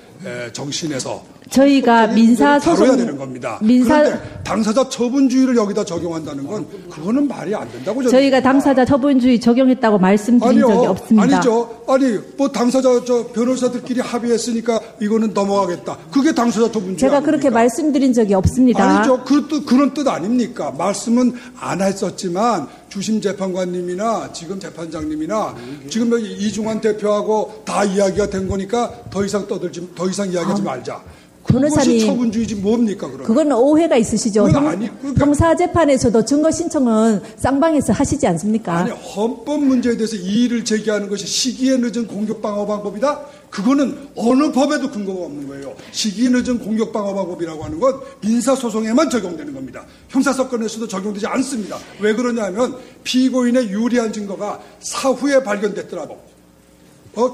정신에서 저희가 민사소송 다뤄야 되는 겁니다. 그런데 당사자 처분주의를 여기다 적용한다는 건 그거는 말이 안 된다고 저희가 당사자 처분주의 적용했다고 말씀드린 적이 없습니다. 아니죠. 아니 뭐 당사자 변호사들끼리 합의했으니까 이거는 넘어가겠다. 그게 당사자 처분주의 제가 아닙니까? 그렇게 말씀드린 적이 없습니다. 아니죠. 그런 뜻 아닙니까? 말씀은 안 했었지만 주심 재판관님이나 지금 재판장님이나 지금 이중환 대표하고 다 이야기가 된 거니까 더 이상 이야기하지 말자. 그것이 처분주의지 뭡니까 그러면? 그건 오해가 있으시죠. 형사재판에서도 증거 신청은 쌍방에서 하시지 않습니까? 아니 헌법 문제에 대해서 이의를 제기하는 것이 시기에 늦은 공격방어 방법이다? 그거는 어느 법에도 근거가 없는 거예요. 시기에 늦은 공격방어 방법이라고 하는 건 민사소송에만 적용되는 겁니다. 형사사건에서도 적용되지 않습니다. 왜 그러냐면 피고인의 유리한 증거가 사후에 발견됐더라도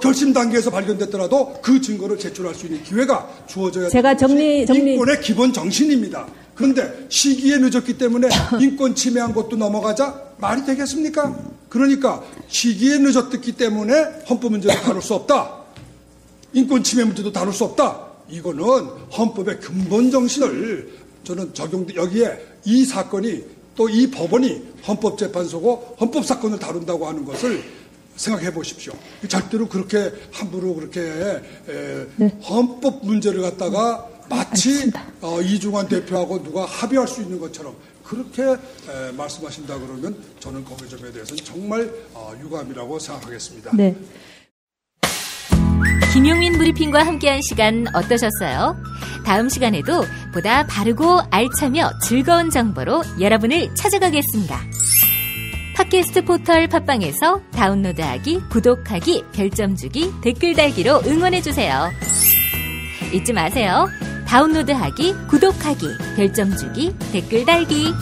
결심 단계에서 발견됐더라도 그 증거를 제출할 수 있는 기회가 주어져야 제가 인권의 기본 정신입니다. 그런데 시기에 늦었기 때문에 인권 침해한 것도 넘어가자 말이 되겠습니까? 그러니까 시기에 늦었기 때문에 헌법 문제도 다룰 수 없다. 인권 침해 문제도 다룰 수 없다. 이거는 헌법의 근본 정신을 저는 여기에 이 사건이 또 이 법원이 헌법재판소고 헌법사건을 다룬다고 하는 것을 생각해 보십시오. 절대로 그렇게 함부로 그렇게 헌법 문제를 갖다가 마치 이중환 대표하고 누가 합의할 수 있는 것처럼 그렇게 말씀하신다 그러면 저는 거기 점에 대해서는 정말 유감이라고 생각하겠습니다. 네. 김용민 브리핑과 함께한 시간 어떠셨어요? 다음 시간에도 보다 바르고 알차며 즐거운 정보로 여러분을 찾아가겠습니다. 팟캐스트 포털 팟빵에서 다운로드하기, 구독하기, 별점 주기, 댓글 달기로 응원해주세요. 잊지 마세요. 다운로드하기, 구독하기, 별점 주기, 댓글 달기.